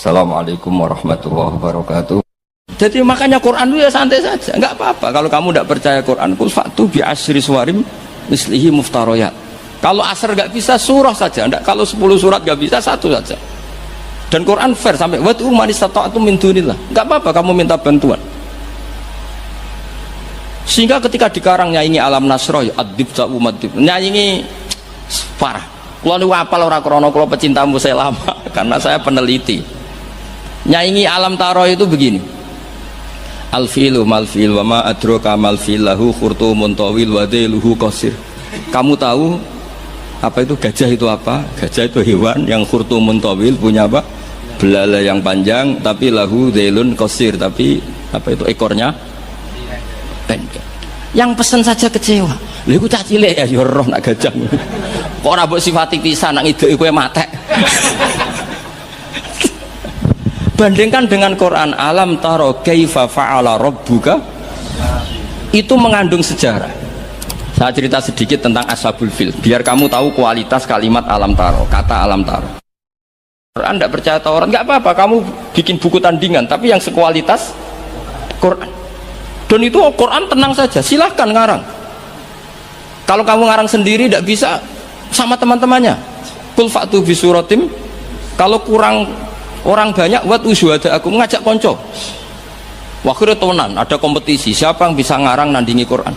Assalamualaikum warahmatullahi wabarakatuh. Jadi makanya Quran itu ya santai saja, nggak apa-apa. Kalau kamu tidak percaya Quran, kul fa'tu bi asyri suwarim mislihi muftaroyat. Kalau asar nggak bisa, surah saja. Enggak, kalau 10 surat nggak bisa, satu saja. Dan Quran fair sampai watu man istata'tum min dunillah. Nggak apa-apa kamu minta bantuan. Sehingga ketika dikarang nyanyi alam nasroh, adib ta'u madib, nyanyi parah. Kalau ini apal orang krono, kalau pecinta musai lama, karena saya peneliti. Nyanyi alam taro itu begini. Al-filu mal-fil wa ma adroka mal-fil lahu khurtumun tawil wa dailuhu qasir. Kamu tahu apa itu gajah itu apa? Gajah itu hewan yang khurtumun tawil, punya apa? Belalai yang panjang, tapi lahu dailun qasir, tapi apa itu ekornya pendek. Yang pesen saja kecewa. Lha iku cah cilik ya roh nak gajah. Kok ora mbok sifati pisan nak ngideki kowe matek. Bandingkan dengan Quran, alam taro kaifa fa'ala rabbuka, itu mengandung sejarah. Saya cerita sedikit tentang ashabul fil biar kamu tahu kualitas kalimat alam taro, kata alam taro. Quran tidak percaya Taurat, nggak apa-apa kamu bikin buku tandingan, tapi yang sekualitas Quran. Dan itu Quran tenang saja, silahkan ngarang. Kalau kamu ngarang sendiri tidak bisa, sama teman-temannya. Qul fa'tu bi suratim. Kalau kurang orang banyak, wat usyuhada aku mengajak konco. Wakhirnya tonan, ada kompetisi siapa yang bisa ngarang nandingi Quran.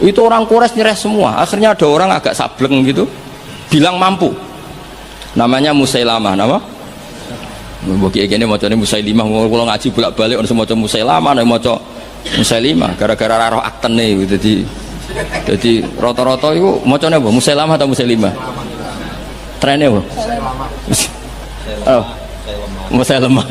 Itu orang Quraisy nyerah semua. Akhirnya ada orang agak sableng gitu bilang mampu. Namanya Musailamah. Nama bagi gini macamnya Musailimah. Kalau ngaji bolak-balik orang semua Musailamah, ada macam Musailimah gara-gara roh akten nih gitu. Jadi rata-rata itu macamnya apa? Musailamah atau Musailimah? Trennya apa? Oh, Musailamah.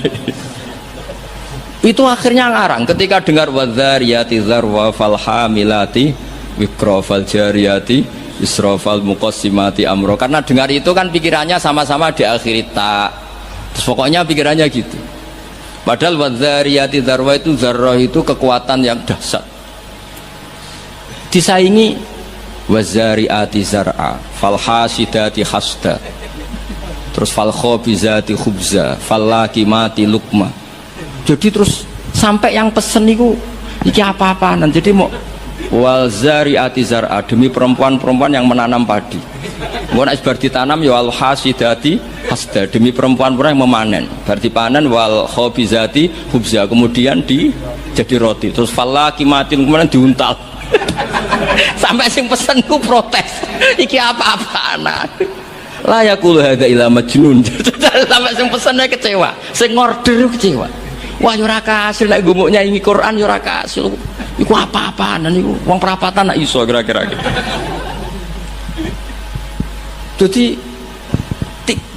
Itu akhirnya ngarang ketika dengar wadzariyati zarwa falhamilati wikra faljariyati israfal muqassimati amro, karena dengar itu kan pikirannya sama-sama diakhiri tak, terus pokoknya pikirannya gitu. Padahal wadzariyati zarwa itu, zarrah itu kekuatan yang dahsyat, disaingi wazariati zar'a falhasidati hasda, terus falkhobizati khubza fallakimati lukma. Jadi terus sampai yang pesen itu iki apa-apaan. Jadi mau wal zariati zar'a, demi perempuan-perempuan yang menanam padi. Mau nak bar ditanam ya wal hasidati hasda, demi perempuan-perempuan yang memanen. Berarti panen wal khobizati khubza, kemudian jadi roti. Terus fallakimati kemudian diuntal. Sampai sing pesen ku protes. Iki apa-apaan. La yaqulu hadza ila majnun. Sampai sing pesene kecewa, sing ngorder kecewa. Wah yo ora kasil nek gumuk nyanyi Quran yo ora kasil. Iku apa-apaan niku wong perapatan nak iso kira-kira gitu.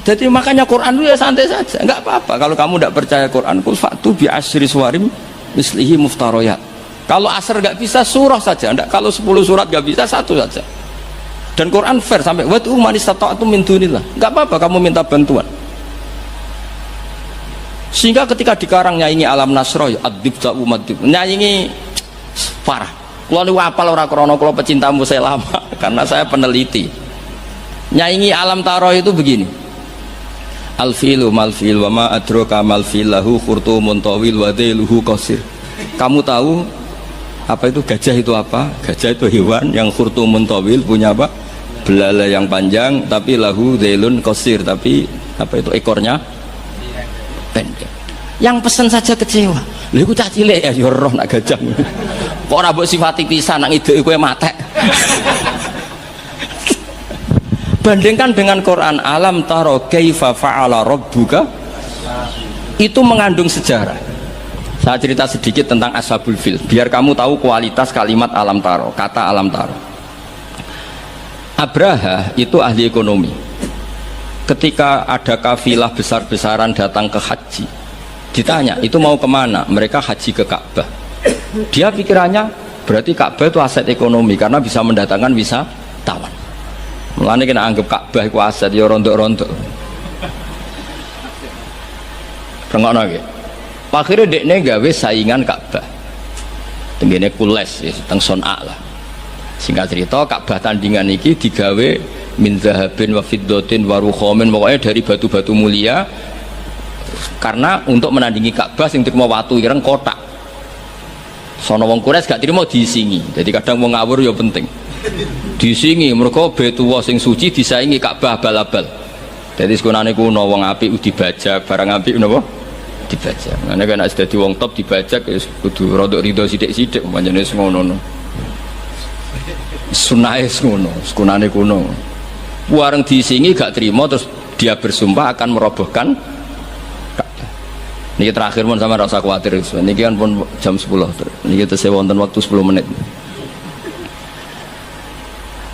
Jadi makanya Quran itu ya santai saja, enggak apa-apa. Kalau kamu tidak percaya Quran, kul fa'tu bi asyri suwarim mislihi muftaroyat. Kalau asar nggak bisa, surah saja. Enggak, kalau 10 surat nggak bisa, satu saja. Dan Quran fair sampai watu man istata'tum min dunillah. Enggak apa-apa kamu minta bantuan. Sehingga ketika dikarang nyanyi alam nasroh, adib ta'u madib, nyanyi parah. Kalau ini apal orang krono, kalau pecinta musai lama, karena saya peneliti. Nyanyi alam taro itu begini. Al-filu mal-fil wa ma adroka mal-fil lahu khurtumun tawil wa dailuhu qasir. Kamu tahu apa itu gajah itu apa? Gajah itu hewan yang khurtumun tawil, punya apa? Belalai yang panjang, tapi lahu dailun qasir, tapi apa itu ekornya pendek. Yang pesen saja kecewa. Lha iku cah cilik ya roh nak gajah. Kok ora mbok sifati pisan nak ngideki kowe matek. Bandingkan dengan Quran, alam taro kaifa fa'ala rabbuka, itu mengandung sejarah. Saya cerita sedikit tentang ashabul fil biar kamu tahu kualitas kalimat alam taro, kata alam taro. Abraha itu ahli ekonomi. Ketika ada kafilah besar-besaran datang ke haji, ditanya itu mau kemana, mereka haji ke Ka'bah. Dia pikirannya berarti Ka'bah itu aset ekonomi karena bisa mendatangkan wisatawan. Mulane kena anggap Ka'bah itu aset ya rontok-rontok. Rengokno nggih. Akhirnya dekne gawe saingan Ka'bah. Tenggene Kules ya, teng Son'a lah. Singkat cerita Ka'bah tandingan iki digawe min zahabin wa fiddatin wa rukhamin, pokoknya dari batu-batu mulia karena untuk menandingi Ka'bah sing terima watu ireng kotak. Sono wong Quraisy gak terima disingi. Jadi kadang wong ngawur ya penting. Disingi mergo Baitullah sing suci disaingi Ka'bah abal-abal. Jadi sekunane kuno wong apik dibajak, barang apik napa? Dibajak. Ngene kan nek dadi wong top dibajak ya kudu rodok rido sithik-sithik pancene wis ngono. Sunahe ngono, sekunane kuno. Wareng disingi gak terima terus dia bersumpah akan merobohkan Ka'bah. Niki terakhir pun sama rasa khawatir. Niki kan pun jam 10. Niki tesih wonten waktu 10 menit.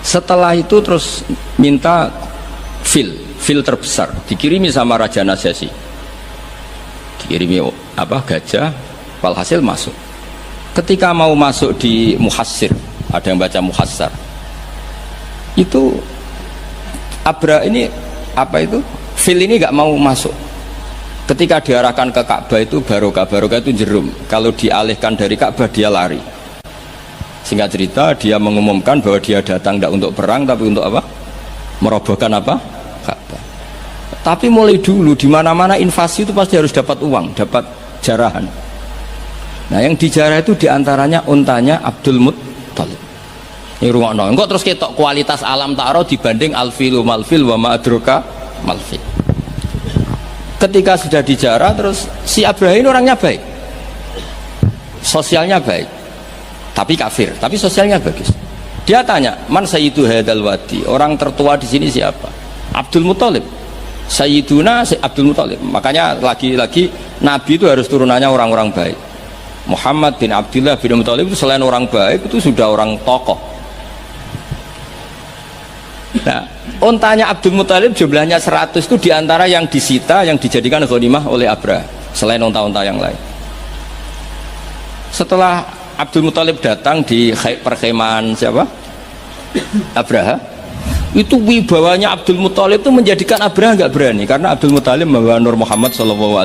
Setelah itu terus minta fil terbesar dikirimi sama Raja Najasyi. Dikirimi apa gajah, walhasil masuk. Ketika mau masuk di Muhassir, ada yang baca Muhassar. Itu Abra ini apa itu? Fil ini nggak mau masuk. Ketika diarahkan ke Ka'bah itu barokah itu jerum. Kalau dialihkan dari Ka'bah dia lari. Singkat cerita dia mengumumkan bahwa dia datang tidak untuk perang tapi untuk apa? Merobohkan apa? Ka'bah. Tapi mulai dulu di mana-mana invasi itu pasti harus dapat uang, dapat jarahan. Nah yang dijarah itu diantaranya untanya Abdul Muttalib. Ini rungokno. Engko terus ketok kualitas alam ta'ara dibanding alfilu malfil wa ma'adroka malfil. Ketika sudah dijarah terus si Abraham ini orangnya baik, sosialnya baik, tapi kafir, tapi sosialnya bagus. Dia tanya, man sayyidu hadal wadi, orang tertua di sini siapa? Abdul Muttalib. Sayyiduna Abdul Muttalib. Makanya lagi-lagi Nabi itu harus turunannya orang-orang baik. Muhammad bin Abdullah bin Muttalib itu selain orang baik itu sudah orang tokoh. Nah, ontanya Abdul Muttalib jumlahnya 100 itu diantara yang disita, yang dijadikan ghanimah oleh Abraha selain onta-onta yang lain. Setelah Abdul Muttalib datang di perkemahan siapa? Abraha, itu wibawanya Abdul Muttalib itu menjadikan Abraha nggak berani karena Abdul Muttalib membawa Nur Muhammad SAW.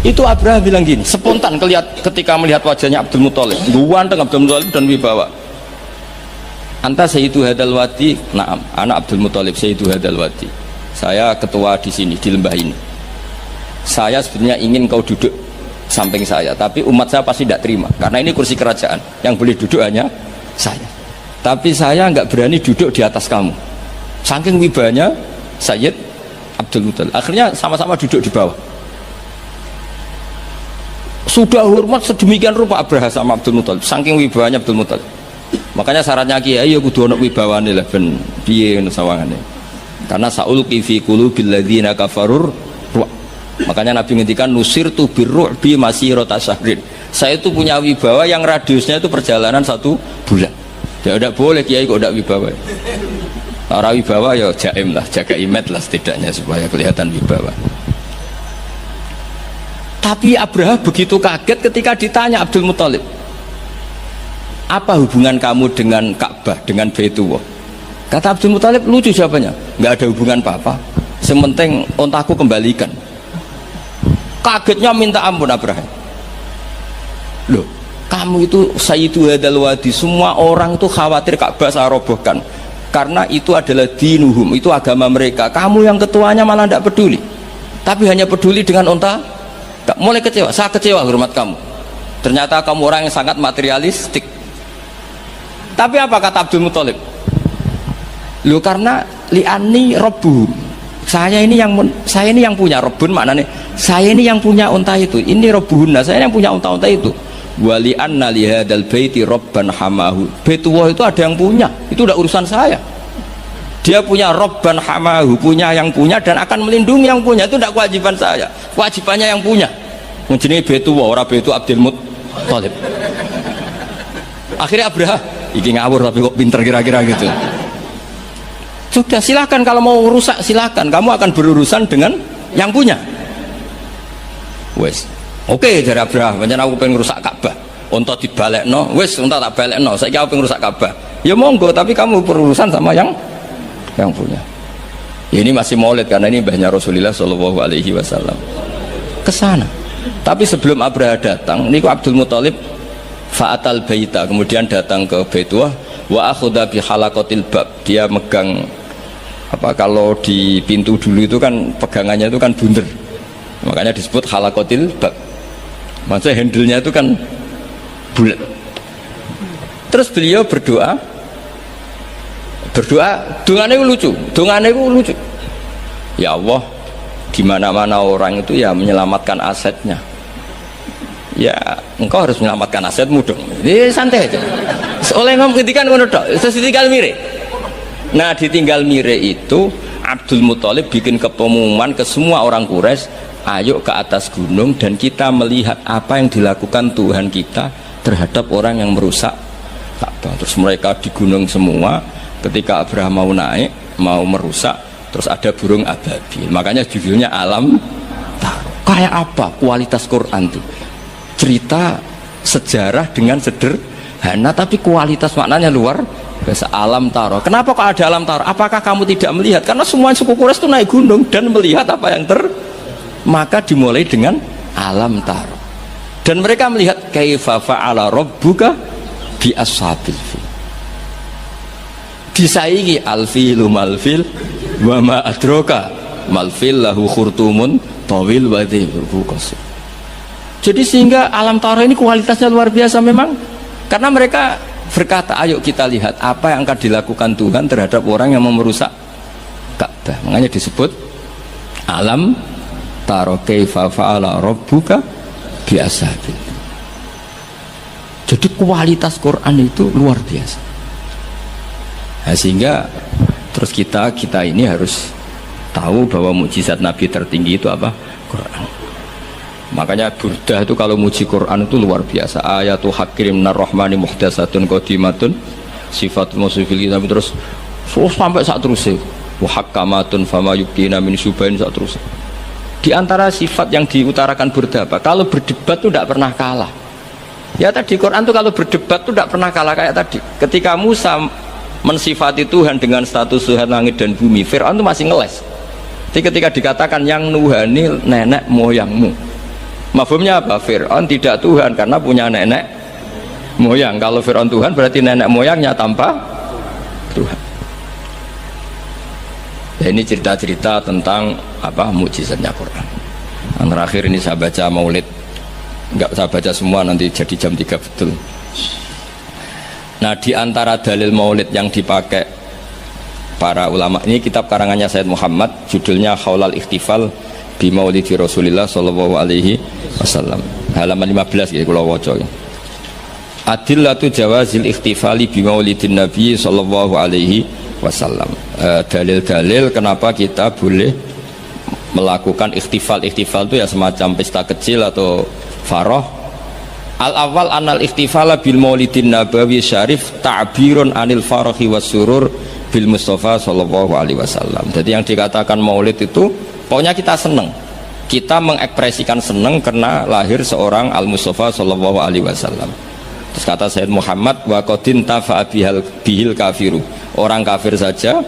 Itu Abraha bilang gini, spontan ketika melihat wajahnya Abdul Muttalib, ganteng Abdul Muttalib dan wibawa. Anta Sayyidu Hadal Wadi, naam, anak Abdul Muttalib Sayyidu Hadal Wadi. Saya ketua di sini, di lembah ini. Saya sebenarnya ingin kau duduk samping saya, tapi umat saya pasti tidak terima, karena ini kursi kerajaan, yang boleh duduk hanya saya. Tapi saya nggak berani duduk di atas kamu. Saking wibanya Sayyid Abdul Muttalib. Akhirnya sama-sama duduk di bawah. Sudah hormat sedemikian rupa Abraha sama Abdul Muttalib, saking wibanya Abdul Muttalib. Makanya syaratnya kiai ya kudu ana wibawane lah ben piye ngono sawangane. Karena saulqi fi qulubil ladzina kafarur. Makanya Nabi ngendikan nusirtu birru'bi masirata syahrin. Saya itu punya wibawa yang radiusnya itu perjalanan 1 bulan. Ya tidak boleh kiai kok tidak wibawa. Para wibawa ya jaim lah, jaga image lah setidaknya supaya kelihatan wibawa. Tapi Abraha begitu kaget ketika ditanya Abdul Muttalib, apa hubungan kamu dengan Ka'bah, dengan Baitullah? Kata Abdul Muttalib, lucu jawabannya, nggak ada hubungan apa-apa, sementing ontaku kembalikan. Kagetnya minta ampun Abraham. Loh, kamu itu Sayyidu Hadal Wadi, semua orang itu khawatir Ka'bah saya robohkan karena itu adalah dinuhum, itu agama mereka. Kamu yang ketuanya malah tidak peduli, tapi hanya peduli dengan onta. Mulai kecewa, saya kecewa hormat kamu. Ternyata kamu orang yang sangat materialistik. Tapi apa kata Abdul Muttalib? Loh, karena li'ani robbu, saya ini yang punya robbun, maknanya saya ini yang punya unta itu, ini robbuhunna, saya yang punya unta-unta itu. Wali anna lihadal baiti robban hamahu, Baitullah itu ada yang punya, itu udah urusan saya. Dia punya robban hamahu, punya yang punya dan akan melindungi yang punya, itu tidak kewajiban saya, kewajibannya yang punya. Menjadi Baitullah, orang Baitu Abdul Muttalib. Akhirnya Abraha, iki ngawur tapi kok pinter kira-kira gitu. Sudah, silahkan kalau mau rusak silahkan, kamu akan berurusan dengan yang punya. Wes, oke dari Abraha, macam aku pengen rusak Ka'bah, unta dibalekno, wes unta tak balekno, saya pengen rusak Ka'bah. Ya monggo, tapi kamu berurusan sama yang punya. Ya, ini masih maulid karena ini mbahnya Rasulullah Shallallahu Alaihi Wasallam kesana. Tapi sebelum Abraha datang, ini Abdul Muttalib fa'atal baita, kemudian datang ke Baitullah wa akhudha bi halaqatil bab, dia megang apa, kalau di pintu dulu itu kan pegangannya itu kan bunder, Makanya disebut khalaqatil bab. Maksudnya handle-nya itu kan bulat. Terus beliau berdoa, dongane lucu, ya Allah, di mana-mana orang itu ya menyelamatkan asetnya, ya engkau harus menyelamatkan asetmu dong. Ini santai aja, oleh ngomong ketika ngono tok, terus ditinggal mire. Nah ditinggal mire itu Abdul Muthalib bikin pengumuman ke semua orang Quraisy, ayo ke atas gunung dan kita melihat apa yang dilakukan Tuhan kita terhadap orang yang merusak Ka'bah. Terus mereka di gunung semua. Ketika Abraham mau naik, mau merusak, terus ada burung ababil. Makanya judulnya Alam Taro. Kayak apa kualitas Quran itu? Cerita sejarah dengan sederhana, tapi kualitas maknanya luar biasa. Alam Taro. Kenapa kok ada Alam Taro? Apakah kamu tidak melihat? Karena semua suku Quraisy itu naik gunung dan melihat apa yang maka dimulai dengan Alam Taro. Dan mereka melihat kaifa fa'ala rabbuka bi ashabil fil. Disaingi alfilu malfil wa ma adroka malfil lahu khurtumun tawil wa dhibru qasir. Jadi sehingga Alam Taro ini kualitasnya luar biasa memang, karena mereka berkata ayo kita lihat apa yang akan dilakukan Tuhan terhadap orang yang merusak Ka'bah. Makanya disebut Alam Taro kaifa fa'ala rabbuka bi ashabil. Jadi kualitas Quran itu luar biasa. Nah, sehingga terus kita ini harus tahu bahwa mukjizat Nabi tertinggi itu apa? Quran. Makanya Burdah itu kalau muji Quran itu luar biasa. Ayatul hakirim narrahmani muhdatsatun qadimatun sifatul musifil kitab, terus sampai saat terusnya wahakamatun fama yubdina min subain saat terusnya. Di antara sifat yang diutarakan Burdah apa? Kalau berdebat itu tidak pernah kalah. Ya tadi Quran itu kalau berdebat itu tidak pernah kalah. Kayak tadi ketika Musa mensifati Tuhan dengan status Tuhan langit dan bumi, Fir'aun itu masih ngeles. Jadi ketika dikatakan yang nuhani nenek moyangmu, mafhumnya apa? Fir'aun tidak Tuhan karena punya nenek moyang. Kalau Fir'aun Tuhan berarti nenek moyangnya tanpa Tuhan. Ya, ini cerita-cerita tentang apa mukjizatnya Quran. Yang terakhir ini saya baca maulid, nggak saya baca semua nanti jadi jam 3 betul. Nah di antara dalil maulid yang dipakai para ulama, ini kitab karangannya Sayyid Muhammad, judulnya Khaulal Ikhtifal bi Maulidi Rasulillah sallallahu alaihi wasallam, halaman 15 ya kula waca. Adillatu jawazil ikhtifali bi Maulidin Nabi sallallahu alaihi wasallam. Dalil-dalil kenapa kita boleh melakukan ikhtifal. Ikhtifal itu ya semacam pesta kecil atau farah. Al-awwal anal ikhtifala bil maulidin nabawi syarif ta'birun anil farahi was surur bil Mustafa sallallahu alaihi wasallam. Jadi yang dikatakan maulid itu pokoknya kita seneng, kita mengekspresikan seneng karena lahir seorang al-Mustafa sallallahu alaihi wasallam. Terus kata Sayyid Muhammad wa qadin tafa'a bihil kafiru, orang kafir saja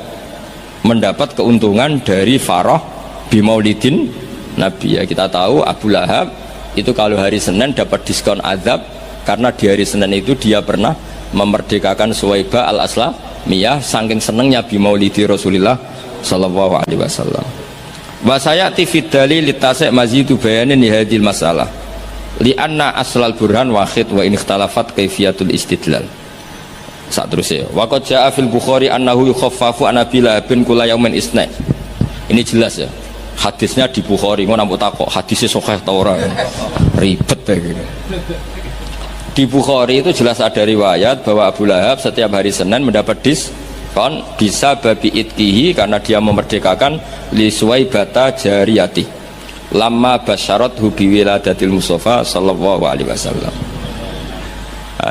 mendapat keuntungan dari farah bi maulidin Nabi. Ya kita tahu Abu Lahab itu kalau hari Senin dapat diskon azab karena di hari Senin itu dia pernah memerdekakan Suwaibah al-Aslamiyah saking senengnya bi maulidi Rasulillah sallallahu alaihi wasallam. Wa sayati fid dalil litasai mazidu bayanin hadil masalah li anna aslal burhan wahid wa in ikhtalafat kaifiyatul istidlal. Saat terusnya wa qad jaa fil Bukhari annahu yukhaffafu an Abi Lahabin kula yaumin isna. Ini jelas ya. Hadisnya di Bukhari, ngono nampak takok hadisnya sahih ta ora. Ribet ya gitu. Di Bukhari itu jelas ada riwayat bahwa Abu Lahab setiap hari Senin mendapat diskon bisa babi itkihi karena dia memerdekakan li Suwaibata jariyati lamma basyarat hubi wiladatil Mustafa sallallahu alaihi wasallam.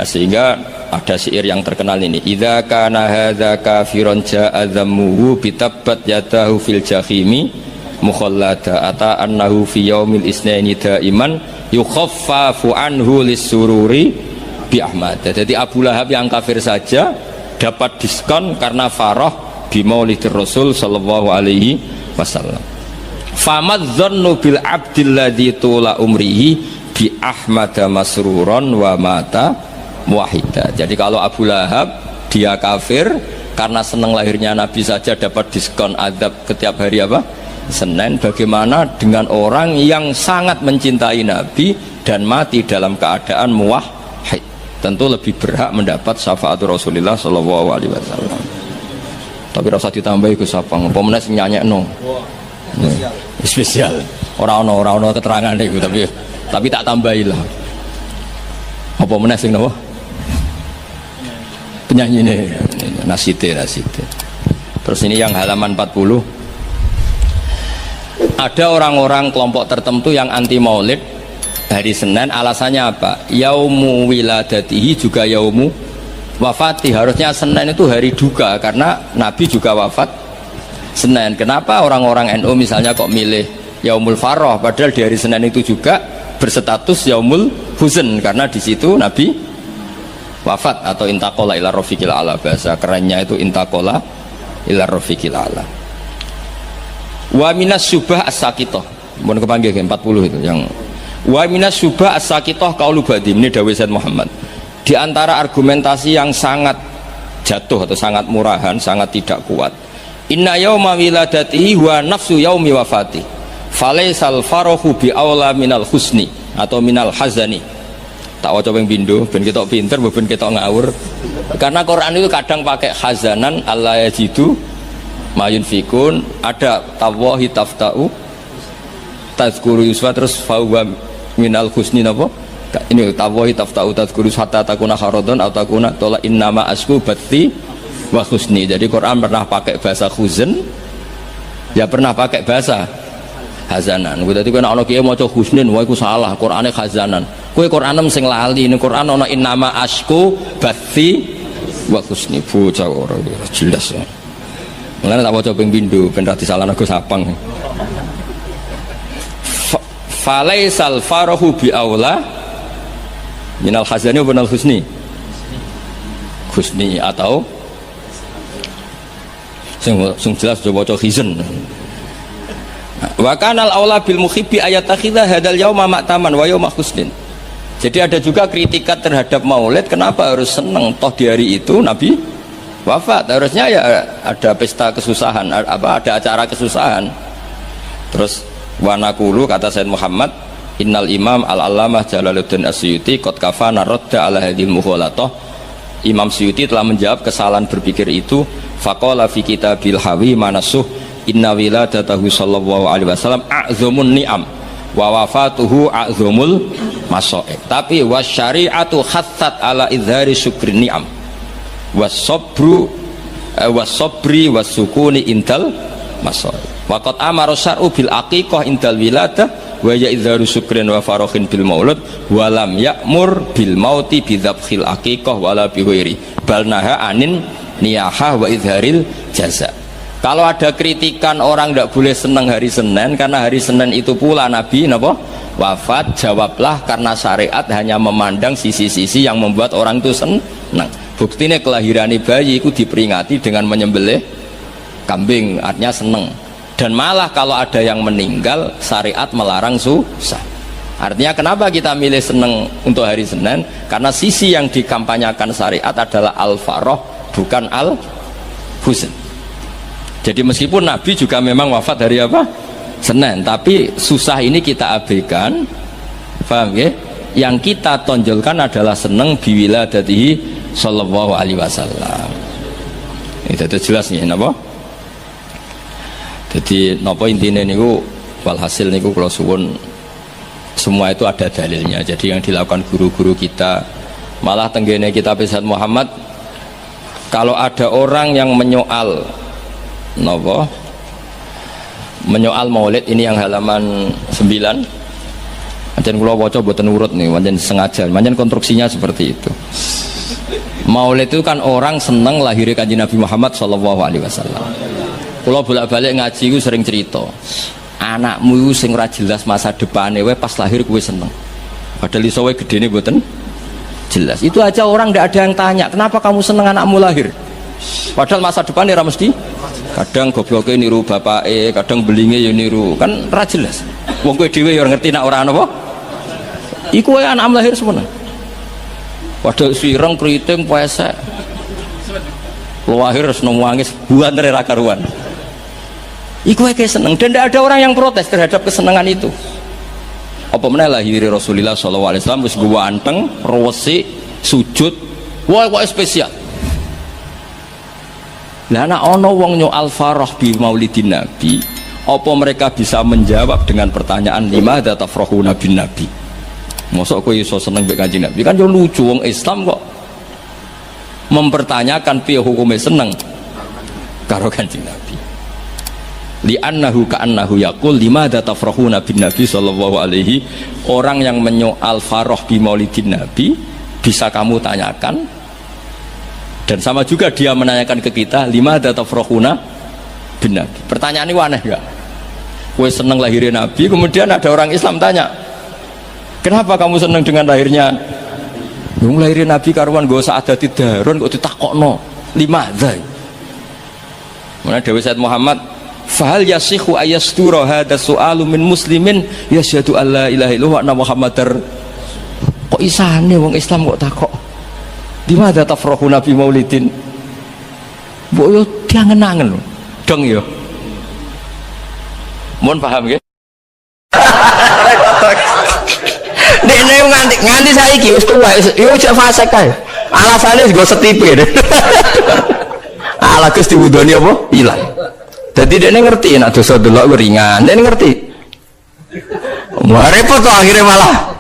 Sehingga ada syair yang terkenal ini, idza kana hadza kafiron ja'a dhammuhu bitabbat yadahu fil jahimi mukhallada ata annahu fi yaumil isnaini daiman yukhaffafu anhu lisururi bi Ahmad. Jadi Abu Lahab yang kafir saja dapat diskon karena farah bi maulidir Rasul sallallahu alaihi wasallam. Famadzannu bil abdil ladzi tula umrihi bi Ahmad masruron wa mata muwahhida. Jadi kalau Abu Lahab dia kafir karena senang lahirnya Nabi saja dapat diskon azab setiap hari apa? Senin, bagaimana dengan orang yang sangat mencintai Nabi dan mati dalam keadaan muwahhid, tentu lebih berhak mendapat syafaat Rasulullah sallallahu alaihi wasallam. Tapi rasa ditambahi Gus apa apa meneh sing nyanyekno. Spesial. Ora ono keterangan iku tapi tak tambahilah. Apa meneh sing napa? Penyanyi ini nasite. Terus ini yang halaman 40, ada orang-orang kelompok tertentu yang anti maulid hari Senin. Alasannya apa? Yaumu wiladatihi juga yaumu wafati. Harusnya Senin itu hari duka karena Nabi juga wafat Senin. Kenapa orang-orang NU misalnya kok milih yaumul farah padahal di hari Senin itu juga berstatus yaumul huzn karena di situ Nabi wafat atau intakola ila rafiqil ala, bahasa kerennya itu intakola ila rafiqil ala. Wa minas syubah as-sakitoh, mohon kepanggil 40 itu yang wa minas syubah as-sakitoh qaulu badi, ini dawuh Said Muhammad. Di antara argumentasi yang sangat jatuh atau sangat murahan, sangat tidak kuat, inna yauma wiladatihi wa nafsu yaumi wafati falaisal farahu bi aula minal husni atau minal hazani. Tak waca ping pindho ben ketok pinter ben ketok ngawur, karena Quran itu kadang pakai hazanan alla yajidu mayun fikun, ada tawahi taftau tazkuru yuswa, terus fawa minal husni napa ini tawahi taftau tazkuru hatta takuna haradon atau takuna tola innama asku batti wa husni. Jadi Quran pernah pakai bahasa huzn, ya pernah pakai bahasa hazanan. Berarti kena ana kiye maca husnin wae iku salah, Qurane hazanan. Kowe Quranem sing lali, ini Quran ana innama asku batti wa husni. Bocah ora jelas ya. Mulane tak waca ping pindho ben ra disalahno Gus Sapang. Falaisal farahu bi aula minal hazani wa minal husni. Husni atau sing jelas coba waca hizn. Wa kanal aula bil muhibbi ayatakhidha hadal yauma ma'taman wa yauma husnin. Jadi ada juga kritikat terhadap maulid, kenapa harus senang toh di hari itu Nabi wafat, harusnya ya ada pesta kesusahan, ada acara kesusahan. Terus wanakulu kata Said Muhammad, innal imam al-allamah Jalaluddin Asyuti qad kafana radda ala hadhil mughalatah. Imam Syuti telah menjawab kesalahan berpikir itu. Faqala fi kitabil hawi manasuh inna wiladatahu sallallahu alaihi wasallam a'zamun ni'am wa wafatuhu a'zamul maso'ib. Tapi wasyari'atu khassat ala idhari syukri ni'am wasobru wasobri wasukuni intal maso'ib. Waqad amara syar'u bil aqiqah intal wiladah wa ya idharu syukrin wa farokhin bil maulud walam ya'mur bil mauti bidhabkhil aqiqah wala bighairi bal naha anin niyahah wa idharil jaza. Kalau ada kritikan orang tidak boleh senang hari Senin karena hari Senin itu pula Nabi wafat, jawablah karena syariat hanya memandang sisi-sisi yang membuat orang itu senang. Buktinya kelahiran bayi itu diperingati dengan menyembelih kambing, artinya senang. Dan malah kalau ada yang meninggal syariat melarang susah. Artinya kenapa kita milih senang untuk hari Senin? Karena sisi yang dikampanyakan syariat adalah al-farah bukan al-huzn. Jadi meskipun Nabi juga memang wafat hari apa? Senin, tapi susah ini kita abaikan, paham ya? Yang kita tonjolkan adalah seneng biwiladatihi sallallahu alaihi wasallam. Itu jelas nih, napa? Jadi napa intine niku walhasil niku kula suwun semua itu ada dalilnya. Jadi yang dilakukan guru-guru kita, malah tenggene kitab Said Muhammad, kalau ada orang yang menyoal nopo menyoal maulid, ini yang halaman 9 pancen kula waca mboten urut nih, pancen sengaja, pancen konstruksinya seperti itu. Maulid itu kan orang seneng lahirnya Kanjeng Nabi Muhammad sallallahu alaihi wasallam. Kula bolak-balik ngaji ku sering cerita, anakmu itu sing ora jelas masa depane wae pas lahir kowe seneng, padahal iso wae gedene mboten jelas. Itu aja orang tidak ada yang tanya kenapa kamu seneng anakmu lahir, padahal masa depannya ora mesti. Kadang gobloknya niru bapake, kadang belinge ya niru, kan ra jelas. Wong kowe dhewe ya ngerti nek ora apa. Iku wae anak lahir semua. Padahal sireng kriting pesek. Lahir wis nangis buantere ra karuan. Iku kayak seneng dan tidak ada orang yang protes terhadap kesenangan itu. Apa meneh lahir Rasulullah sallallahu alaihi wasallam wis ganteng, rewesi, sujud, wah kok spesial. Lah ana ana wong nyoal farah bi maulidin nabi, apa mereka bisa menjawab dengan pertanyaan lima ada tafrahuna bin nabi? Mosok kowe iso seneng mbek Kanjeng Nabi? Kan yo lucu wong Islam kok mempertanyakan piye hukume seneng karo Kanjeng Nabi. Li'annahu ka'annahu yaqul limadza tafrahuna bin nabi sallallahu alaihi, orang yang menyoal farah bi maulidin nabi bisa kamu tanyakan, dan sama juga dia menanyakan ke kita limadza tafrahuna bin nabi. Pertanyaan ini aneh enggak? Kowe seneng lahirnya nabi, kemudian ada orang Islam tanya, kenapa kamu seneng dengan lahirnya? Yang lahirnya nabi karuan gak usah ada tidaron kok ditakokno limadza. Mana Dewi Said Muhammad, fahal yasihu ayastura hadha su'alu min muslimin yasyhadu alla ilaha illallah wa anna muhammadar. Kok isane wong Islam kok takok di mana tafrahu nabi maulidin? Mbok yo diangen-angen lho dong yo. Mohon paham nggih. Dene nganti saiki wis tuwa yo cek fasik kae. Alasane go setipe. Ala Gusti wudone apa? Ilang. Jadi dia ngerti nak dosa delok ringan, dia ngerti. Wah repot tuh akhirnya malah.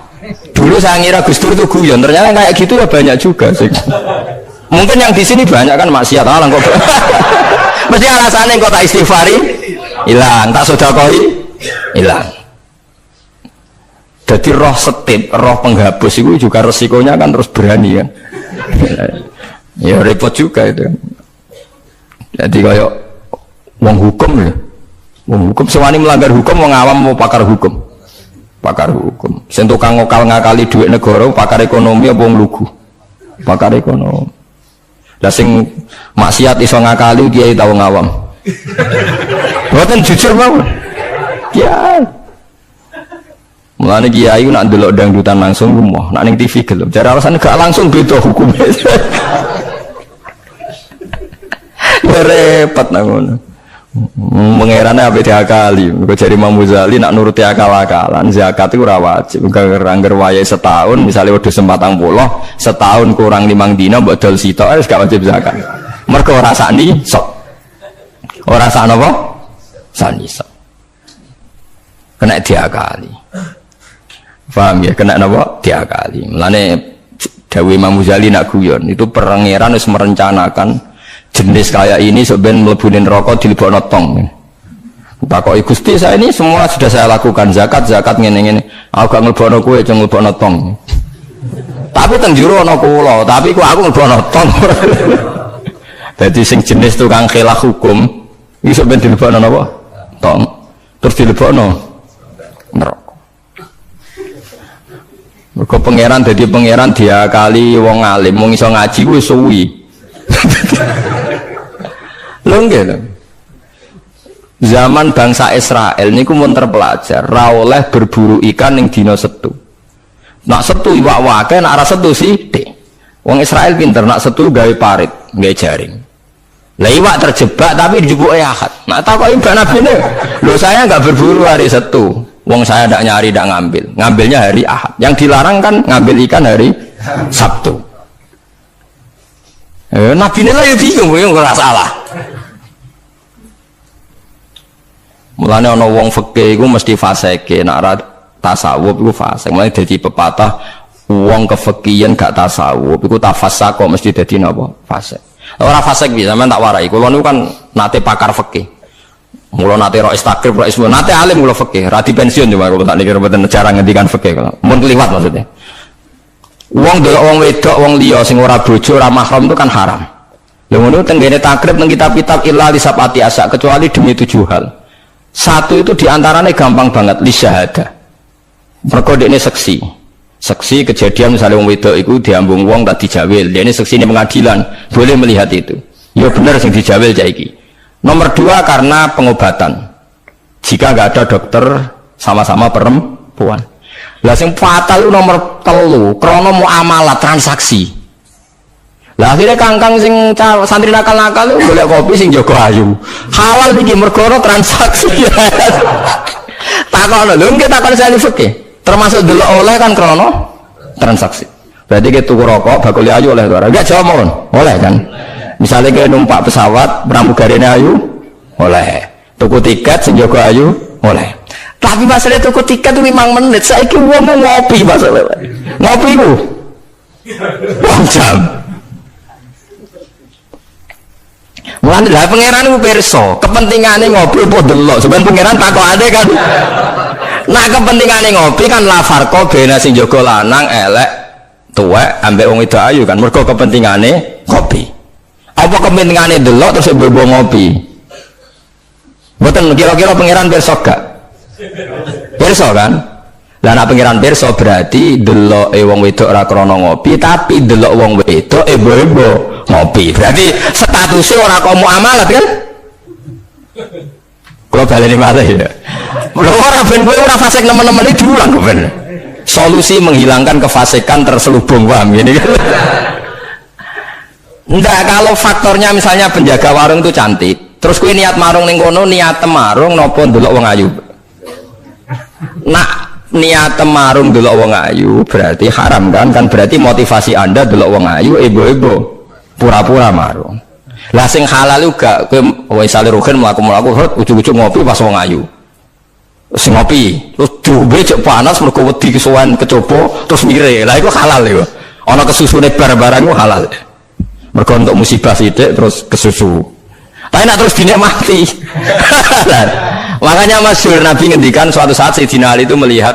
Dulu saya ngira Gus Dur itu guyon, ternyata kayak gitu ya banyak juga sih. Mungkin yang di sini banyak kan maksiat alang kok. Mesti alasannya kok tak istighfari, hilang, tak sedekah, hilang. Jadi roh setip, roh penghapus itu juga resikonya kan terus berani kan. Ya repot juga itu. Jadi kayak wong hukum ya, wong hukum sewani melanggar hukum, wong awam mau pakar hukum, pakar hukum. Sing tukang ngakali duit negara, pakar ekonomi apa wong lugu, pakar ekonomi. Lah sing maksiat iso ngakali kiai tau ngawam. Mboten jujur mawon. Ya. Mulane kiai nak ndelok dangdutan langsung rumah, nak ning TV gelem. Jare alasan gak langsung beda hukumnya. Ya repot nang ngono. Mengerane apa diakali, kok jari Imam Ghazali nak nuruti akal-akalan zakat itu ora wajib, angger wayahe setahun misalnya wedhus 40 setahun kurang 5 dina mbok dol sitok wis gak wajib zakat. Mergo ora sakni sok. Ora sak napa? Sakni sok. Kena diakali. Paham ya, kena napa? Diakali. Mulane dawuh Imam Ghazali nak guyon itu pangeran wis merencanakan jenis kayak ini sebenarnya melebunin rokok dilebokno tong. Takoki Gusti, saya ini semua sudah saya lakukan, zakat ngene-ngene. Aku gak nglebokno kowe, cuma nglebokno tong. Tapi teng jero ana kula, tapi kok aku nglebokno tong. Dadi sing jenis tukang khilaf hukum iso ben dilebokno napa? Tong. Terus dilebokno neraka. Mergo pangeran dadi pangeran diakali wong alim, wong iso ngaji kuwi suwi. Lho zaman bangsa Israel niku mun terpelajar ra oleh berburu ikan ning dina Setu. Nak Setu iwak wake, nak ora Setu sithik. Wong Israel pinter, nak Setu gawe parit, gawe jaring. Lah iwak terjebak tapi dijupuke Ahad. Nak takoki Mbak Nabine, lho saya enggak berburu hari Setu. Wong saya ndak nyari, ndak ngambil. Ngambilnya hari Ahad. Yang dilarang kan ngambil ikan hari Sabtu. Nabi ini lah ya bingung, ya nggak salah. Mulanya ono wong fikih, gue mesti faseke, nak tasawuf, gue fasek. Mulanya jadi pepatah, wong kefikihan gak tasawuf, gue tafasak kok mesti jadi napa fasek. Orang fasek bisa, men tak warai. Kalau nu kan nate pakar fikih, mula nate roh istakrib, roh ismu, nate alim mula fikih, rati pensiun cuma kalau tak nikir betul cara ngendikan fikih, kalau mau keliwat maksudnya. Wong delok wong wedok wong liya sing ora bojo ora mahram itu kan haram. Lha ngono tenggene takrib nang kitab-kitab illa lisapati asa kecuali demi 7 hal. Satu itu diantaranya gampang banget li syahada. Mergo dekne seksi. Seksi kejadian misalnya wong wedok iku diambung wong tak dijawil. Dekne seksi di pengadilan boleh melihat itu. Ya bener sing dijawil cah iki. Nomor 2 karena pengobatan. Jika enggak ada dokter sama-sama perempuan. Lah sing fatal nomor 3 krana muamalah transaksi. Lah akhirnya kangkang sing santri nakal-nakal golek kopi sing jaga ayu. Halal iki mergo transaksi. Takono lho nggih takon saya fikih. Termasuk delok oleh kan krana transaksi. Berarti kita tuku rokok bakul ayu oleh ora? Enggak jawab mawon. Oleh kan? Misalnya kita numpak pesawat pramugarine ayu oleh. Tuku tiket sing jaga ayu oleh. Tapi masalah tuku tiket itu 5 menit. Saiki wong ngopi masalah. Ngopi ku 2 jam. Mulane lha pangeran iku pirsa, kepentingane ngopi apa delok. Sampeyan pangeran takokane kan. Nah kepentingane ngopi kan la farqa bena sing jaga lanang elek tuwek ambek wong wedok ayu kan. Mergo kepentingane ngopi. Apa kepentingane delok terus mbok ngopi? Mboten kira-kira pangeran pirsa gak? Pirsa kan? Lah nek pangeran pirsa berarti deloke wong wedok ora krana ngopi, tapi delok wong wedok ebo-ebo ngopi. Berarti statusnya ora kok muamalat kan? Kalau baleni malih ya. Lho ora ben kowe ora fasik nemen-nemen iki diulang kok ben. Solusi menghilangkan kefasikan terselubung paham ini kan. Enggak, kalau faktornya misalnya penjaga warung itu cantik, terus kowe niat marung ning kono, niat marung napa ndelok wong ayu. Nak niat marung delok wong ayu berarti haram kan? Kan berarti motivasi Anda delok wong ayu ebo-ebo pura-pura marung. Lah sing halal juga kowe misale rugen mlaku-mlaku ujug-ujug ngopi pas wong ayu. Sing ngopi terus diombe cek panas mergo wedi kesuwen kecoba terus mire. Lah iku halal iku. Ana kesusune barang-barang iku halal. Mergo untuk musibah sithik terus kesusu. Tapi nak terus dinikmati. Makanya masyhur Nabi ngendikan suatu saat Sayyidina Ali itu melihat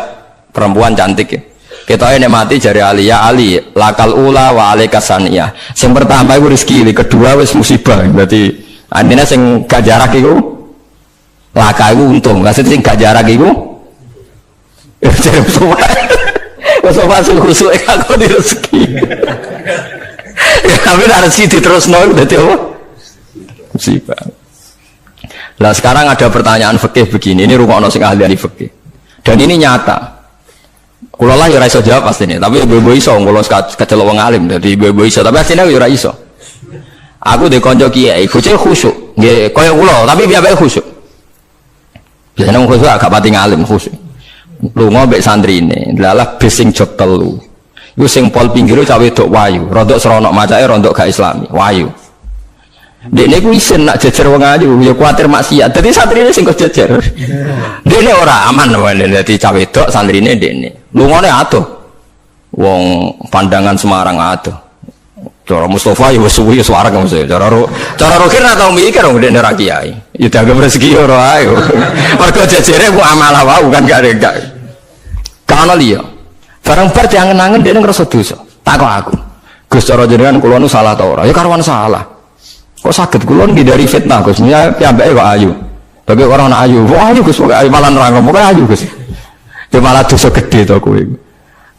perempuan cantik ya. Kita ini mati jari Ali, ya Ali lakal ula wa alaika saniyah. Yang pertama itu rezeki, kedua wis musibah. Berarti artinya sing gak jarak itu laka itu untung. Maksudnya sing gak jarak itu jadi sopan sing khusuk aku di rezeki. Ya tapi rezeki terus nol berarti apa? Musibah. Nah sekarang ada pertanyaan fikih begini, ini rungokno sing ahli fikih. Dan ini nyata. Kula lah ya ora iso jawab pasti ini, tapi ibu iso kula kecelok wong alim, dadi ibu iso, tapi asline ya ora iso. Aku de kanca kiai, bocah khusyuk. Nggih, kaya kula, tapi piyambake khusyuk. Biasane wong khusyuk agak pati ngalim khusyuk. Lunga mbek santrine, lalah bis sing jog telu. Iku sing pol pinggire cah wedok wayu, rodok seronok macake rodok gak islami, wayu. Dekne ku isin nak jejer wong ayu ya kuwatir maksiat. Dadi santrine sing kok jejer. Dekne ora aman wae dadi cah wedok santrine dekne. Lungane adoh. Wong pandangan Semarang adoh. Cara Mustafa ya wis suwi suwareg mesti. Cara Rokir ora tau mikir wong dekne ra kiai. Ya dianggap rezeki ora ae. Mergo jejere ku amalah wae kan gak. Kana liya. Barang bar diangen-angen dekne ngrasa dosa. Takok aku. Gus cara jenengan kula nu salah ta ora? Ya karuan salah. Kok sakit kulon dari fitnah Gus, ya piambake kok ayu. Bagi orang anak ayu, kok ayu Gus, kok ayu malah nerang, kok ayu Gus. Ya malah dosa gede to kowe.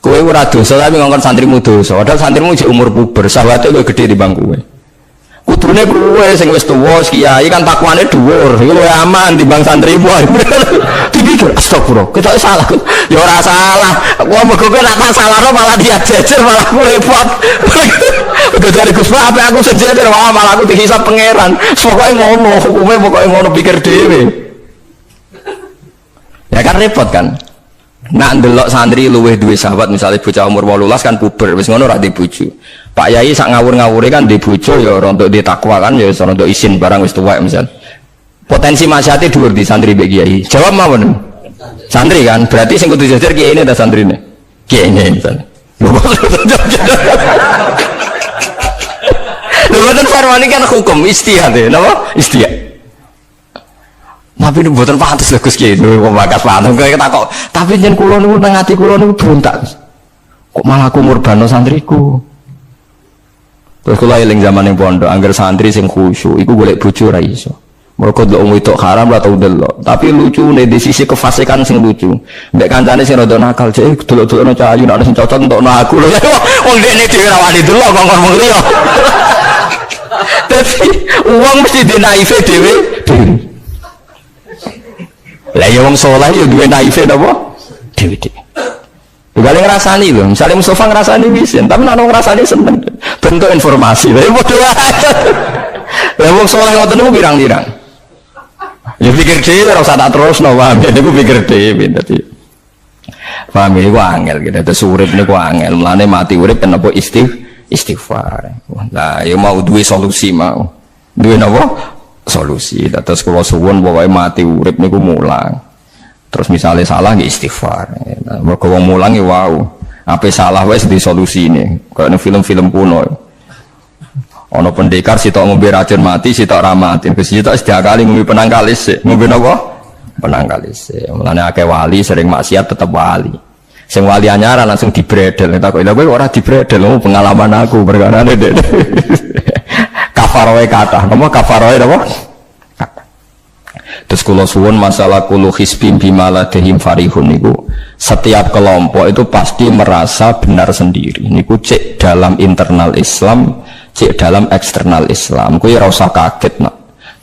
Kowe ora dosa tapi ngongkon santrimu dosa. Padahal santrimu jek umur puber, sahabate kowe gede di bangku kowe. Kudune kowe sing wis tuwa kiai kan takwane dhuwur, iku luwih aman timbang santrimu. Dipikir astagfirullah, kita salah. Ya ora salah. Kok mergo kowe nek salahno malah dia jejer malah kowe repot. Dari Gus apa aku sejajar malah aku dihisap pangeran. Pokoke ngono, hukume pokoke ngono pikir dhewe. Ya kan repot kan. Nak ndelok santri luweh duwe sahabat misalnya bocah umur 18 kan puber wis ngono ra di bojo. Pak Yai sak ngawur-ngawure kan di bojo ya rontok di takwa kan ya rontok isin barang wis tuwek misal. Potensi maksiate dhuwur di santri mbek kiai. Jawab mawon. Santri kan berarti sing kudu jajar kiai ini ta santrine. Kiai ini misalnya. Mboten farwani kan hukum istihad ya, napa? Istihad. Tapi ini mboten pantes lho Gus Kiai, wong bakas pantes kok takok. Tapi yen kula niku nang ati kula niku berontak. Kok malah aku murbano santriku. Terus kula eling zaman ning pondok, angger santri sing khusyuk iku golek bojo ra iso. Mergo delok wong wedok haram ra tau delok. Tapi lucune di sisi kefasikan sing lucu. Mbek kancane sing rada nakal, cek delok-delokno cah ayu nek sing cocok entokno aku lho. Wong dene dhewe ra wani delok kok ngomong liya. Tapi uang mesti dinaife dhewe. Lah ya wong saleh ya duwe naife napa? Dhewe-dhewe. Paling ngrasani lho. Misalnya Mustafa ngrasani wisin, tapi nek ngrasani seneng. Bentuk informasi. Lha padha wae. Lah wong saleh ngoten niku pirang-pirang. Ya pikir dhewe ora usah tak terusno, paham. Niku pikir dhewe dadi. Paham iki angel gitu. Terus urip niku angel. Mulane mati urip kenapa istighfar. Lah ya mau duwe solusi mau. Duwe napa? Solusi. Terus kula suwun pokoke mati urip niku mulang. Terus misalnya salah nggih istighfar. Mergo wong mulang ya wau. Ape salah wis di solusine. Kayak film-film kuno. Ana pendekar sitok ngombe racun mati, sitok ra mati. Sitok setiap kali ngombe penangkalis sik. Ngombe napa? Penangkalis sik. Mulane akeh wali sering maksiat tetep wali. Sing wali anyar langsung dibredel. Tak kok lha kowe ora dibredel, pengalaman aku perkarane. Kafaroe kathah. Napa kafaroe napa? Terus kula suwun masalah kulu hisbim bimaladehim farihun niku setiap kelompok itu pasti merasa benar sendiri. Niku cek dalam internal Islam, cek dalam eksternal Islam. Kuwi ora usah kaget nak.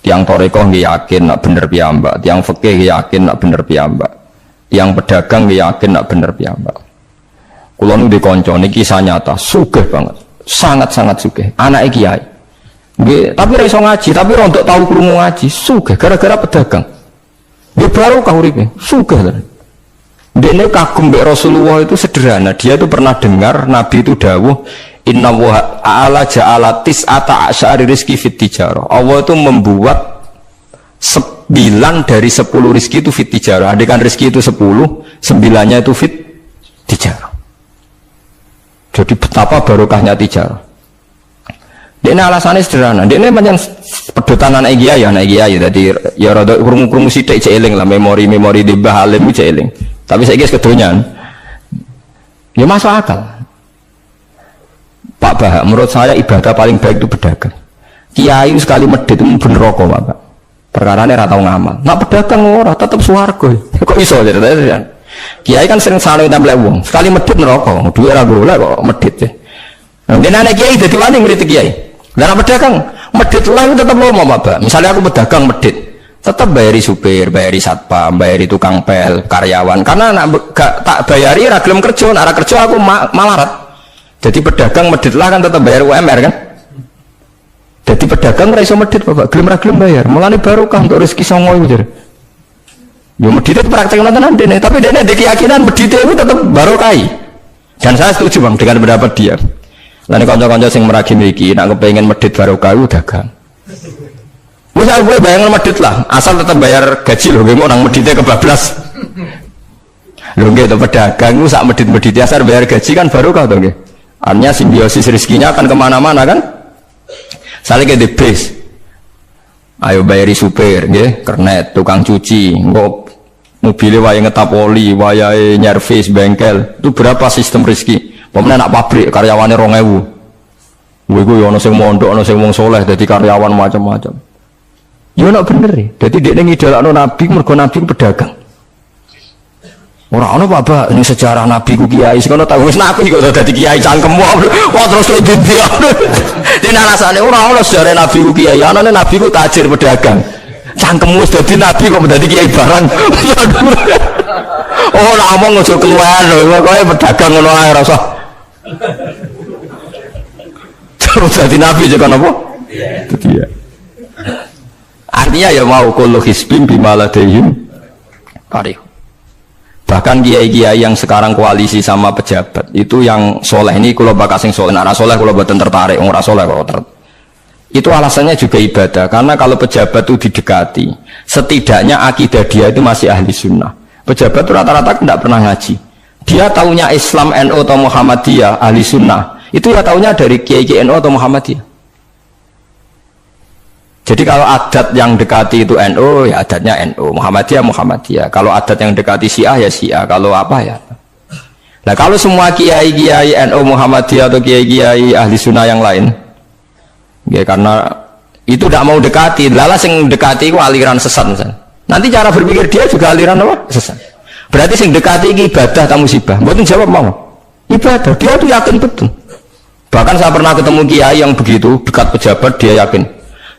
Tiang toreko nggih yakin nak bener piyambak, tiang fikih yakin nak bener piyambak. Tiang pedagang nggih yakin nak bener piyambak. Kula nu dikonco niki kisah nyata, sugih banget. Sangat-sangat sugih. Anake kiai. Nggih, tapi ora iso ngaji, tapi ora untuk tahu krungu ngaji, sugih gara-gara pedagang. Nggih baru kah uripe, sugih lho. Dekne kagum mbek Rasulullah itu sederhana, dia itu pernah dengar Nabi itu dawuh, "Inna wa ta'ala ja'ala tis'ata asyari rizki fit tijarah." Allah itu membuat 9 dari 10 rizki itu fit tijarah. Andaikan rizki itu 10, 9-nya itu fit tijarah. Jadi betapa barokahnya tijarah. Dia alasannya sederhana. Dia macam pedotan anak kiai tadi ya rada krungu-krungu sithik cek eling lah memori di Mbah Halim cek eling. Tapi saiki wis kedonyan. Ya masuk akal. Pak Bah, menurut saya ibadah paling baik itu berdagang. Kiai sekali medhit itu ben neraka, Pak. Perkarane ora tau ngamal. Nak pedagang ora tetep swarga. Kok iso ceritane? Kiai kan sering salah templek wong. Sekali medhit neraka, duwe ora golek kok medhit ya. Nek anak kiai dadi wani ngritik kiai. Lah pedagang medhit lah tetap lomo Pak. Misalnya aku pedagang medhit, tetap bayari supir, bayari satpam, bayari tukang pel, karyawan. Karena nak tak bayari ra gelem kerja, nek ra kerja aku malarat. Jadi pedagang medhit lah kan tetap bayar UMR kan. Jadi pedagang ora iso medhit Bapak, gelem ra gelem bayar. Mulane barokah untuk rezeki songo iku jare. Yo medhit itu praktek tenan dene, tapi dene ada keyakinan medhit itu tetap barokah. Dan saya setuju Bang dengan pendapat dia. Lalu kanca-kanca sing meragi mriki nek kepengin medhit barokah iku dagang. Wis aku bayang medhit lah, asal tetap bayar gaji lho, nggih nang medhite kebablas. Lho nggih to pedagang iku sak medhit-medhit asal bayar gaji kan barokah to nggih. Artinya simbiosis rezekinya akan kemana-mana kan. Saling ke base. Ayo bayari supir nggih, kernet, tukang cuci, engko mobilnya wayahe ngetap oli, wayahe nyervis bengkel. Itu berapa sistem rezeki? Pemene nak pabrik karyawane 2000. Kuwi ku yo ana sing mondok, ana sing wong saleh dadi karyawan macam-macam. Yo nek bener e. Dadi dekne ngidolakno nabi mergo nabi pedagang. Ora ana Pak, ning sejarah nabi ku kiai sing ana tak wis nabi kok dadi kiai cangkemmu. Kok terus dadi. Dene alasane ora ana sejarah nabi ku kiai, anane nabi ku tajir pedagang. Cangkemmu wis dadi nabi kok dadi kiai barang. Oh, nek omong aja keluar lho, kowe pedagang ngono ae ora usah. Terus jadi nabi juga apa? Itu dia. Artinya ya mau kullu hisbin bimaladehim farih. Bahkan kiai-kiai yang sekarang koalisi sama pejabat itu yang soleh ini kalau bakal sing soleh, nah soleh kalau buatan tertarik, orang soleh kalau itu alasannya juga ibadah. Karena kalau pejabat itu didekati, setidaknya akidah dia itu masih ahli sunnah. Pejabat itu rata-rata tidak pernah ngaji. Dia taunya Islam NU atau Muhammadiyah ahli sunnah. Itu ya taunya dari Kiai NU atau Muhammadiyah. Jadi kalau adat yang dekati itu NU ya adatnya NU, Muhammadiyah Muhammadiyah. Kalau adat yang dekati Syiah ya Syiah. Kalau apa ya. Nah kalau semua kiai-kiai NU Muhammadiyah atau kiai-kiai ahli sunnah yang lain, ya karena itu tidak mau dekati, lala sing dekati itu aliran sesat misalnya. Nanti cara berpikir dia juga aliran apa? Sesat. Berarti sing dekati ini ibadah atau musibah? Mboten jawab mau. Ibadah. Dia tuh yakin betul. Bahkan saya pernah ketemu kiai yang begitu dekat pejabat, dia yakin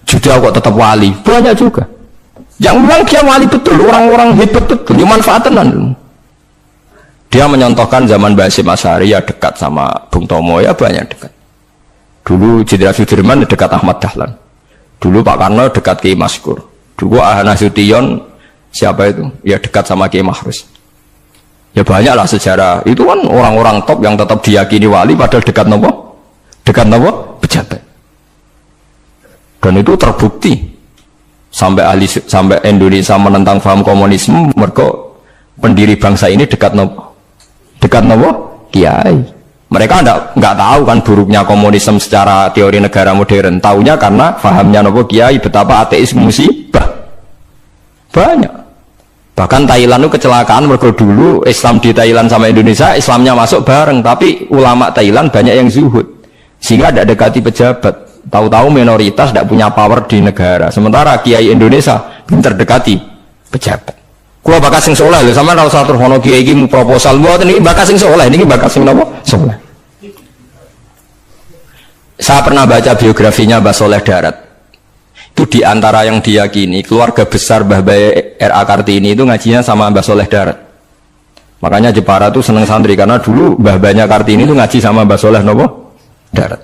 Juda kok tetap wali. Banyak juga. Yang bilang dia wali betul, orang-orang hebat betul, dia manfaatan. Dia menyontohkan zaman Mbah Hasyim Asy'ari ya dekat sama Bung Tomo, ya banyak dekat. Dulu Jenderal Sudirman dekat Ahmad Dahlan. Dulu Pak Karno dekat Kiai Maskur. Dulu Nasution siapa itu? Ya dekat sama Kiai Mahrus. Ya banyaklah sejarah. Itu kan orang-orang top yang tetap diyakini wali padahal dekat nopo? Dekat nopo? Pejabat. Dan itu terbukti. Sampai Indonesia menentang paham komunisme, mereka pendiri bangsa ini dekat nopo? Dekat nopo? Kiai. Mereka nggak tahu kan buruknya komunisme secara teori negara modern. Taunya karena pahamnya nopo Kiai betapa ateis musibah. Banyak. Bahkan Thailand itu kecelakaan mergo dulu Islam di Thailand sama Indonesia, Islamnya masuk bareng, tapi ulama Thailand banyak yang zuhud sehingga tidak dekati pejabat. Tahu-tahu minoritas tidak punya power di negara. Sementara Kiai Indonesia pinter dekati pejabat. Kulo bakas sing soleh lho, sampean ora usah terus ono kiai iki proposal mboten iki bakas sing soleh, niki bakas sing napa? Soleh. Saya pernah baca biografinya Mbah Soleh Darat. Itu diantara yang diyakini keluarga besar Mbah Bae R.A. Kartini itu ngajinya sama Mbah Soleh Darat. Makanya Jepara tuh seneng santri karena dulu Mbah Banyak Kartini itu ngaji sama Mbah Soleh nopo Darat.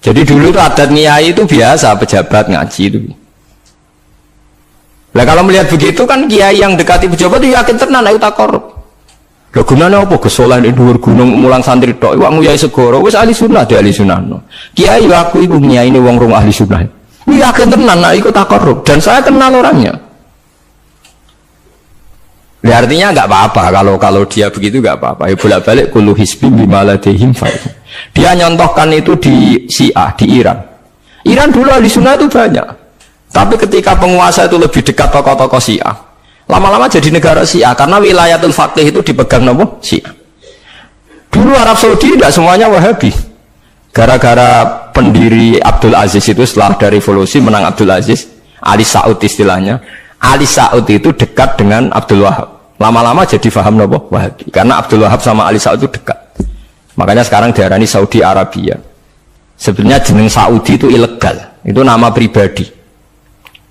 Jadi dulu tuh adat ngiyai itu biasa pejabat ngaji itu. Lah kalau melihat begitu kan kiai yang dekati pejabat itu yakin tenan ayo tak korup. Lho gunane apa gesolan di dhuwur gunung mulang santri tok iku nguyai segoro wis ahli sunnah de ahli sunnah. Kiai aku iku ngiyaine wong rong ahli sunnah. Yakin tenan nek iku tak korup dan saya kenal orangnya. Ya artinya enggak apa-apa kalau dia begitu enggak apa-apa. Ya bolak-balik kullu hisbin bima ladehim fa. Dia nyontohkan itu di Syiah di Iran. Iran dulu ahli sunnah itu banyak. Tapi ketika penguasa itu lebih dekat tokoh-tokoh Syiah, lama-lama jadi negara Syiah karena wilayatul faqih itu dipegang nopo Syiah. Dulu Arab Saudi tidak semuanya Wahabi. Gara-gara pendiri Abdul Aziz itu setelah ada revolusi menang Abdul Aziz, Ali Saud istilahnya. Ali Saud itu dekat dengan Abdul Wahab. Lama-lama jadi faham nopo Wahabi karena Abdul Wahab sama Ali Saud itu dekat. Makanya sekarang diarani Saudi Arabia. Sebenarnya jeneng Saudi itu ilegal, itu nama pribadi.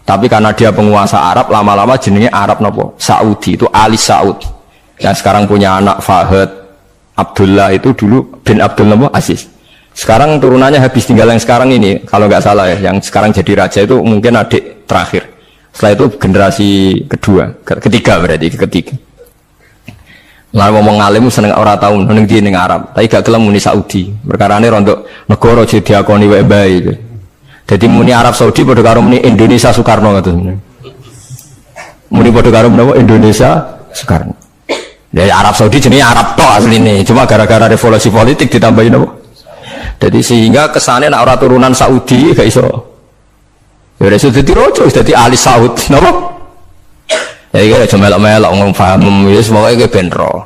Tapi karena dia penguasa Arab, lama-lama jenenge Arab nopo Saudi itu Ali Saud. Yang sekarang punya anak Fahad Abdullah itu dulu bin Abdul nopo Aziz. Sekarang turunannya habis tinggal yang sekarang ini, kalau nggak salah ya, yang sekarang jadi raja itu mungkin adik terakhir. Setelah itu generasi ketiga berarti ketiga. Lah ngomong alim seneng ora tau ning ndi ning Arab, tapi gak gelem muni Saudi. Perkarane rontok negara jadi diakoni wae bae. Jadi muni Arab Saudi padha karo muni Indonesia Soekarno ngoten. Muni padha karo menapa Indonesia Soekarno. Dari Arab Saudi jenenge Arab tok asline, cuma gara-gara revolusi politik ditambahin apa? Jadi sehingga kesane nek ora turunan Saudi gak iso. Ya wis dadi raja, wis dadi ahli Saud, napa? Ya iki aja melok-melok ngomong paham wis pokoke ben ro.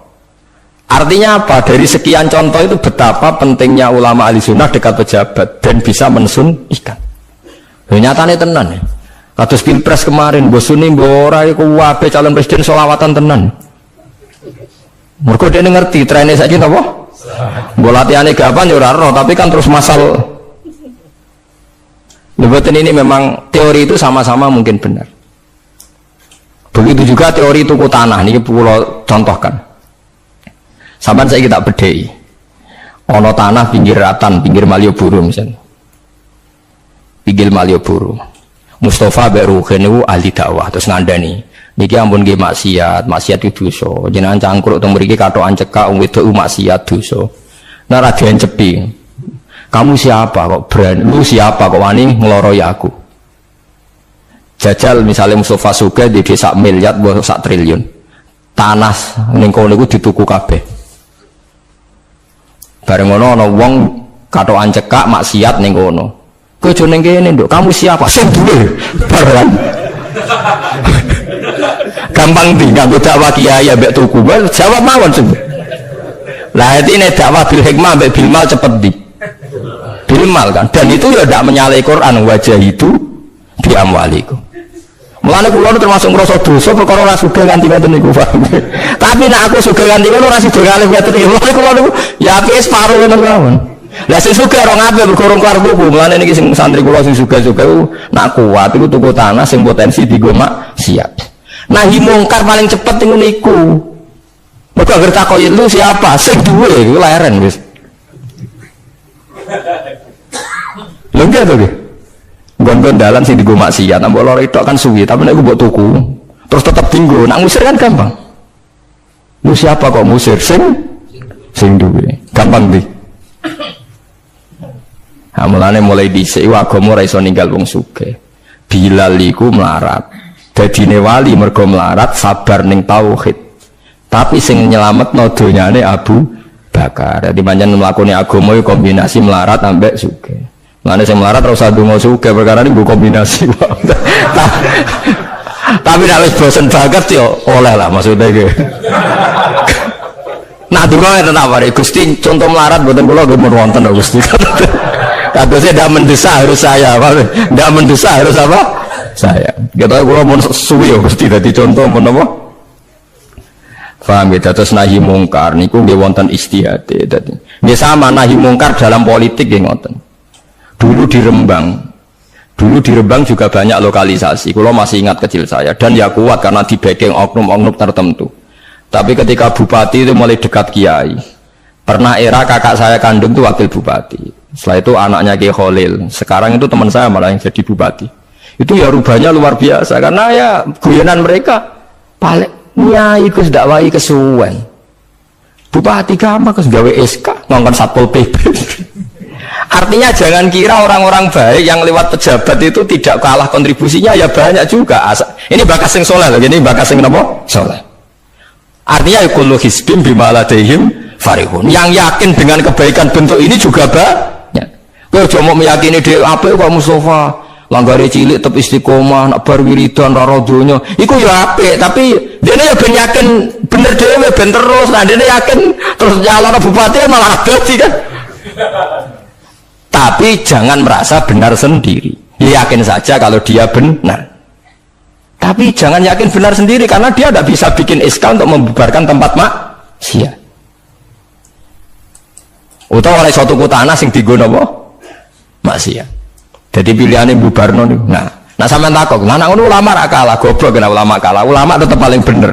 Artinya apa? Dari sekian contoh itu betapa pentingnya ulama ahli sunnah dekat pejabat dan bisa mensunnikan. Nyatane tenan ya. Kados pilpres kemarin, mbok suni mbok ora iku wae calon presiden selawatan tenan. Mergo dene ngerti trene saiki napa? Mbok latihane gapan ya ora ero, tapi kan terus masal. Lebatin ini memang teori itu sama-sama mungkin benar. Begitu juga teori tuku tanah niki kula contohkan. Sampai saya kita bedai. Ono tanah pinggir Ratan, pinggir Malioboro misalnya. Pinggir Malioboro. Mustafa Beruhen itu ahli dakwah terus ngandani. Niki ampun nggih maksiat itu dosa. Jenengan cangkruk teng mriki katokan cekak wong wedok maksiat dosa. Nah ra diencepi. Kamu siapa kok berani? Lu siapa kok wani ngloroi aku? Jajal misalnya Mustafa Sugih di desa miliar buat 1 triliun. Tanah ning kono iku dituku kabeh. Bareng ngono ana wong katokan cekak maksiat ning kono. Kowe aja ning kene, Nduk. Kamu siapa? Sing duwe. Bareng. Gampang di nganggo dakwah kiai ambek tuku. Jawab mawon sing. Lah ini dakwah bil hikmah ambek bil mal cepet di. Bil mal kan. Dan itu ya ndak menyalahi Quran wajah itu di amwalikum. Mulane kula termasuk ngrasa dosa perkara ora sugih nganti ngoten niku. Tapi nek aku sugih nganti ngono ora sida kalih ngoten niku. Mulane kula niku ya apike separo ngoten mawon. Lah sing sugih ora ngape berkorong keluar buku. Mulane niki sing santri kula sing sugih-sugih nak kuat iku tuku tanah sing potensi digo maksiat. Nahi mungkar paling cepet niku niku. Mergo anggere takoki lu siapa? Sing duwe iku leren wis. Lho nggih to nggih. Nggon dalan sing digo maksiat, mbok loro itu kan suwi, tapi nek mbok tuku terus tetep dinggo, nak ngusir kan gampang. Lu siapa kok ngusir? Sing duwe. Gampang di. Ha mulane mulai dhisik agama ora iso ninggal wong sugih. Bilal iku melarat. Dadine wali mergo melarat sabar ning tauhid. Tapi sing nyelametno donyane Abu Bakar. Dadi pancen mlakune agama iku kombinasi melarat ambek sugih. Mulane sing melarat ora usah ndonga sugih perkara iki nggo kombinasi. Tapi nek wis bosen banget yo oleh lah maksudnya iki. Nah donga enten apa Gusti contoh melarat mboten kula nggih mun wonten Gusti. Kadosnya tidak mendesak harus saya, tidak mendesak harus apa? Saya. Kita kalau mau suwi ya Gusti dadi contoh pun apa? Paham ya? Terus nahi mungkar niku nggih wonten istihad. Dadi nggih sama nahi mungkar dalam politik nggih ngoten. Dulu di Rembang juga banyak lokalisasi. Kalau masih ingat kecil saya dan ya kuat karena di backing oknum-oknum tertentu. Tapi ketika bupati itu mulai dekat kiai. Pernah era kakak saya kandung itu wakil bupati. Setelah itu anaknya Kiai Khalil. Sekarang itu teman saya malah yang jadi bupati. Itu ya rubahnya luar biasa karena ya guyonan mereka paling nyai kus dakwai kesuwen. Bupati gampang kus gawe SK ngongkon Satpol PP. Artinya jangan kira orang-orang baik yang lewat pejabat itu tidak kalah kontribusinya, ya banyak juga. Ini bakas sing soleh loh, ini bakas sing napa? Soleh. Artinya kullu hisbim bima ladaihim farihun. Yang yakin dengan kebaikan bentuk ini juga banyak. Kowe aja mau meyakini dhewe apik kok Mustofa, langgare cilik tetep istiqomah, nak bar wiridan ora donya. Iku ya apik, tapi dene ya ben yakin bener dhewe ben terus. Nah dene yakin terus nyalon bupati malah dadi kan. Tapi jangan merasa benar sendiri. Ya, yakin saja kalau dia benar. Tapi jangan yakin benar sendiri karena dia tidak bisa bikin SK untuk membubarkan tempat maksiat. Utawa oleh suatu tanah sing dienggo napa? Maksiat. Jadi pilihannya bubarno niku. Nah sampean takok, lah nek ngono ulama ra kalah, goblok kena ulama kalah. Ulama tetap paling bener.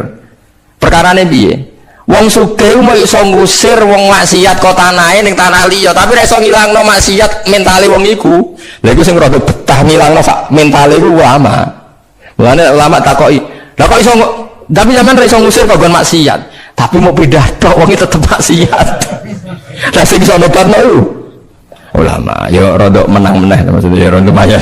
Perkarane piye? Wong sugih mau iso ngusir wong maksiat kok tanahe ning tanah liya, tapi nek iso ngilangno maksiat mentale wong iku. Lha iku sing rada betah ngilangno sak mentale iku ulama. Mulane ulama takoki, lah kok iso tapi sampean ra iso ngusir kok nggon maksiat, tapi mau pindah tok wong tetep maksiat. Lah sing iso nobatno iku ulama. Yo rada menang-meneh maksudnya ya lumayan.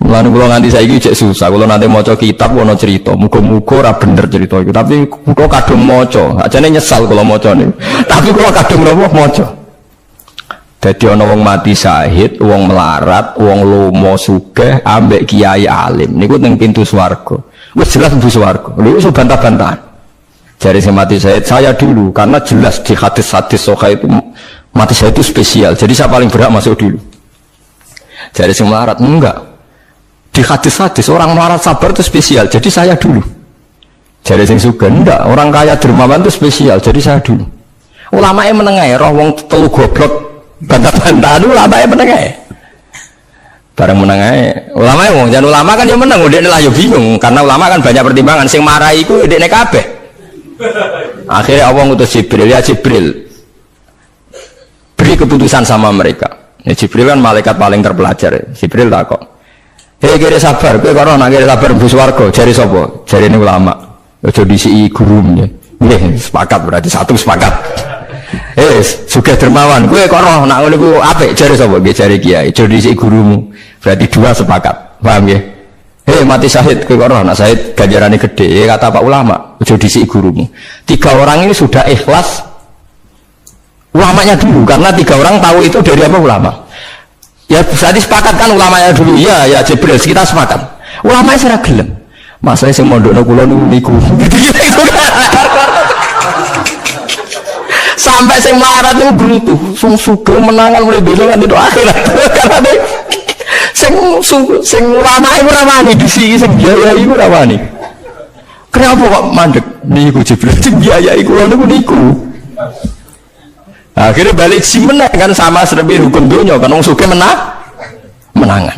Mulane kula nganti saiki cek susah. Kula nanti maca kitab ono cerita, muga-muga ora bener cerita iku. Tapi kula kadung maca, ajane nyesal kula macane. Tapi kula kadung napa maca. Dadi ana wong mati syahid, wong melarat, wong lomo sugih ambek kiai alim. Niku teng pintu swarga. Wis jelas mlebu swarga. Lha iso bantah-bantahan. Jari sing mati syahid saya dulu karena jelas di hadis-hadis sahih itu mati syahid itu spesial. Jadi saya paling berhak masuk dulu. Jari sing melarat enggak. Di hadis-hadis orang melarat sabar itu spesial, jadi saya dulu. Jadi sing sugih enggak, orang kaya dermawan itu spesial, jadi saya dulu. Ulama yang menengah, roh wong telu goblok bantah-bantahan, ulama yang menengah. Bareng menengah, ulama yang wong jangan ulama kan yang menang, udah lah yo bingung, karena ulama kan banyak pertimbangan. Sing marahi iku dekne kabeh. Akhirnya Allah ngutus Jibril, ya Jibril, beri keputusan sama mereka. Ya, Jibril kan malaikat paling terpelajar. Jibril takok. Hei kira sabar, kowe karo nak kira sabar mlebu swarga, jare sapa? Jare ini ulama. Aja disiki gurunya. Nggih, sepakat berarti satu sepakat. Sugih dermawan, kowe karo nak ngono iku apik, jare sapa? Nggih jare kiai. Aja disiki gurumu. Berarti dua sepakat. Paham nggih? Mati syahid, kowe karo nak syahid ganjarane gede. Kata Pak ulama, aja disiki gurumu. Tiga orang ini sudah ikhlas ulamanya dulu karena tiga orang tahu itu dari apa ulama. Ya bisa disepakatkan ulamanya dulu, ya Jibril kita sepakat. Ulamanya serah gelem. Masalah sing mondokno kula niku. Sampai sing melarat niku brutu, sing sugih menangan mulai belengan itu akhirat. Karena sing ulama iku ora wani disiki sing biaya iku ora wani. Kenapa kok mandek niku Jibril sing biaya iku niku. Akhirnya balik si menang kan sama seperti hukum dunia kan wong sugih menangan.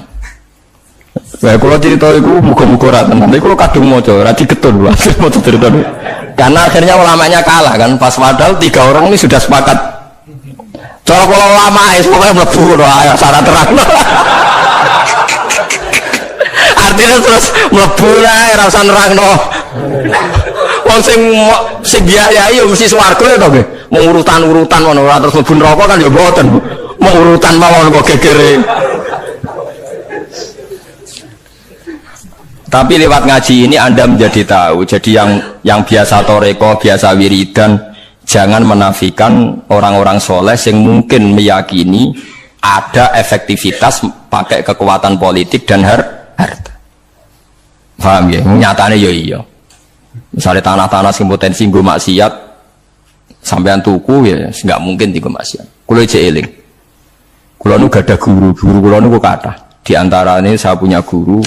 Nah, kalau cerita itu muka-muka rata, nanti kalau kadung moco, rati ketun lah, mau cerita itu. Karena akhirnya ulamanya kalah kan, pas padahal 3 orang ini sudah sepakat. Kalau ulama es pokoknya mlebu ya syarat terang. Artinya terus mlebu lah, rasa nerangno. Wong sing biayai yo mesti swarga ya to nggih. Mau urutan-urutan ngono ora terus mlebu neraka kan ya mboten. Mau urutan mawon kok gegere. Tapi lewat ngaji ini Anda menjadi tahu. Jadi yang biasa toreko, biasa wiridan, jangan menafikan orang-orang soleh yang mungkin meyakini ada efektivitas pakai kekuatan politik dan harta. Paham ya? Nyatanya ya iya. Misalnya tanah-tanah sing potensi nggo maksiat sampean tuku ya nggak mungkin nggo maksiat. Kulo aja eling. Kulo nu gada guru kulo nu kathah. Di antaranya saya punya guru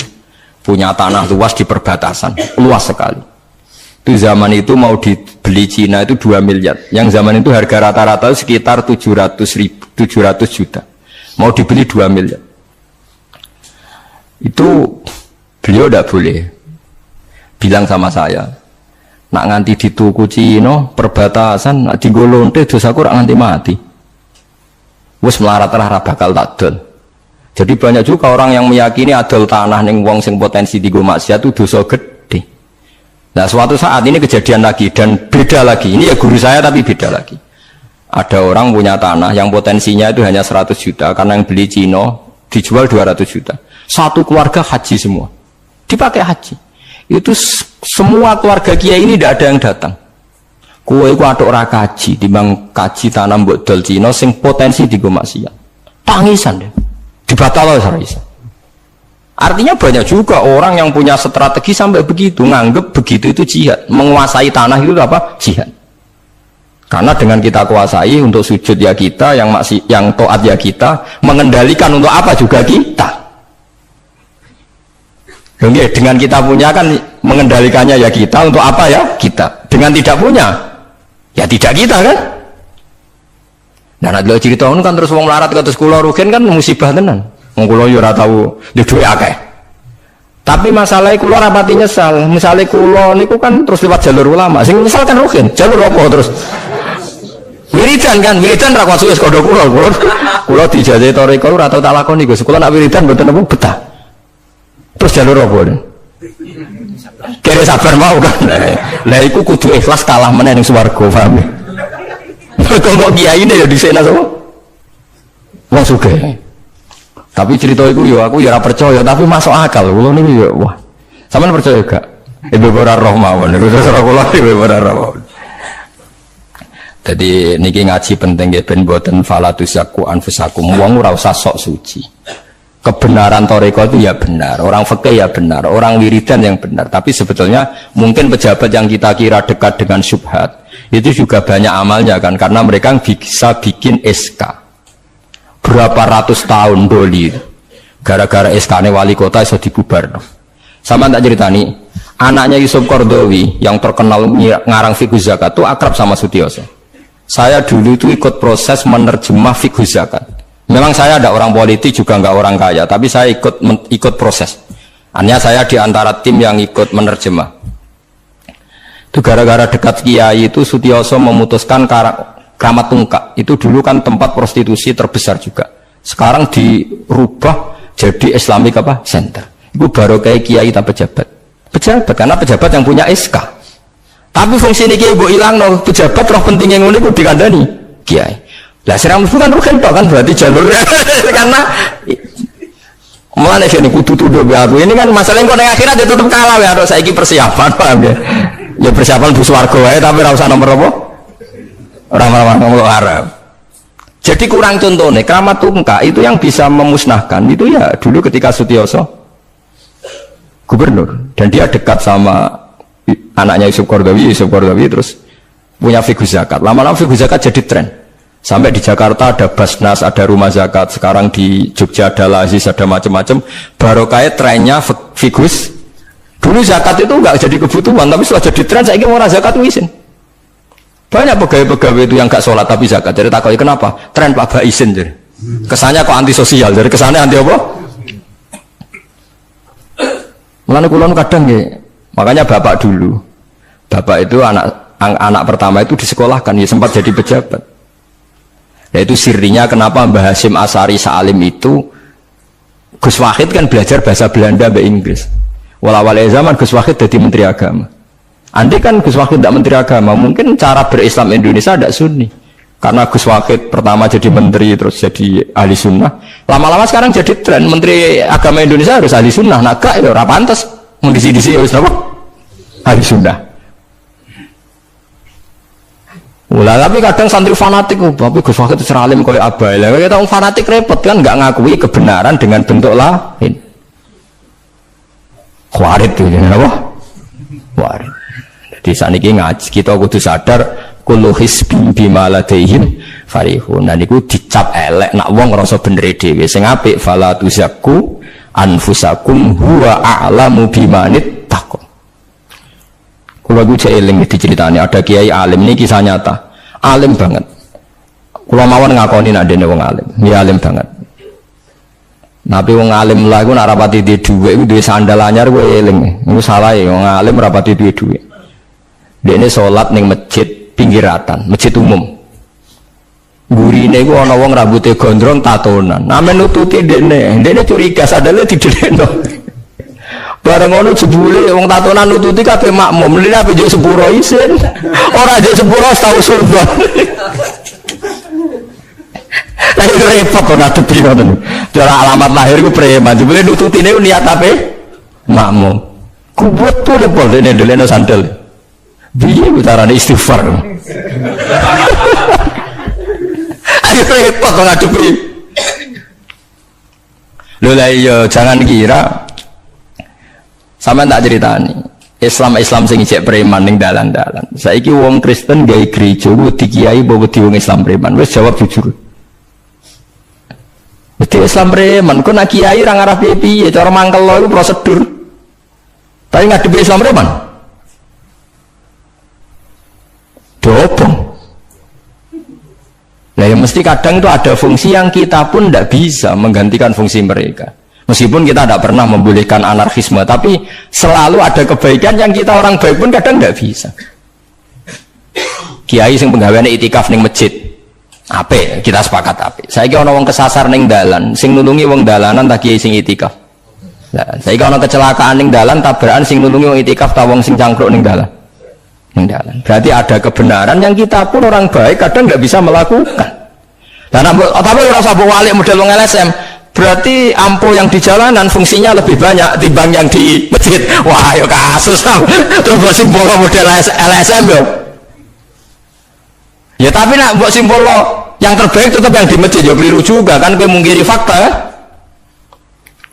punya tanah luas di perbatasan, luas sekali. Itu zaman itu mau dibeli Cina itu 2 miliar. Yang zaman itu harga rata-rata sekitar 700 juta. Mau dibeli 2 miliar. Itu beliau tidak boleh. Bilang sama saya, nak nganti dituku Cina perbatasan, nak digolonte dosaku rak nganti mati. Wes melarat-larat bakal takdol. Jadi banyak juga orang yang meyakini adol tanah ning wong sing potensi digo maksiat itu dosa gede. Nah suatu saat ini kejadian lagi dan beda lagi. Ini ya guru saya tapi beda lagi. Ada orang punya tanah yang potensinya itu hanya 100 juta karena yang beli Cina dijual 200 juta. Satu keluarga haji semua. Dipakai haji. Itu semua keluarga kiai ini tidak ada yang datang. Kowe iku atuk ora kaji, timbang kaji tanah mbok dol Cina sing potensi digo maksiat. Tangisan deh. Dibatal oleh. Artinya banyak juga orang yang punya strategi sampai begitu, nganggep begitu itu jihad, menguasai tanah itu apa? Jihad. Karena dengan kita kuasai untuk sujud ya kita, yang taat ya kita, mengendalikan untuk apa juga kita. Oke, dengan kita punya kan mengendalikannya ya kita, untuk apa ya kita. Dengan tidak punya, ya tidak kita kan. Nah, nek cerita ngono kan terus wong melarat kados kula rugen kan musibah tenan. Wong kula yo ora tau duwe akeh. Tapi masalah kula ora pati nyesal. Misale kula niku kan terus lewat jalur ulama. Sing nyesal kan rugen. Jalur apa terus? Wiridan kan, wiridan ra kuat wis kodho kula. Kula dijajahi toreko ora tau tak lakoni Gus. Kula nak wiridan mboten apa betah. Terus jalur apa? Kira sabar mau kan. Lah iku kudu ikhlas kalah meneh ning swarga, paham ya? Kalau kiai ini ya di sana semua, wong sugih. Tapi cerita itu yo aku ya ora percaya, tapi masuk akal. Kulo niku yo wah. Sampeyan percaya gak? Ibu ora roh mawon. Niku terus ora kula ibu ora roh. Jadi niki ngaji penting nggih ben boten falatusyaku anfusakum. Wong ora usah sok suci. Kebenaran toreko itu ya benar, orang fikih ya benar, orang wiridan yang benar. Tapi sebetulnya mungkin pejabat yang kita kira dekat dengan syubhat itu juga banyak amalnya kan, karena mereka bisa bikin SK berapa ratus tahun doli gara-gara SK-nya wali kota iso dibubar. Sama tak ceritani, anaknya Yusuf Qaradawi yang terkenal ngarang fiqh zakat itu akrab sama Sutioso. Saya dulu itu ikut proses menerjemah fiqh zakat. Memang saya ada orang politik juga nggak orang kaya, tapi saya ikut proses. Hanya saya di antara tim yang ikut menerjemah. Itu gara-gara dekat kiai itu Sutioso memutuskan Kramat Tungkak. Itu dulu kan tempat prostitusi terbesar juga. Sekarang dirubah jadi Islamic apa? Center. Itu baru kayak kiai tak pejabat. Pejabat karena pejabat yang punya SK. Tapi fungsi ini kiai bu hilang no pejabat roh penting yang unik dikandani kiai. Lah serang bukan rugen tok kan berarti jalurnya karena mulane sini kudu tuduh aku ini kan masalah kok ning akhirat tetep kalah ya harus saiki persiapan paham ya. Ya persiapan bus warga wae tapi ora usah nomor apa? Ora nomor Arab. Jadi kurang contohnya Kramat Tungkak itu yang bisa memusnahkan itu ya dulu ketika Sutioso gubernur dan dia dekat sama anaknya Yusuf Qaradawi terus punya fiqh zakat. Lama-lama fiqh zakat jadi tren. Sampai di Jakarta ada Basnas, ada rumah zakat. Sekarang di Jogja ada Lazis, ada macam-macam. Barokah trennya figus. Dulu zakat itu enggak jadi kebutuhan, tapi setelah jadi tren, saya ingin orang zakat izin. Banyak pegawai-pegawai itu yang enggak sholat tapi zakat. Jadi takoi kenapa? Tren Pak Ba izin. Jadi kesannya kok antisosial. Jadi kesannya anti apa? Mulane kula kadang nggih, makanya bapak dulu. Bapak itu anak pertama itu disekolahkan, ya sempat jadi pejabat. Nah itu sirinya kenapa Mbah Hasyim Asari Salim itu Gus Wahid kan belajar bahasa Belanda bahasa Inggris. Walau zaman Gus Wahid jadi menteri agama. Andai kan Gus Wahid tidak menteri agama, mungkin cara berislam Indonesia tidak sunni. Karena Gus Wahid pertama jadi menteri terus jadi ahli sunnah. Lama-lama sekarang jadi tren menteri agama Indonesia harus ahli sunnah. Nah gak ya ora pantes mengisi-disi harus apa? Ahli sunnah. Ulah tapi kadang santri fanatik, tapi Gus Wahid seralim koyo abai. Lah kita orang fanatik repot kan nggak ngakui kebenaran dengan bentuk lain. Khawarit itu apa? Khawarit. Di sana kita kudu sadar kullu hisbin bima ladaihim farihun. Nah niku dicap elek nak wong ngrasa bener dhewe. Sing apik fala tuzakku anfusakum huwa a'lamu bimanit taqwa. Kula ku cek eling diceritani ada kiai alim, ini kisah nyata. Alim banget. Kula mawon ngakoni nek dene wong alim. Ya alim banget. Nabi wong alim lah iku nek rapati duwe dhuwit iku duwe sandal anyar kowe eling. Iku salah ya wong alim rapati duwe dhuwit. Dene salat ning masjid pinggiratan, masjid umum. Gurine iku ana wong rambutnya gondrong tatonan. Name nututi dene curiga sadale didelekno. Bareng ngono jebule wong tatonan nututi kabeh makmum. Lha apa yo sepuro isin. Ora yo sepuro tau surga. Lah itu repot kok ngadepi ngoten. Cara alamat lahir ku preman. Jebule nututine niat ape? Makmum. Ku betul depol dene deleno sandal. Piye carane istighfar? Ayo repot kok ngadepi. Lho lah iya jangan kira sampean tak ceritani Islam sing ijek preman ning dalan-dalan. Saiki wong Kristen gawe gereja wedi kiai apa wedi wong Islam preman? Wis jawab jujur. Wedi Islam preman, kok nak kiai ra ngarah piye-piye, cara mangkel lo iku prosedur. Tapi ngadepi Islam preman. Dobong. Nah ya mesti kadang itu ada fungsi yang kita pun tidak bisa menggantikan fungsi mereka. Meskipun kita tidak pernah membolehkan anarkisme, tapi selalu ada kebaikan yang kita orang baik pun kadang tidak bisa. Kiai sing penggaweane itikaf ning masjid, ape kita sepakat ape. Saiki ana wong kesasar ning dalan, sing nulungi wong dalanan tak kiai sing itikaf. Lah saiki ana kecelakaan ning dalan, tabrakan sing nulungi wong itikaf ta wong sing cangkruk ning dalan. Berarti ada kebenaran yang kita pun orang baik kadang tidak bisa melakukan. Dan tapi orang sabuk walik model wong LSM. Berarti ampuh yang di jalanan fungsinya lebih banyak timbang yang di masjid. Wah, ya kasus terus buat simbol model LSM yo. Ya tapi nak buat simbol yang terbaik tetap yang di masjid ya keliru juga kan kowe mungkiri fakta.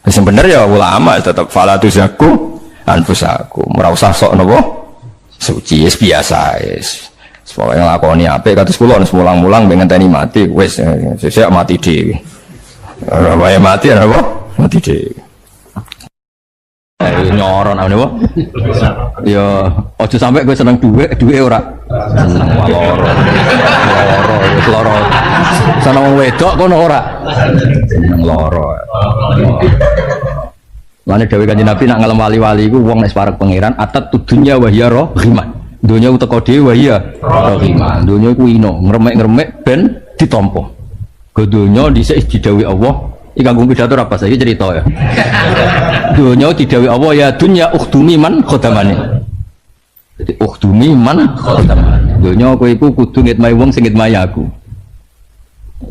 Sebenarnya ya ulama tetap fala tuzaku anfusakum. Ora usah sok napa suci biasa wis. Pokoke nglakoni apik kados kula wis mulang-mulang ben ngenteni mati wis sesuk mati dhewe. Ora wae mati apa? Mati dhewe. Nyoron apa? Ya aja sampe kowe seneng dhuwit ora. Seneng loro. Wis loro. Seneng wong wedok kono ora. Seneng loro. Lane dawuh Kanjeng Nabi nak ngalem wali-wali iku wong nek parek pangeran atat tudunya wa hiya rahimah. Donya uteka dhewe wa hiya rahimah. Donya iku ino, ngremek-ngremek ben ditampa. Donya dhisik didhawuhi Allah, iki kanggo pidato apa saiki cerita ya. Donya didhawuhi Allah ya dunya ukhdumi man khadamane. Dadi ukhdumi man khadamane. Donya kowe iku kudu ngitmai wong sing ngitmai aku.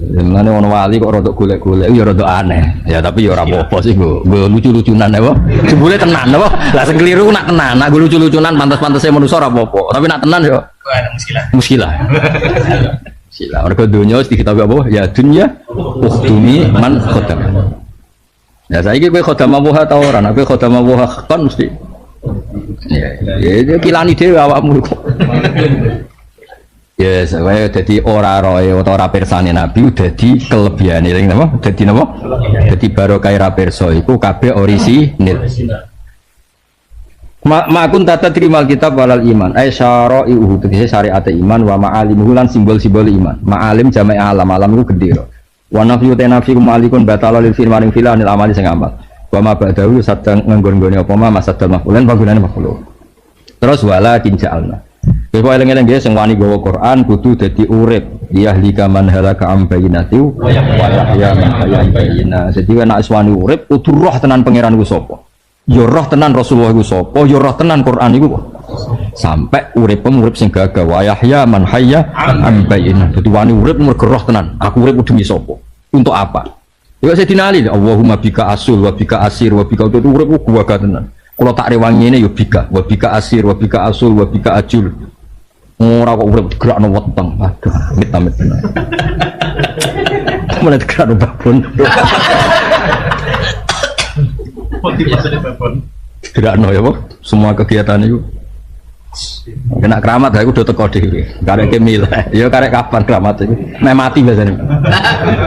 Mulane ono wali kok rada golek-golek ya rada aneh. Ya tapi ya ora apa-apa sih nggo lucu-lucunan apa. Jebule tenan apa. Lah sing keliru nak tenan, nak lucu-lucunan pantes-pantese manusa ora apa-apa. Tapi nak tenan yo muskilah. Sila mergo donya wis diketahui apa ya dunya ukhdumi man khodam. Ya saiki kowe khodam apa ta ora? Nek kowe khodam apa kan mesti. Ya kilani dhewe awakmu kok. Ya, saya jadi ora-roe atau ora persane Nabi dadi kelebihane lha napa? Dadi napa? Dadi barokah ra perso iku kabeh orisinil. Makun tata terima kitab walal iman. Ai syara'i'uhu tegese syariat iman wa ma'alimuhu lan simbol-simbol iman. Ma'alim jama'i alam, alam iku gedhe. Wa nafyu ta nafyu malikun batala lil firmaning filanil amali sing amal. Wa ma ba'dahu sadang nganggon-nggone apa ma masadal maf'ulan panggonane maf'ul. Terus wala kinja'alna. Kowe eling-eling nggih sing wani gawa Quran kudu dadi urip ya lika man halaka am bayyinati wa yahya man hayya am bayyina. Dadi nek wani urip kudu roh tenan pangeran iku sapa. Ya roh tenan Rasulullah iku sapa, ya roh tenan Quran iku sampai urip sing gagah wa yahya man hayya am bayyina. Dadi wani urip mergo roh tenan. Aku urip demi sapa? Untuk apa? Ya saya dinali Allahumma bika asul wa bika asir wa bika itu urip ku gagah tenan. Kalau tak rewangi ini ya bika wa bika asir wa bika asul wa bika ajul. Ora kok urip gerakno weteng. Aduh, amit-amit tenan. Mulai gerakno babon. Motivasi babon. Gerakno ya, Pak. Semua kegiatan itu. Kena keramat aku udah teko dhewe. Karek kemil. Ya karek kapan keramat itu? Meh mati biasanya.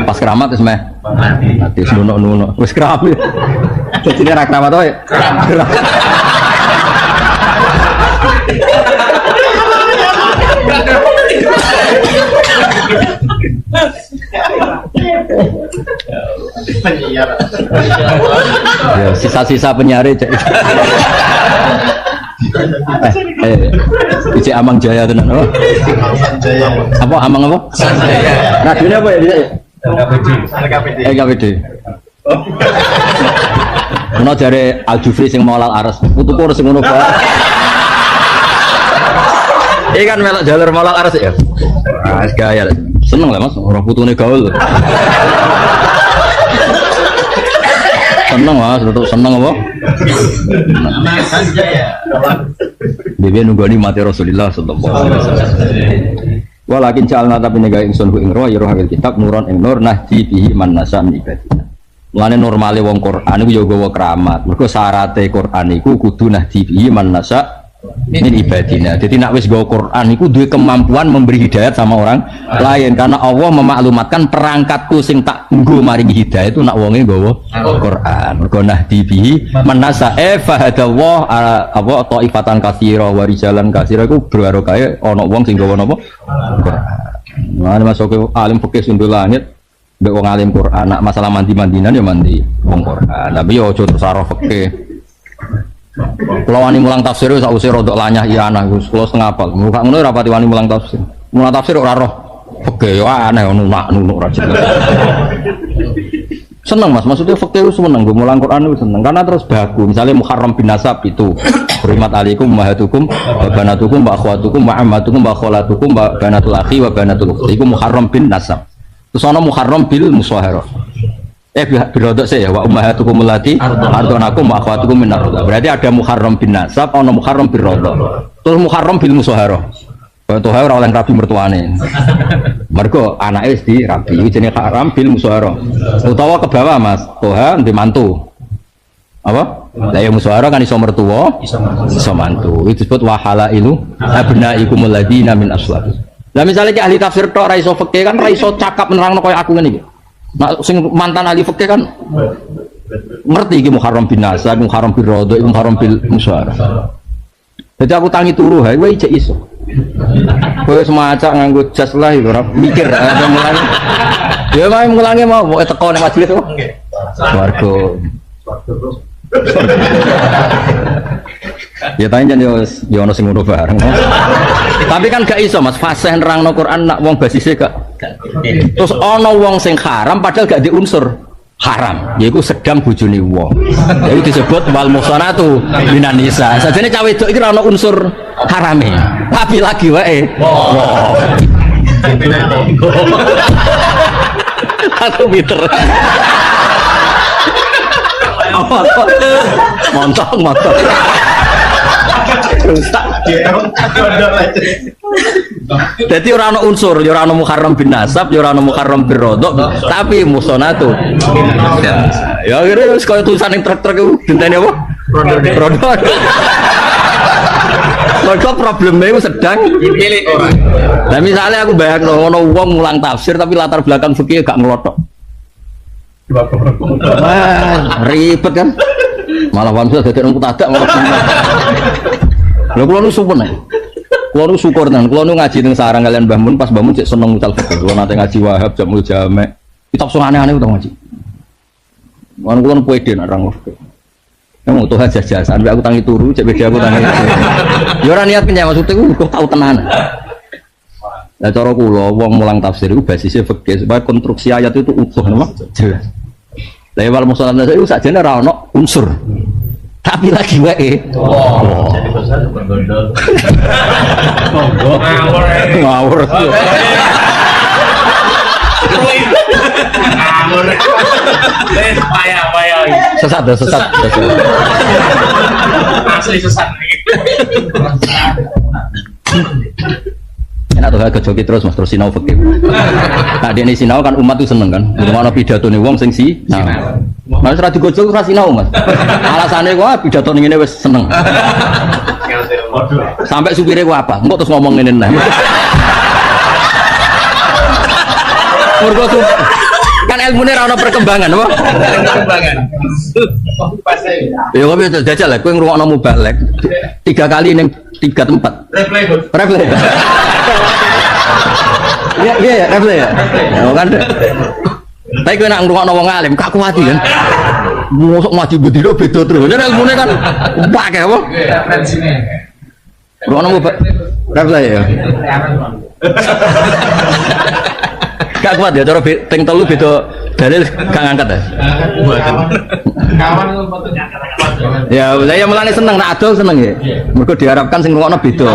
Pas keramat wis meh mati. Mati nuno-nuno. Wis keramat. Dadi nek keramat wae. Penyiar. Ya, sisa-sisa penyiar cek. Ijek Amang Jaya tenan. Oh. Apa Amang apa? Sanjaya. Radionya apa ya? LKPD. LKPD. Ono jare Al Jufri sing Maulal Aras, putuku ora sing ngono bae. Iki kan melok jalur Maulal Aras ya. Ah, gaya. Seneng lah Mas, ora putune gaul. Seneng Mas, tetep seneng apa? Sanjaya. Dia nunggoni mati Rasulullah sallallahu alaihi wasallam. Walakin ja'alna tapi nega ingsun ku ing roh ya roh kitab nuron ing nur nahdi bihi man nasa min ibadina. Mulane normale wong Quran iku ya gawa keramat. Mergo syarate Quran iku kudu nahdi bihi man nasa min ibadina. Jadi nak wis gawa Quran iku duwe kemampuan memberi hidayat sama orang lain karena Allah memaklumatkan perangkatku sing tak nggo maringi hidayat itu nak wonge gawa Quran. Mergo nahdi bihi man nasa fahadallah apa taifatan katsira wa rijalan katsira iku berbarokah ana wong sing gawa napa Quran. Nah, masuk alim fikih sundul langit mbek wong alim Quran nak masalah mandi-mandinan ya mandi wong Quran. Tapi yo aja terus ora fikih. Kalau wani mulang tafsir sak usir rodok lanyah iya anak Gus. Kalau setengah apal. Muka ngono ora pati wani mulang tafsir. Mulang tafsir ora roh. Fikih yo aneh nunak ora jelas. Seneng Mas, maksudnya fikih itu seneng, gue mulang Quran itu seneng karena terus baku. Misalnya Muharram bin Nasab itu hurimat alaikum ummahatukum wa banatukum wa akhwatukum wa ammatukum wa khalatukum wa banatul akhi wa banatul ukhti. Iku Muharram bin Nasab. Terus ana Muharram bil musyaharah. Birodok saya wa ummahatukum allati ardonakum wa akhwatukum min ar. Berarti ada Muharram bin Nasab, ana Muharram bil rodok. Terus Muharram bil musyaharah. Tuh ora oleh rabi mertuane. Mergo anake wis di rabi iki jenenge haram bil musyawarah. Utawa ke bawah Mas, toha ndek mantu. Apa? Lah ya musyawarah kan iso mertua, iso mantu. Itu disebut wahalailu abnaikum alladziina min aslab. Lah misalnya ki ahli tafsir tok ra iso fikih kan ra iso cakap nerangno koyo aku ngene iki. Nah sing mantan ahli fikih kan ngerti iki Muharram bin Nasab, Muharram bil rodok, Muharram bil musyawarah. Jadi aku tangi turu ha, kowe cek iso. Kowe semacam nganggo jas lah itu ora mikir ada mulangi. Ya mulangi mau pokoke teko ning majelis kok. Swarga. Ya tanya yo ono sing ngono bareng. Tapi kan gak iso Mas, fasih nerangno Quran nak wong basise gak. Terus ono wong sing haram padahal gak di unsur haram, yaitu sedang bojone wong. Jadi disebut wal muhsanatu minan nisa. Sajane cawe wedok iki ora ono unsur harame. Tapi lagi wae. Aku pinter. Montok. Jadi orang no unsur, orang no Muharram bin Nasab, orang no Muharram bin Rodok, tapi musonatu. Ya akhirnya sekolah tulisan yang truk-truk itu gentenya apa? Rodok. Rodok problemnya itu sedang milik orang. Nah misalnya aku bayang no uang ngulang tafsir tapi latar belakang fikih gak ngelotok. Ribet kan? Malah wamsa jadi orang kutadak malah. Lha kula nu sumpun ae. Kula nu syukur tenan. Kula nu ngaji teng sarang kalian Mbah Mun pas Mbah Mun cek seneng mucal fikih. Kula nate ngaji Wahab Jamul Jamek. Kitab sing aneh-aneh utawa ngaji. Wan kulon pede nak orang waktu. Kamu Tuhan jajasan, aku tangi turu, cek beda aku tangi. Ya ora niat kenyang maksudnya aku tahu tenan. Lah cara kula wong mulang tafsir iku basisnya fikih supaya konstruksi ayat itu utuh napa? Jelas. Lah ya wal musallat itu sakjane ora ono unsur. Tapi lagi wae. Oh, jadi besar bergondol. Ngawur. Ngawur. Payah. Sesat. Asli sesat. Enak tuh ke joki terus mas terus sinau fikih. Nah dia sinau kan umat tuh seneng kan. Gimana pidato nih wong sing sinau. Mas ra digojol ora sinau mas. Alasane gua pidato ning ngene wis seneng. Sampai supire gua apa? Engko terus ngomong ngene nah. Mergo kan ilmune ora ono perkembangan apa? Perkembangan. Ya kok bisa jajal lah kowe ngrungokno mubalek 3 kali ning 3 tempat. Replay. Iya, replay ya. Ya kan. Tapi kowe nak ngrungokno wong alim gak kuwati kan. Mosok maju bedino beda terus. Nek ilmune kan pakai apa? Referensine. Ngrungokno replay ya. Gak kuat ya cara teng telu beda dalil gak ngangkat ya. Kawan fotonya Ya, saya mulane seneng nak adol seneng ya. Mergo diharapkan sing ngrungokno beda.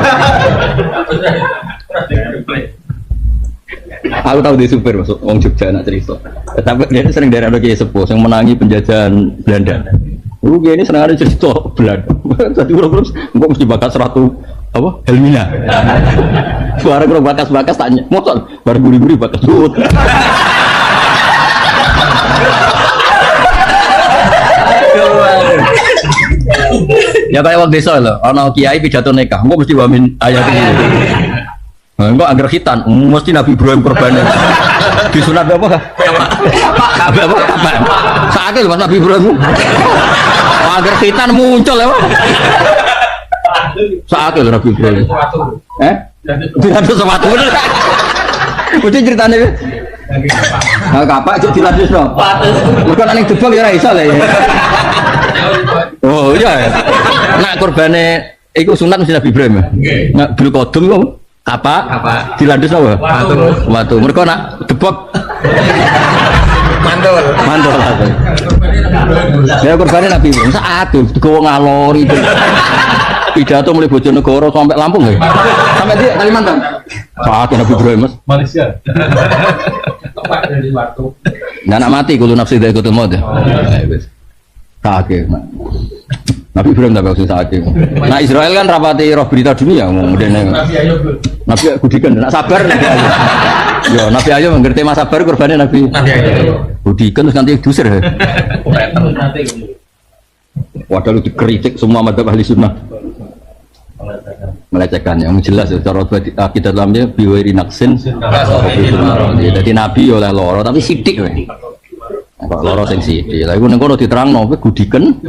Aku tahu di supir masuk wong Jogja nak cerita. Tapi dia sering daerah Kiai Sepuh yang menangi penjajahan Belanda. Kiai ini seneng ada cerita Belanda. Jadi terus engko mesti bakas ratu apa? Helmina. Suara karo bakas-bakas tanya, "Motor bar guri-guri bakas duit." Ya kayak waktu desa loh, ana kiai pidato nikah, engko mesti wamin ayat ini. Nah, engko anggar khitan, mesti Nabi Ibrahim korban. Disunat apa? Apa? Sakit Mas Nabi Ibrahim. Anggar khitan muncul ya, Pak. Sakit Nabi Ibrahim. Dilanjut sesuatu bener. Mesti ceritane. Nah, kapak cek dilanjutno. Mergo nek jebol ya ora iso lah ya. Oh iya. Nak korbane iku sunat mesti Nabi Ibrahim. Nak bil kodum kok kapak dilandus apa? Watu. Mergo nak debok mandor. Ya korbane Nabi Ibrahim saat itu digowo ngalor itu. Pidato mulai Bojonegoro sampai Lampung ya? Sampai di Kalimantan? Saat Nabi Ibrahim mas Malaysia. Tepat dari waktu. Nah nak mati kalau nafsi dari kutu mod ya? Sakit Nabi Ibrahim tak maksud sakit. Nah Israel kan rapati roh berita dunia Nabi Budikan, nak sabar Nabi Ayub. Ya Nabi Ayub mengerti mas sabar korbannya Nabi Budikan terus nanti dusir ya? Wadah lu dikritik semua madzhab ahli sunnah melecehkan yang jelas ya cara kita dalamnya biwiri naksin jadi Nabi oleh loro tapi sidik kok loro sing sidik lha iku ning kono diterangno kowe gudiken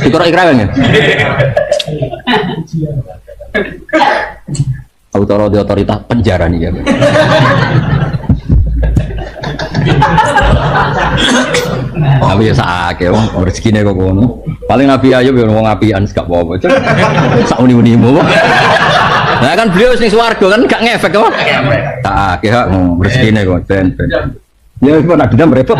dikorok ikreweng ya Autorita di otoritas penjara nih ya Nabi ya sakit, wong rezekine kok ngono. Paling Nabi Ayub ya wong apian gak apa-apa. Sak uni-unimu. Nah kan beliau sing swarga kan gak ngefek apa? Tak hak rezekine kok ben. Ya iku nak dendam repot.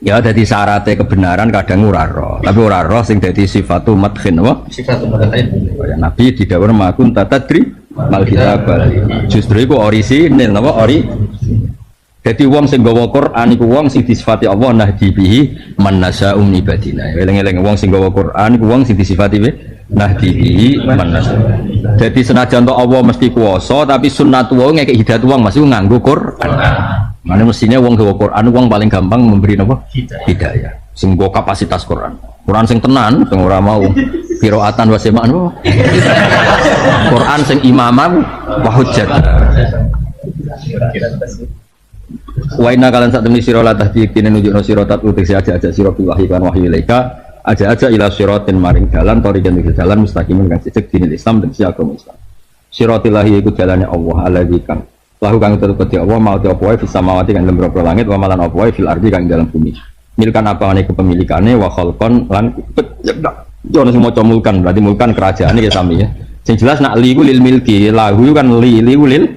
Ya dadi syaratnya kebenaran kadang ora roh, tapi ora roh sing dadi sifatu madkhin apa? Sifatu madkhin. Ya Nabi didhawuh makun tatadri mal kitab. Justru iku orisinil napa ori. Dadi wong sing gawa Quran iku wong sing disifati Allah nahdi bihi man nasya'u min ibadina. Eling-eling wong sing gawa Quran iku wong sing disifati nahdi bihi man nasya'u. Dadi senajan to Allah mesti kuwasa tapi sunnat wong ngekek hidayat wong masih nganggo Quran. Mana mestinya wong gawa Quran wong paling gampang memberi napa? Hidayah. Sing go kapasitas Quran. Quran sing tenan sing ora mau qiraatan wa semaan. Quran sing imamam wa hujjat. Wa inna kalan sak temni sira la tahdiqine nunjukno sira tat utik aja sira bil wahyi kan wahyu ilaika aja ila siratin maring dalan torikan iki dalan mustaqimin kan cecek dinil Islam dan si agama Islam. Siratillahi iku dalane Allah alladzi kan lahu kang tetep kedhi Allah mau te apa wae fis samawati kang dalam boro langit wa malan apa wae fil ardi kang dalam bumi milkan apane kepemilikane wa khalqan lan yo sing maca mulkan berarti mulkan kerajaan iki sami ya sing jelas nak li ku lil milki lahu kan li ku lil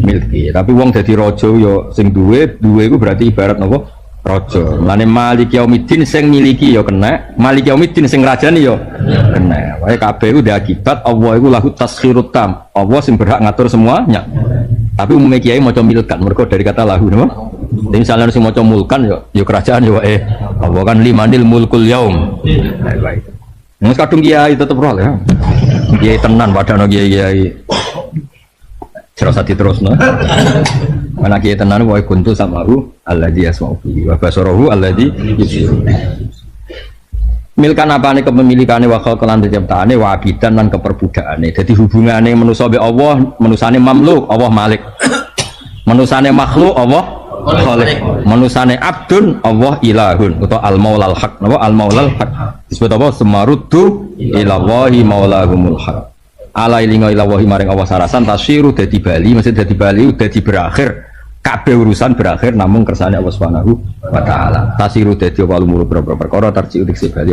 milki tapi wong dadi raja yo sing duwe iku berarti ibarat napa raja mlane malik yaumiddin sing miliki yo kena malik yaumiddin sing rajane yo kena wae kabeh ku akibat Allah iku lahu taskhirut tam Allah sing berhak ngatur semuanya tapi umumnya kiai maca milkan mergo dari kata lahu napa jadi misalnya sing maca mulkan yo kerajaan yo wae Allah kan limanil mulkul yaum baik nek kadung kiai tetep roh ya kiai tenan padahal kiai serasa diterusno mana kiai tenan wae kuntu samahu alladzi yasma'u bihi wa basarahu alladzi yusiru milkan apane kepemilikane wa khalqan ciptaane wa abidan lan keperbudakane dadi hubungane manusa mbek Allah manusane mamluk Allah malik manusane makhluk Allah khaliq manusane abdun Allah ilahun atau al maulal haq napa al maulal haq disebut apa semaruddu ila wahi maulahumul haq ala ilinga ila wahi maring Allah sarasan tasyiru dadi bali mesti dadi bali dadi berakhir kabeh urusan berakhir namung kersane Allah Subhanahu wa taala tasyiru dadi walumur perkara tarji udik bali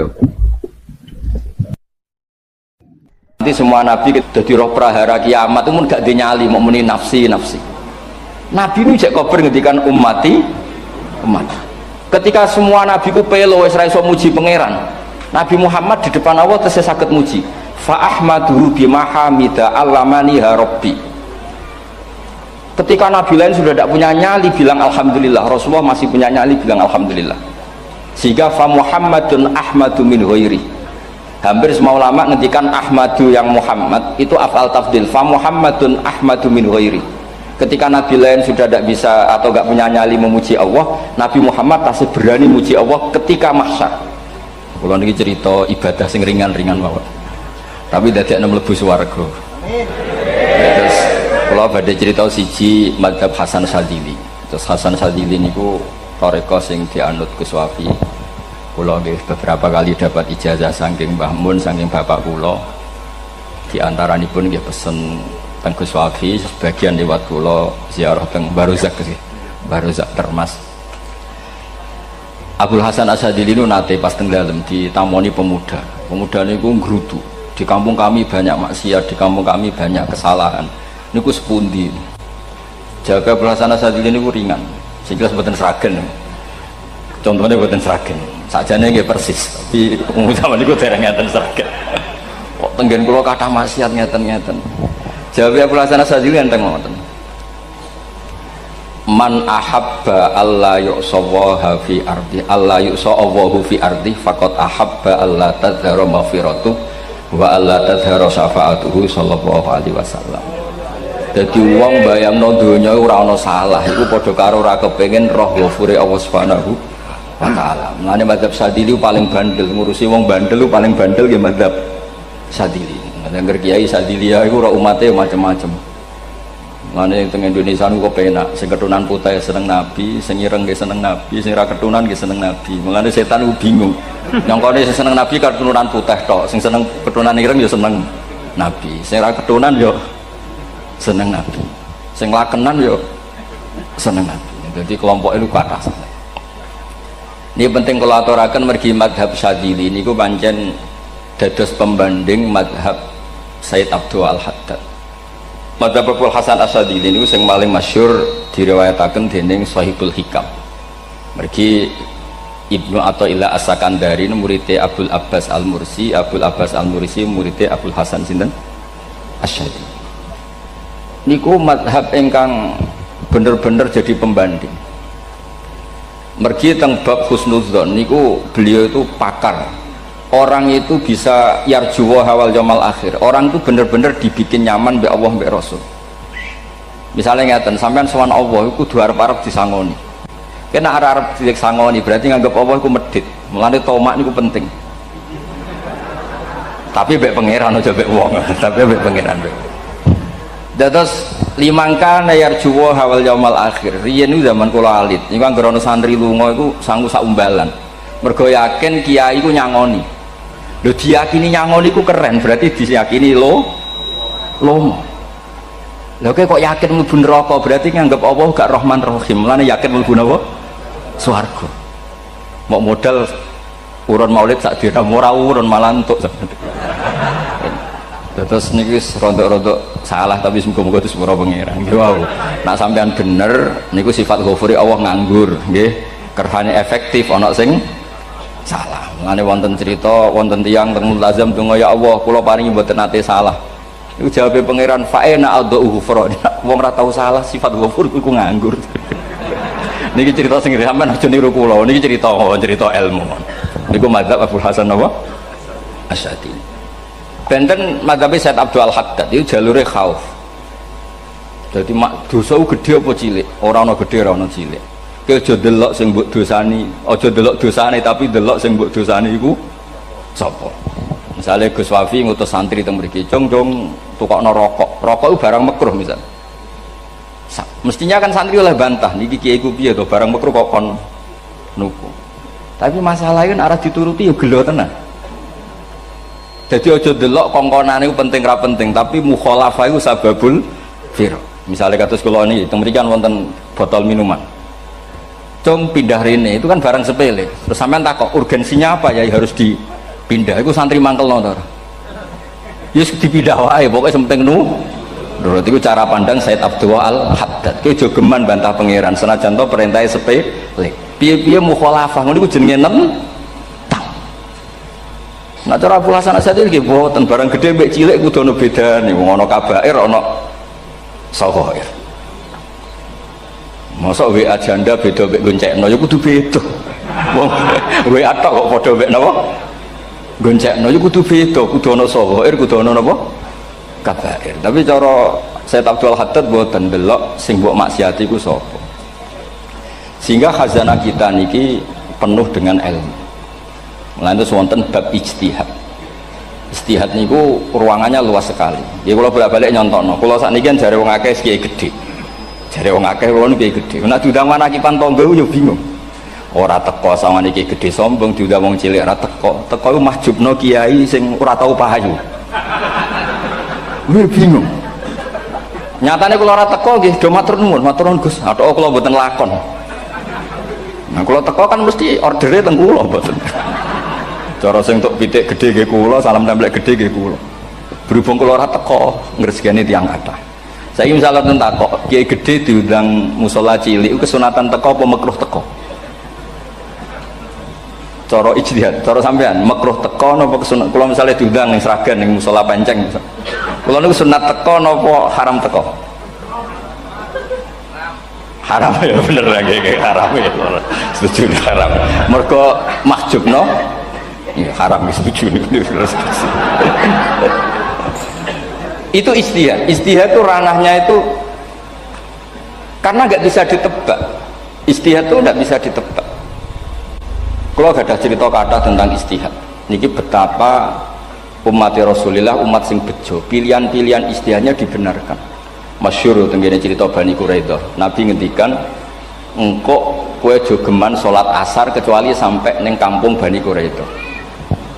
nanti semua nabi dadi roh prahara kiamat itu mun gak dinyali mau muni nafsi Nabi ini cek kober ngendikan umat. Ketika semua nabi ku pelo wis ra iso muji pangeran. Nabi Muhammad di depan Allah tesih saged muji. Fa ahmaduhu bima hamida allamani ha rabbi. Ketika nabi lain sudah tidak punya nyali bilang alhamdulillah, Rasulullah masih punya nyali bilang alhamdulillah. Sehingga fa Muhammadun ahmadu min ghairi. Hampir semua ulama ngendikan ahmadu yang Muhammad itu afal tafdil. Fa Muhammadun ahmadu min ghairi. Ketika Nabi lain sudah tidak bisa atau tidak punya nyali memuji Allah, Nabi Muhammad masih berani memuji Allah ketika mahsyar. Kalau ini cerita ibadah sing ringan-ringan banget, tapi tidak ada mlebu swarga. Terus kalau ada cerita siji madhab Hasan Sadili. Terus Hasan Sadili niku toreko sing dianut Gus Wafi. Kalau beberapa kali dapat ijazah saking Mbah Mun, saking bapak kula. Di antaranipun nggih pesen Gus Wafi sebagian lewat kula ziarah teng Baruzak Termas. Abdul Hasan Asyadili itu nate pas teng dalem ditamoni pemuda niku ngrutu di kampung kami banyak maksiat, di kampung kami banyak kesalahan niku sepundi jaga Abdul Hasan Asyadili niku ringan sehingga sebutan seragen contohnya buatan seragen sajane nggih persis tapi umum zaman niku dereng ngeten seragen kok tenggen kula kathah maksiat ngeten jawab Abdul Hasan Asyadili enten ngoten. Man ahabba alla yu'sawaha fi ardi alla yu'sawahu fi ardi faqad ahabba alla tadhara maghfiratu wa alla tadhara syafaatuhu sallallahu alaihi wasallam. Dadi wong bayangno donya ora ana salah iku padha karo ora kepengin roh ghafure Allah Subhanahu wa taala. Mulane mazhab Sadili paling bandel ngurusi wong bandel paling bandel ya mazhab Sadili. Angger kiai Sadilia iku ora umate macam-macam. Mane teng Indonesia niku penak, sing ketunan putih seneng nabi, sing ireng nggih seneng nabi, sing ra ketunan nggih seneng nabi. Mulane setan ku bingung. Nyongkone sing seneng nabi keturunan putih tok, sing seneng keturunan ireng ya seneng nabi. Sing ra ketunan ya seneng nabi. Sing lakenan ya seneng nabi. Jadi kelompok itu kathah. Ini penting kalau aturaken mergi madhab Sadili niku pancen dados pembanding madhab Sayyid Abdul Al-Haddad. Madhab Abdul Hasan Asyadili ini yang paling masyhur diriwayataken dening Shahibul Hikam. Mergi Ibnu Athaillah As-Sakandari muridé Abdul Abbas Al-Mursi, Abdul Abbas Al-Mursi muridé Abdul Hasan sinten Asyadili. Niku madhab ingkang bener-bener jadi pembanding. Mergi teng bab husnudzon niku beliau itu pakar. Orang itu bisa yarjuwa hawal yaumil akhir. Orang itu bener-bener dibikin nyaman mbek Allah mbek Rasul. Misalnya ngeten, sampean sowan Allah iku kudu arep-arep disangoni. Kena arep disangoni berarti nganggep Allah iku medhit. Mulane tomak niku penting. Tapi mbek pangeran aja mbek wong, tapi mbek pangeran mbek. Dados limangka yarjuwa hawal yaumil akhir. Riyen niku zaman kula alit. Niku anggere ana santri lunga iku sangu sak umbalan. Mergo yakin kiai iku nyangoni. Lho diyakini nyangoni ku keren, berarti diyakini lomo. Lha kok yakin mlebu neraka berarti nganggep Allah gak Rahman Rahim. Mulane yakin mlebu napa? Swarga. Mau modal urun maulid sak dirham ora urun malah entuk. Terus niki rontok-rontok salah tapi muga-muga itu sepuro pangeran. Nggih wau. Nak sampean bener niku sifat ghafuri Allah nganggur, nggih. Kerhane efektif ana sing salah. Mulane wonten cerita wonten tiyang teng mulazam donga ya Allah kula paringi mboten nate salah. Niku jawabe pangeran fa'ena adhu ghufra. Wong ora tau salah sifat ghafur iku nganggur. Niki cerita sing sampean aja niru kula. Niki cerita ilmu. Niku mazhab Abu Hasan apa? Asy'ari. Benten madhabe Said Abdul Haddad itu jalure khauf. Jadi dosa gede apa cilik? Ora ana gede ora ana cilik. Kowe aja delok sing mbok dosani, aja delok dosane tapi delok sing mbok dosani iku sapa. Misale Gus Wafi ngutus santri teng mriki, "Cung tukokno rokok." Rokok itu barang makruh misal. Mestinya kan santri oleh bantah, niki kiai ku piye to barang makruh kok kon nuku. Tapi masalahnya kan arah dituruti ya gelo tenan. Jadi ojo delok kongkonane penting ra penting, tapi mukhalafah iku sababul fir. Misalnya kados kula niki teng mrikan wonten botol minuman. Cung pindah rene itu kan barang sepele. Terus sampean takok urgensinya apa ya harus dipindah. Iku santri mangkelno to. Ya dipindah wae pokoke penting nu. Lho iku cara pandang Said Abdul Haddad. Kowe aja geman bantah pangeran senajan to perintahe sepele. Piye-piye mukhalafah ngono iku jenenge nah cara Abu Hasan Asy'ari iki boten barang gede mbek cilik kudu ana bedane wong ana kabair ana saghair. Mosok WA janda beda mbek goncekno ya kudu beda. Wong WA tok kok padha mbek napa? Goncekno ya kudu beda, kudu ana saghair, kudu ana napa? Kabair. Tapi cara Said Abdul Haddad boten delok sing mbok maksiati ku sapa. Sehingga khazanah kita niki penuh dengan ilmu. Lantas wonten bab ijtihad. Ijtihad niku ruangannya luas sekali. Ya kula bolak-balik nyontokno. Kula sakniki kan jare wong akeh kiai gedhe. Jare wong akeh kula niku kiai gedhe. Nek diundang manakipan tangga yo bingung. Ora teko sawane kiai gedhe sombong diundang wong cilik ora teko. Teko iku mahjubno kiai sing ora tau pahayu. Bingung. Nyatane kula ora teko nggih do matur nuwun Gus. Athok kula mboten lakon. Nah kula teko kan mesti ordere teng kula mboten. Cara sing tok pitik gedhe nggih kula, salam templek gedhe nggih kula. Berhubung kula ora teko ngresgeni tiyang kathah. Saiki misale ten takok, kiai gedhe diundang musala cilik kesunatan teko apa makruh teko? Cara ijtihad, cara sampean makruh teko napa kesunat? Kula misale diundang ning Sragen ning musala Penceng. Kula niku sunat teko napa haram teko? Haram ya bener nggih haram ya. Setuju haram. Mergo mahjubno ya haram setuju itu istihad. Istihad itu ranahnya itu karena nggak bisa ditebak. Istihad itu nggak bisa ditebak. Kalau ada cerita kata tentang istihad niki betapa umat Rasulullah umat sing bejo pilihan-pilihan istihadnya dibenarkan. Masyhur tenggene cerita Bani Quraidah Nabi ngendikan engkau kue jogeman sholat asar kecuali sampai neng kampung Bani Quraidah.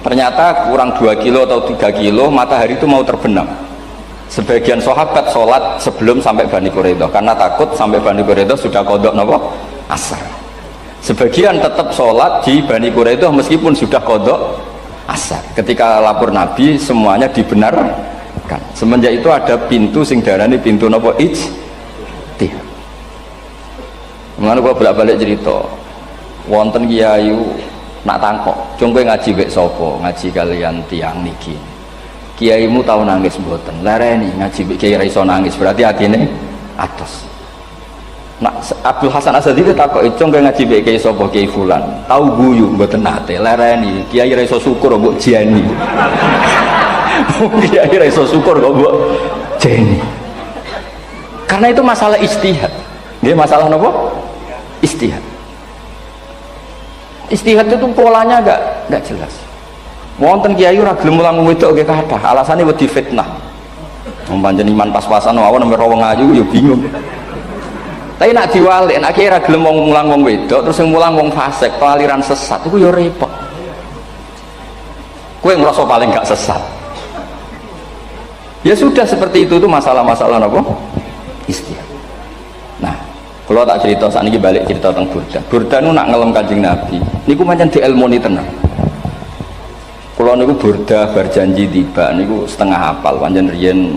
Ternyata kurang 2 kilo atau 3 kilo matahari itu mau terbenam. Sebagian sahabat sholat sebelum sampai Bani Quraidah karena takut sampai Bani Quraidah sudah kodok nopo asar. Sebagian tetap sholat di Bani Quraidah meskipun sudah kodok asar. Ketika lapor Nabi semuanya dibenarkan. Semenjak itu ada pintu sing darani pintu nopo ijtihad. Mengenai gua bolak-balik cerita wonten kiai nak tangkok cung kowe ngaji wek sapa ngaji kalian tiang niki kiaimu tau nangis mboten lereni ngaji wek kiai ra iso nangis berarti atine atos. Nak Abdul Hasan Asy'ari takok cung kowe ngaji wek kiai sapa kiai fulan tau guyu mboten nate lereni kiai ra iso syukur mbok jeni. Kiai ra iso syukur kok mbok jeni. Karena itu masalah ijtihad. Nggih masalah napa? Ijtihad. Ijtihad itu polanya enggak jelas. Wonten kiai ora gelem mulang wedok nggih kathah, alasane wedi fitnah. Wong pancen iman pas-pasan mawon nek wong ayu ya bingung. Tapi nak diwalik, nak kiai ora gelem mulang wong wedok terus sing mulang wong fasik, aliran sesat iku ya repot. Kowe ngrasa paling gak sesat. Ya sudah seperti itu masalah-masalah apa? ikhtiar. Nah, kalau tak cerita saat ini balik cerita tentang Burda. Burda nu nak ngelem Kanjeng Nabi. Niku pancen dielmoni tenang. Kalau niku Burda berjanji tiba niku setengah hafal. Pancen riyen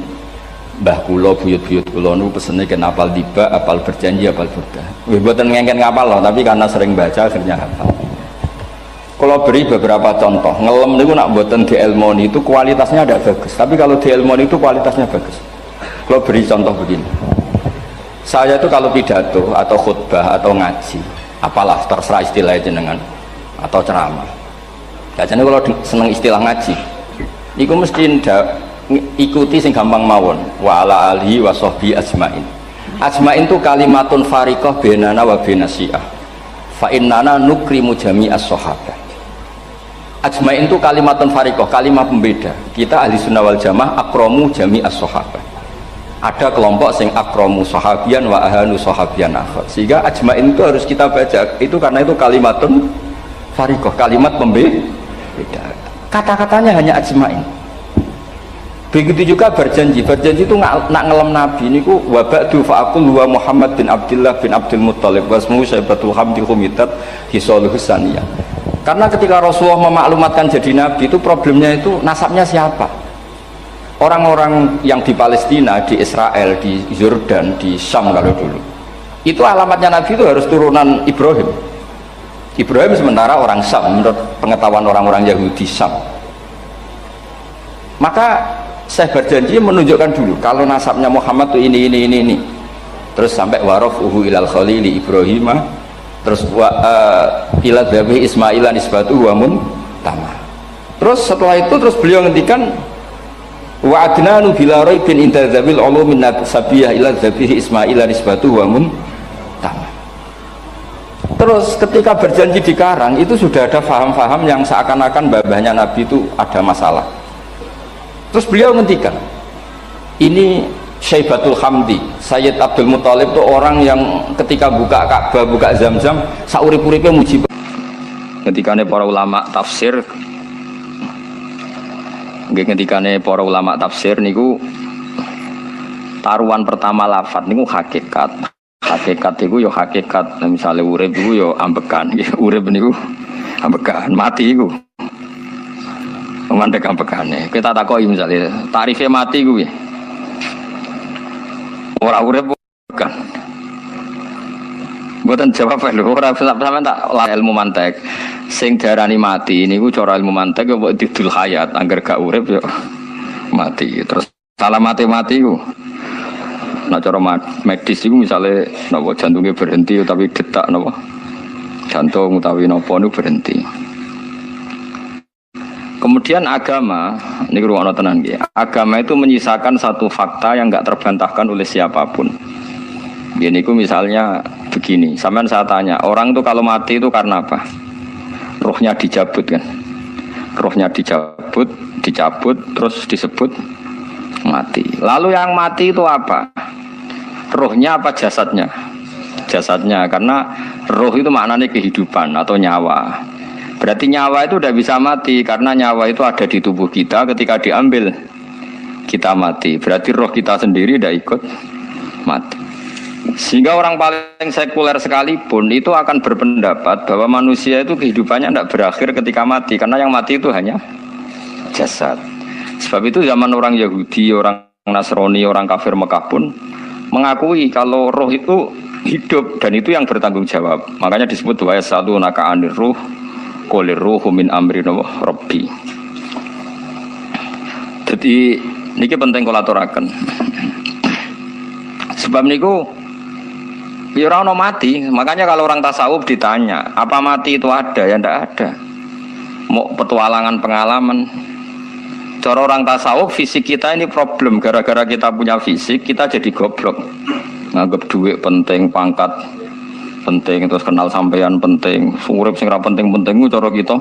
mbah kula buyut-buyut kula niku pesene ken hafal tiba, hafal berjanji, hafal Burda. Nggih mboten ngengken ngapal loh, tapi karena sering baca akhirnya hafal. Kalau beri beberapa contoh, ngelem niku nak mboten dielmoni itu kualitasnya ada bagus. Tapi kalau dielmoni itu kualitasnya bagus. Kalau beri contoh begini. Saya itu kalau pidato atau khutbah atau ngaji, apalah terserah istilah jenengan atau ceramah. Biasanya kalau seneng istilah ngaji, itu mesti ikuti sing gampang mawon. Wa ala alihi wa sahbi ajmain. Ajmain itu kalimatun fariqah bainana wa bainasyiah. Fa innana nukrimu jami'as sahabah. Ajmain itu kalimatun fariqah, kalimat pembeda. Kita ahli sunnah wal jamaah akramu jami'as sahabah. Ada kelompok sing akromu sahabian wa ahanu sahabian akhir, sehingga ajmain itu harus kita baca itu karena itu kalimatun fariqah, kalimat pembeda, kata-katanya hanya ajmain. Begitu juga berjanji itu nak ngelem Nabi niku wa ba'du fa'aqul wa Muhammad bin Abdullah bin Abdul Muttalib wasmu Syaibatul Hamdi Humidat Hisaluhus Saniyah. Karena ketika Rasulullah memaklumatkan jadi Nabi itu problemnya itu nasabnya siapa? Orang-orang yang di Palestina, di Israel, di Yordan, di Syam kalau dulu itu alamatnya Nabi itu harus turunan Ibrahim. Ibrahim sementara orang Syam menurut pengetahuan orang-orang Yahudi Syam. Maka saya berjanji menunjukkan dulu kalau nasabnya Muhammad itu ini terus sampai warofuhu ilal khalili Ibrahim, terus ila dhabi Ismailan isbatu wa muntama. Terus setelah itu terus beliau ngendikan wa adnanu bila raibin inda dzabil ulumin sabiyah ila dzabihi Ismaila nisbatu wa muntama. Terus ketika berjanji di Karang itu sudah ada faham-faham yang seakan-akan babahnya Nabi itu ada masalah. Terus beliau ngendikan ini Syaibatul Hamdi Sayyid Abdul Muttalib itu orang yang ketika buka Ka'bah, buka Zam-Zam saurip-uripe muji. Ketika para ulama tafsir ketikane para ulama tafsir niku taruhan pertama lafadz niku hakikat niku yo hakikat, misalnya urip niku yo ambekan, urip niku ambekan, mati niku mandek ambekane. Kita takoki misalnya tarifnya mati kuwi ora urip ambekan, mboten jawab lho, ora sampeyan tak ilmu mantek. Sing darani mati niku cara ilmu mantek yo mbok didul hayat, angger gak urip yo mati. Terus salah mati ku. Nah cara medis iku misale napa jantungnya berhenti tapi detak napa jantung utawi napa niku berhenti. Kemudian agama, ini ruang tenan nggih. Agama itu menyisakan satu fakta yang enggak terbantahkan oleh siapapun. Ini ku misalnya begini, sampean saya tanya, orang itu kalau mati itu karena apa? Rohnya dicabut kan, rohnya dicabut, terus disebut mati. Lalu yang mati itu apa? Rohnya apa jasadnya? Jasadnya, karena roh itu maknanya kehidupan atau nyawa. Berarti nyawa itu udah bisa mati karena nyawa itu ada di tubuh kita, ketika diambil kita mati. Berarti roh kita sendiri udah ikut mati. Sehingga orang paling sekuler sekalipun itu akan berpendapat bahwa manusia itu kehidupannya tidak berakhir ketika mati, karena yang mati itu hanya jasad. Sebab itu zaman orang Yahudi, orang Nasrani, orang kafir Mekah pun mengakui kalau roh itu hidup dan itu yang bertanggung jawab. Makanya disebut wa yasalunaka anir ruh qolir ruhu min amri rabbi. Jadi niki penting kula aturaken. Sebab niku ya ora ono mati, makanya kalau orang tasawuf ditanya, apa mati itu ada? Ya ndak ada. Mau petualangan pengalaman. Cara orang tasawuf fisik kita ini problem, gara-gara kita punya fisik kita jadi goblok. Nganggep duit penting, pangkat penting, terus kenal sampean penting, urip sing ra penting-penting cara kita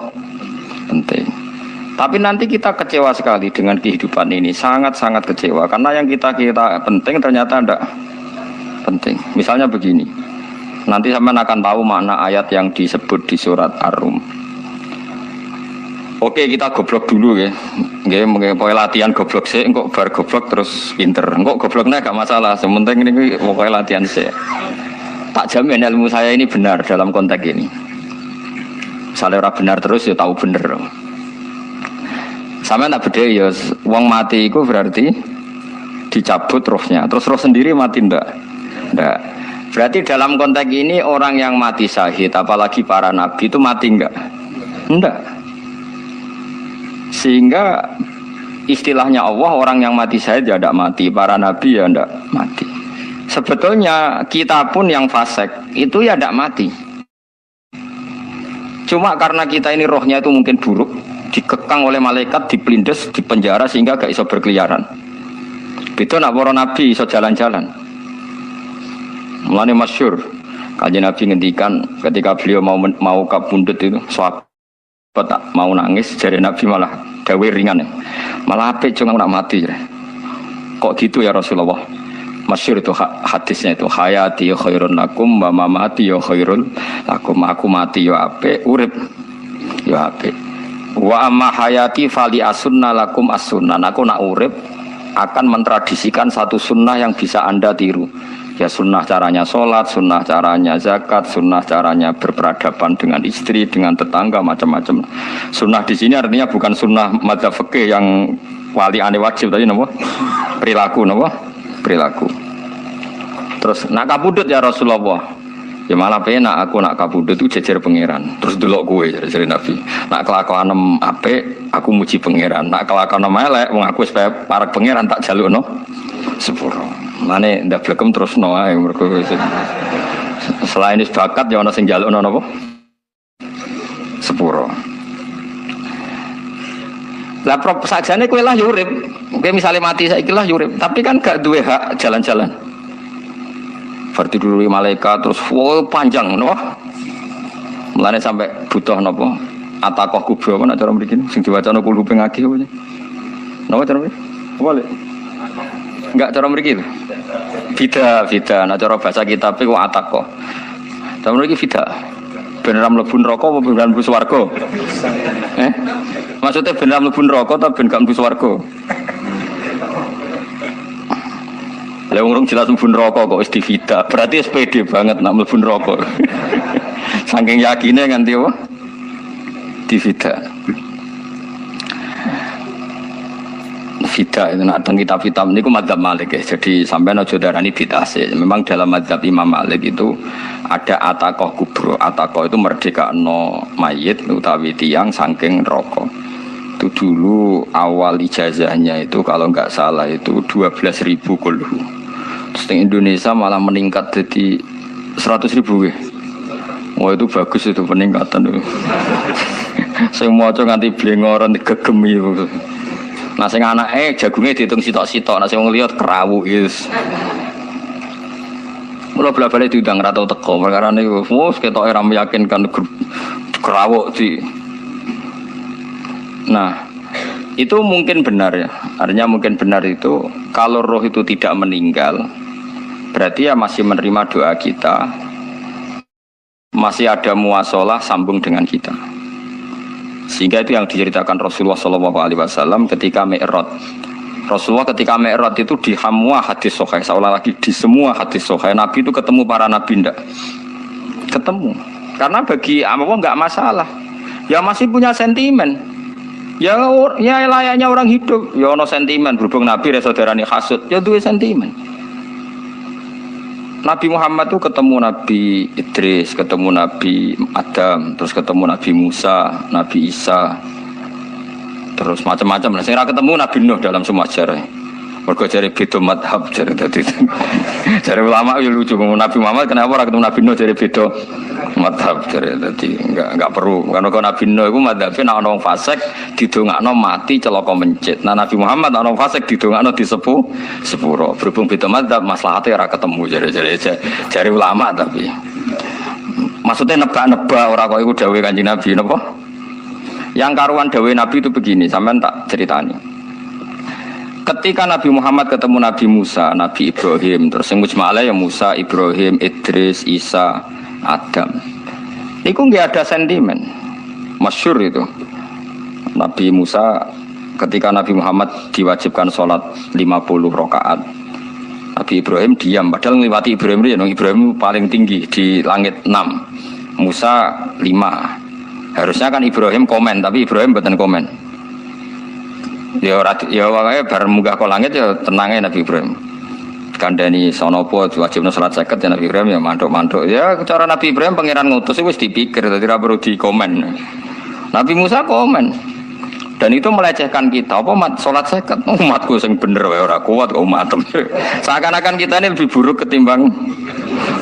penting. Tapi nanti kita kecewa sekali dengan kehidupan ini, sangat-sangat kecewa karena yang kita penting ternyata ndak penting. Misalnya begini, nanti sampean akan tahu makna ayat yang disebut di surat Ar-Rum. Oke, kita goblok dulu ya. Nggih, pokoke latihan goblok sih, engko bar goblok terus pinter. Engko gobloknya gak masalah, sementing ini pokoke latihan sih. Tak jamin ilmu saya ini benar dalam konteks ini. Misalnya orang benar terus ya tahu bener. Sama tak beda ya, wong mati itu berarti dicabut rohnya, terus roh sendiri mati ndak? Ndak. Berarti dalam konteks ini orang yang mati syahid, apalagi para nabi itu mati enggak? Enggak. Sehingga istilahnya Allah, orang yang mati syahid ya enggak mati, para nabi ya enggak mati. Sebetulnya kita pun yang fasik itu ya enggak mati. Cuma karena kita ini rohnya itu mungkin buruk, dikekang oleh malaikat, dipelindes, dipenjara sehingga gak iso berkeliaran. Itu nak para nabi iso jalan-jalan. Mulane masyhur Kanjeng Nabi ngendikan ketika beliau mau kabundut itu sahabat mau nangis, jari Nabi malah dawe ringan ya. Malah apik jangan nak mati ya. Kok gitu ya Rasulullah? Masyhur itu hadisnya itu, hayati khairun lakum wa mamati ya khairul lakum. Aku mati ya apik, urip ya apik. Wa amma hayati fali asunna lakum as-sunnah. Aku nak urip akan mentradisikan satu sunnah yang bisa Anda tiru. Ya sunnah caranya sholat, sunnah caranya zakat, sunnah caranya berperadaban dengan istri, dengan tetangga, macam-macam. Sunnah di sini artinya bukan sunnah madzhab fikih yang wali ane wajib tadi, nopo perilaku, nopo perilaku. Terus nak kabudut ya Rasulullah, ya malah penak aku nak kabudut itu jejer pangeran. Terus delok kowe jadi Nabi. Nak kelakuan apik, aku muji pangeran. Nak kelakuan elek, wong aku supaya para pangeran tak jalukno sepuro. Mane ndak blekem terus no ae mergo selain is bakat ya ana sing njalukno napa sepuro. Lah prop sajane kowe lah yo urip. Kowe misale mati saiki lah yo urip, tapi kan gak duwe hak jalan-jalan. Berarti dulu malaikat terus panjang no. Mulane sampai butuh napa atakoh kubro apa nek cara mriki sing diwacana kulo ping akeh apa. Napa cara mriki? Apa le? Enggak cara mriki lho. Bida, nah cara bahasa kitab iku atakoh. Cara mriki bida. Ben ora mlebu neraka apa ben mlebu swarga? Maksudnya ben ora mlebu neraka ta ben gak mlebu swarga? Lah wong jelas mlebu neraka kok wis divida. Berarti SPD banget nak mlebu neraka. Saking yakine nganti apa? Divida. Fida itu nak teng kitab-kitab niku madzhab Malik ya. Jadi sampean aja darani bid'ah sih. Memang dalam madzhab Imam Malik itu ada atakoh kubro. Atakoh itu merdekano mayit utawi tiang saking neraka. Itu dulu awal ijazahnya itu kalau enggak salah itu 12.000 kulhu. Terus di Indonesia malah meningkat jadi 100.000 ya. Wah itu bagus itu peningkatan itu. Saya mau coba nganti blengoran digegemi itu. Nah sing anake jagungnya dihitung sitok-sitok, nah sing wong liya kerawu is. Mula bala-bala diundang ra tau teko, perkara niku wis ketoke ra meyakinkan kerawuk di. Nah, itu mungkin benar ya. Artinya mungkin benar itu kalau roh itu tidak meninggal, berarti ya masih menerima doa kita. Masih ada muasalah sambung dengan kita. Sehingga itu yang diceritakan Rasulullah SAW ketika Mi'raj. Rasulullah ketika Mi'raj itu di semua hadis sahih, seolah lagi di semua hadis sahih Nabi itu ketemu para nabi ndak? Ketemu. Karena bagi Allah nggak masalah. Ya masih punya sentimen. Ya layaknya orang hidup. Ya ono sentimen berhubung Nabi saudarane hasud, ya duwe sentimen. Nabi Muhammad itu ketemu Nabi Idris, ketemu Nabi Adam, terus ketemu Nabi Musa, Nabi Isa, terus macam-macam. Nah, saya ketemu Nabi Nuh dalam semua sejarah. Mergo jare beda madhab jare tadi. Jare ulama ya lucu Nabi Muhammad kenapa ora ketemu Nabi Nuh jare beda madhab jare tadi. Enggak perlu. Karena Nabi Nuh iku madhabe nek ana wong fasik didongakno mati celaka mencit. Nah Nabi Muhammad ana wong fasik didongakno sepuro. Berhubung beda madhab maslahate ora ketemu jare ulama tapi. Maksudnya nebak-nebak ora kok iku dawuhe Kanjeng Nabi napa? Yang karuan dawuhe Nabi itu begini, sampean tak ceritani. Ketika Nabi Muhammad ketemu Nabi Musa, Nabi Ibrahim, terus yang mujma'alah ya Musa, Ibrahim, Idris, Isa, Adam. Itu nggak ada sentimen, masyhur itu. Nabi Musa ketika Nabi Muhammad diwajibkan sholat 50 rakaat, Nabi Ibrahim diam, padahal melewati Ibrahim itu, Ibrahim paling tinggi di langit 6, Musa 5. Harusnya kan Ibrahim komen, tapi Ibrahim bukan komen. Ya makanya bareng munggah ke langit ya tenangnya Nabi Ibrahim. Kandani sonopo wajibnya sholat seket ya Nabi Ibrahim ya mantuk-mantuk. Ya cara Nabi Ibrahim pangeran ngutus itu wis dipikir, jadi tidak perlu dikomen. Nabi Musa komen. Dan itu melecehkan kita. Apa mat sholat seket? Umatku yang bener ya ora kuat kok umatem. Seakan-akan kita ini lebih buruk ketimbang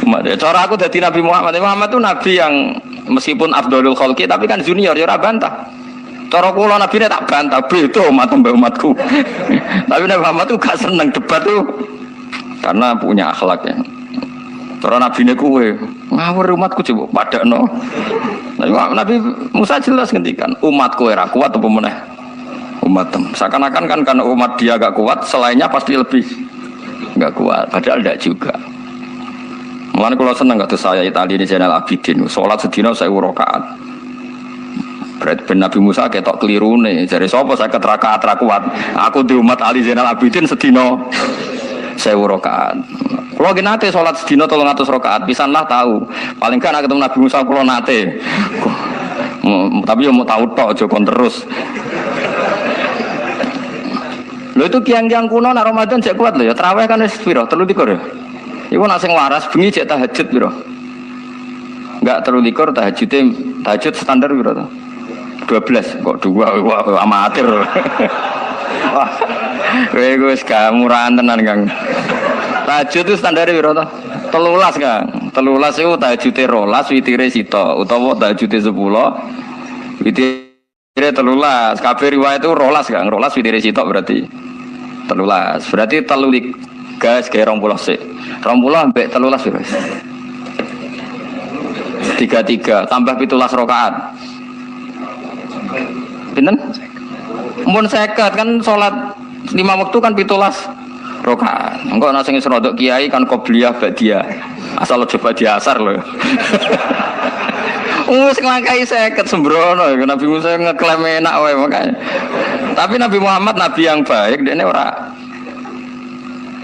umat. Cara aku dari Nabi Muhammad. Muhammad itu Nabi yang meskipun Abdulul Khalqi tapi kan junior ya ora bantah. Cara kula Nabi ini tak bantah, itu umat mbak umatku. Tapi Nabi Muhammad itu gak seneng debat tuh. Karena punya akhlak ya. Cara Nabi ini kue ngawur umatku coba padakno. Nabi Musa jelas ngendikan umatku era kuat apa meneh umat tem. Seakan-akan kan karena umat dia gak kuat, selainnya pasti lebih gak kuat. Padahal tidak juga. Mulane kula seneng kados saya Italia di Zainal Abidin, salat sedina 1000 rakaat. Berarti ben Nabi Musa ketok kelirune. Jare sapa 50 rakaat ra kuat? Aku di umat Ali Zainal Abidin sedina 1000 rakaat. Kalau kita nate sholat sedina 300 rakaat, pisanlah tahu. Paling kan ketemu Nabi Musa kalau nate. Tapi yang mau tahu tok, jokon terus. Lo itu kiang-kiang kuno nak Ramadan cek kuat lo ya. Terawih kan wis piro? 33 ya. Iku nak sing waras bengi cek tahajud piro? Enggak 33 tahajud standar piro to? 12 kok 2 wah amatir. Wah. Kowe wis murahan tenan Kang. Tahajud itu standar piro to? 13 Kang. 13 itu tahajude 12, witire sita utawa tahajude 10. Witire 13. Kabeh riwayat itu 12 Kang. 12 witire sita berarti 13. Berarti 3 gas ke 20 sik. 20 ambek 13 piro? 33 tambah 17 rakaat. Pinten? Mun 50 kan salat 5 waktu kan 17 rakaat. Engko ana sing rodok kiai kan qobliyah ba'diyah. Asal coba diasar lho. Wis nglangkai 50 sembrono Nabi Musa ngeklaim enak wae makanya. Tapi Nabi Muhammad nabi yang baik, dene ora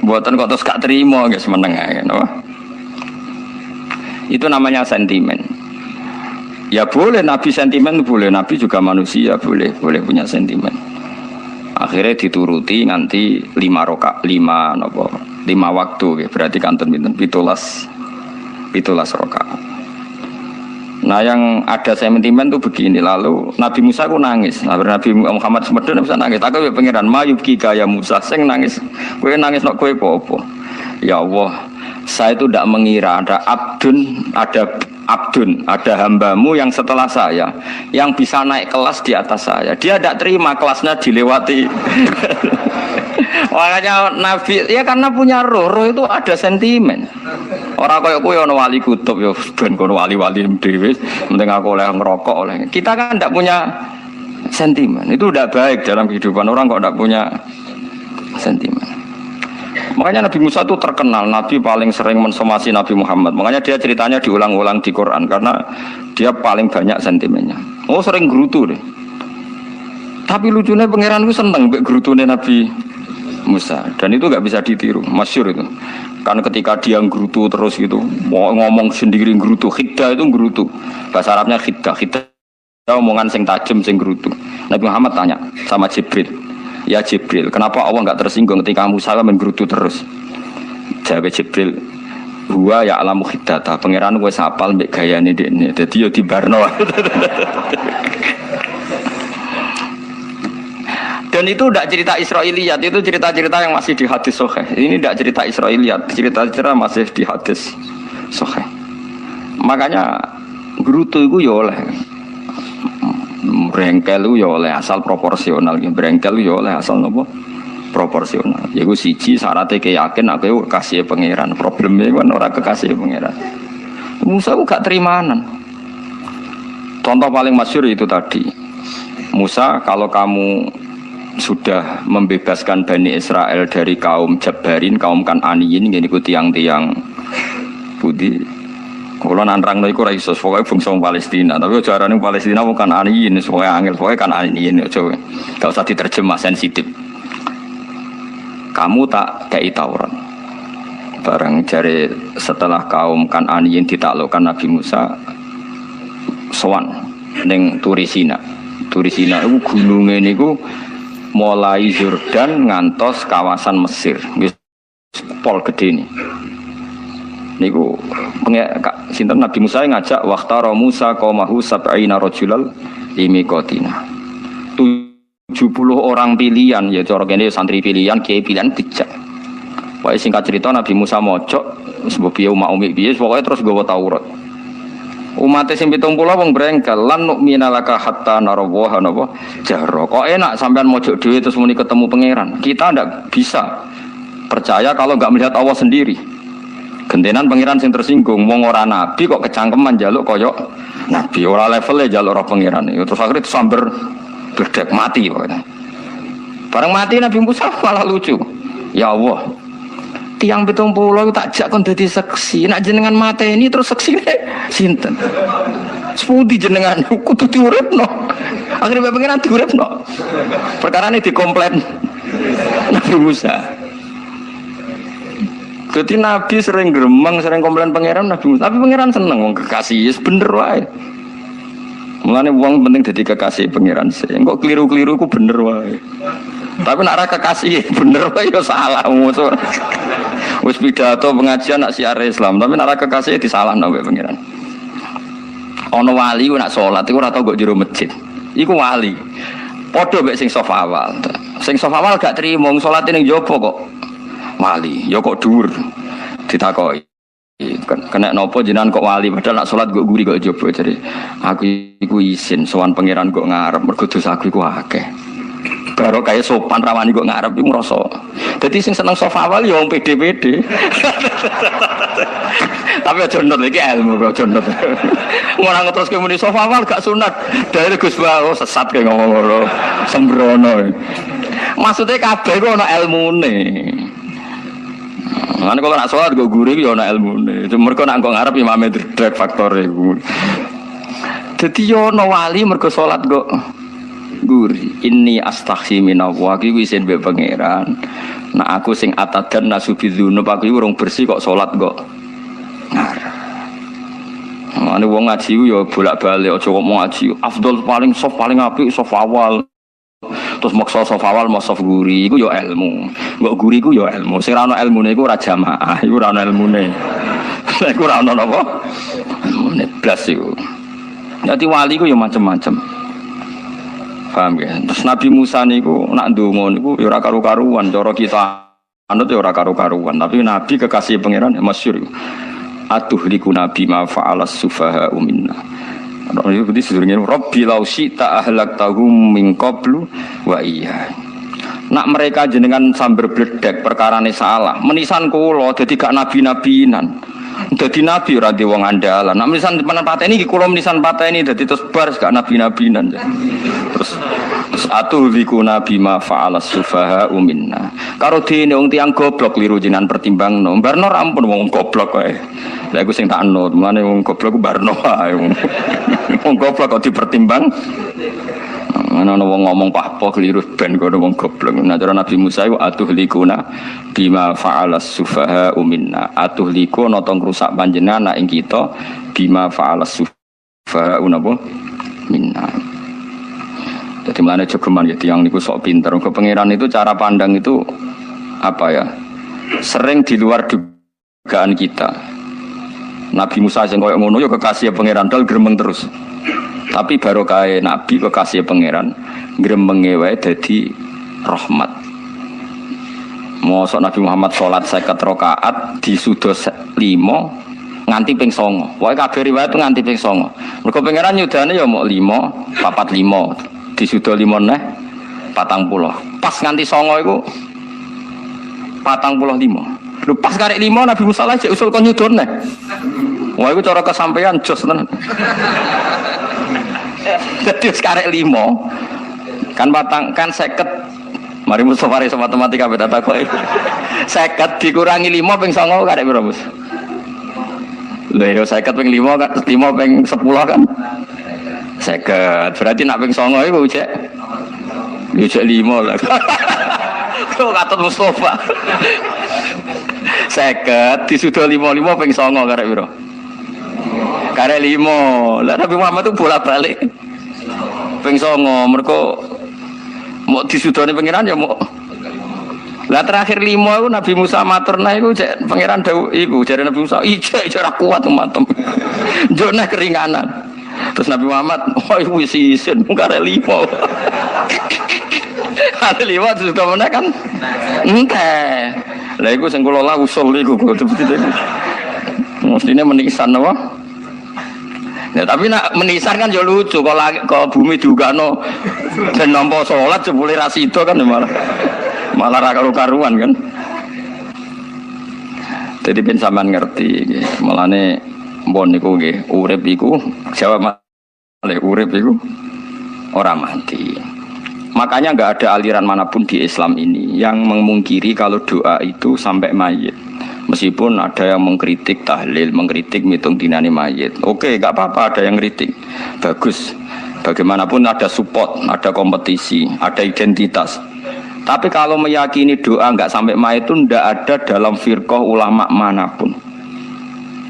mboten kok terus gak trimo guys meneng ae napa. Itu namanya sentimen. Ya boleh Nabi sentimen boleh, Nabi juga manusia boleh punya sentimen. Akhirnya dituruti nganti 5 waktu berarti kantun pinten 17 rakaat. Nah yang ada sentimen tuh begini, lalu Nabi Musa ku nangis. Nabi Muhammad semedon bisa nangis. Aku ya pengiran mayubki kaya Musa sing nangis. Kowe nangis nok kowe apa? Ya Allah, saya itu tidak mengira ada hambamu yang setelah saya yang bisa naik kelas di atas saya. Dia tidak terima kelasnya dilewati. Makanya Nabi ya karena punya roh itu ada sentimen. Orang kaya kowe ono wali kutub ya ben kono wali-wali dhewe, penting aku oleh ngerokok oleh. Kita kan tidak punya sentimen. Itu tidak baik dalam kehidupan orang kok tidak punya sentimen. Makanya Nabi Musa itu terkenal, Nabi paling sering mensomasi Nabi Muhammad. Makanya dia ceritanya diulang-ulang di Quran karena dia paling banyak sentimennya. Oh sering gerutu deh. Tapi lucunya pangeran itu seneng mbek gerutune Nabi Musa dan itu nggak bisa ditiru, masyhur itu. Karena ketika dia gerutu terus gitu, mau ngomong sendiri gerutu, khiddah itu gerutu. Bahasa Arabnya khiddah omongan sing tajem sing gerutu. Nabi Muhammad tanya sama Jibril. Ya Jibril, kenapa Allah enggak tersinggung ketika Musa menggerutu terus? Jawab Jibril, "Huwa ya'lamu khiddata." Pangeran wis hafal mbek gayane dekne. Dadi yo dibarno. Dan itu tidak cerita Israiliyat, itu cerita-cerita yang masih di hadis sahih. Ini tidak cerita Israiliyat, cerita-cerita masih di hadis sahih. Makanya gerutu itu ya oleh brengkel ya oleh asal proporsional, brengkel ya oleh asal nopo proporsional. Yaiku siji syaratnya keyakin aku kekasih pangeran. Problemnya kan orang kekasih pangeran. Musa aku gak terimanan. Contoh paling masyhur itu tadi. Musa, kalau kamu sudah membebaskan Bani Israel dari kaum Jabbarin, kaum Kan'aniyin, ini ku tiang-tiang budi. Kalau nanrang iku ora iso pokoke bangsa Palestina, tapi aja arane Palestina bukan aniin, pokoke angel, pokoke kan aniin aja. Gak usah diterjemah sensitif. Kamu tak kei Taurat. Bareng jare setelah kaum Kan'aniyin ditaklukkan Nabi Musa sowan ning Turisina. Turisina iku gununge niku mulai Yordan ngantos kawasan Mesir. Wis pol gede nih. Niku sinten Nabi Musa ngajak waqtara Musa qaumahu sab'ina rajulal limiqatina. 70 orang pilihan ya cara kene santri pilihan kiai pilihan dijak. Pokoke singkat cerita Nabi Musa mojok sebab piye umat umi piye pokoke terus nggawa Taurat. Umate sing 70 wong brengkel lan nu'mina laka hatta narawaha napa jahra. Kok enak sampean mojok dhewe terus muni ketemu pangeran. Kita ndak bisa percaya kalau enggak melihat Allah sendiri. Gentenan pangeran sing tersinggung wong ora nabi kok kecangkeman njaluk kaya nabi ora levele njaluk roh pangeran. Terus akhirnya sambar bledek mati pokoknya. Bareng mati Nabi Musa malah lucu. Ya Allah, tiang 70 tak jak kon dadi seksi. Nek jenengan mateni terus seksine sinten? Sepundi jenengan kudu diuripno. Akhirnya pangeran diuripno. Perkarane dikomplain Nabi Musa. Jadi Nabi sering gremeng, sering komplain pangeran Nabi Musa. Tapi pangeran seneng wong kekasih, yes, bener wae. Mulane wong penting dadi kekasih pangeran sih. Engko keliru-keliru ku bener wae. Tapi nek ora kekasih bener wae ya salah musuh. Wis pidato pengajian nak siar Islam, tapi nek ora kekasih disalahno mbek pangeran. Ana wali ku nak salat iku ora tau kok jero masjid. Iku wali. Padha mbek sing saf awal. Sing saf awal gak trimo salate ning jaba kok. Wali, ya kok dhuwur. Ditakoki. Kena nopo jenengan kok wali padahal nak salat kok guri kok jaba jare. Aku iku isin sowan pangeran kok ngarep mergo dosa aku iku akeh. Baru kaya sopan rawani kok ngarep iku ngrasa. Dadi sing seneng sofa awal ya wong pede-pede. Tapi aja nut iki ilmu kok aja nut. Ora ngeteruske muni sofa awal gak sunat. Dari Gus Bawo sesat kaya ngomong ngono. Sembrono. Maksudnya kabeh ku ana ilmune. Kan kalau nak sholat gue gurih ya ana ilmune. Mergo nak kok ngarep imame drek faktore iku. Dadi yo ana wali mergo sholat kok gurih. Inni astaghfi minallah iki wis mbek pangeran. Nak aku sing atadan nasubidzunub aku urung bersih kok sholat kok ngarep. Ane wong ngaji yo bolak-balik aja kok mau ngaji. Afdol paling soft paling apik soft awal. Terus maksa soft awal mau soft guri iku yo ilmu. Mbok guri iku yo ilmu. Sing ora ana ilmune iku ora jamaah, iku ora ana ilmune. Iku ora ana napa? Ilmune blas iku. Dadi wali iku yo macam-macam. Paham ya? Terus Nabi Musa niku nak ndonga niku yo ora karu-karuan, cara kita anut yo ora karu-karuan, tapi Nabi kekasih pangeran masyhur iku. Atuhliku nabi ma fa'alas sufaha minna. Itu berarti sedurunge Rabbi law syi'ta ahlaktahum min qablu wa iya. Nak mereka jenengan sambar bledek perkarane salah, menisan kula dadi gak nabi-nabinan. Dadi nabi ora di wong andalan. Nak menisan pateni iki kula menisan pateni dadi terus bar gak nabi-nabinan. Terus atuhliku nabi ma fa'alas sufaha minna. Karo dene wong tiyang goblok liru jenengan pertimbangno. Barno rampun wong goblok kae. Lah iku sing tak anut, mane wong goblok ku barno wae. Wong goblok kok dipertimbang. Ana wong ngomong pahpo keliru ben kono wong goblok. Nah cara Nabi Musa iku atuhlikuna bima fa'alas sufaha minna. Atuhliku nata ngrusak panjenengan ing kita bima fa'alas sufaha minna. Jadi mana jogeman ya tiang niku sok pinter. Ke pangeran itu cara pandang itu apa ya? Sering di luar dugaan kita. Nabi Musa sing koyo ngono ya kekasih pangeran dal gremeng terus. Tapi barokah Nabi kekasih pangeran gremenge wae dadi rahmat. Mosok Nabi Muhammad salat 50 rakaat disuda 5 nganti ping 9. Pokoke kabeh riwayat nganti ping 9. Mergo pangeran nyudane ya mok 5, 4 5. Disuda 5 neh 40. Pas nganti 9 iku 45. Lho pas karek 5 Nabi Musa aja usul kon nyudon neh. Wah iku cara kesampaian jos tenan. Dadi karek 5 kan patang kan 50. Mari Mustafa iso matematika beda takoki. 50 dikurangi 5 ping 9 karek piro, Mus? Lho ya 50 ping 5 kan 5 ping 10 kan 50. Berarti nak ping 9 iku cek. Ya cek 5 lah. Kok katut Mustofa. 50 disudo 55 ping 9 karek piro? Karek 5. Lah Nabi Muhammad itu bolak-balik. Ping 9 mergo mau disudone pangeran ya mau. Lah terakhir 5 iku Nabi Musa maturna iku cek pangeran dawuh iku jare Nabi Musa ijek ora kuat umatem. Njone keringanan. Terus Nabi Muhammad oh iku wis isin karek 5. Ada 5 terus kemana kan? Enteh. Lah iku sing kula lah usul iku mestine menisan apa? Ya tapi nak menisan kan ya lucu kalau bumi diugano dan nampa salat jebule ra sida kan malah ra karu-karuan kan. Jadi ben sampean ngerti nggih. Mulane mbon niku nggih urip iku jawab malih urip iku ora mati. Makanya enggak ada aliran manapun di Islam ini yang memungkiri kalau doa itu sampai mayit. Meskipun ada yang mengkritik tahlil, mengkritik mitung dinani mayit. Oke, enggak apa-apa ada yang kritik. Bagus. Bagaimanapun ada support, ada kompetisi, ada identitas. Tapi kalau meyakini doa enggak sampai mayit itu enggak ada dalam firqah ulama manapun.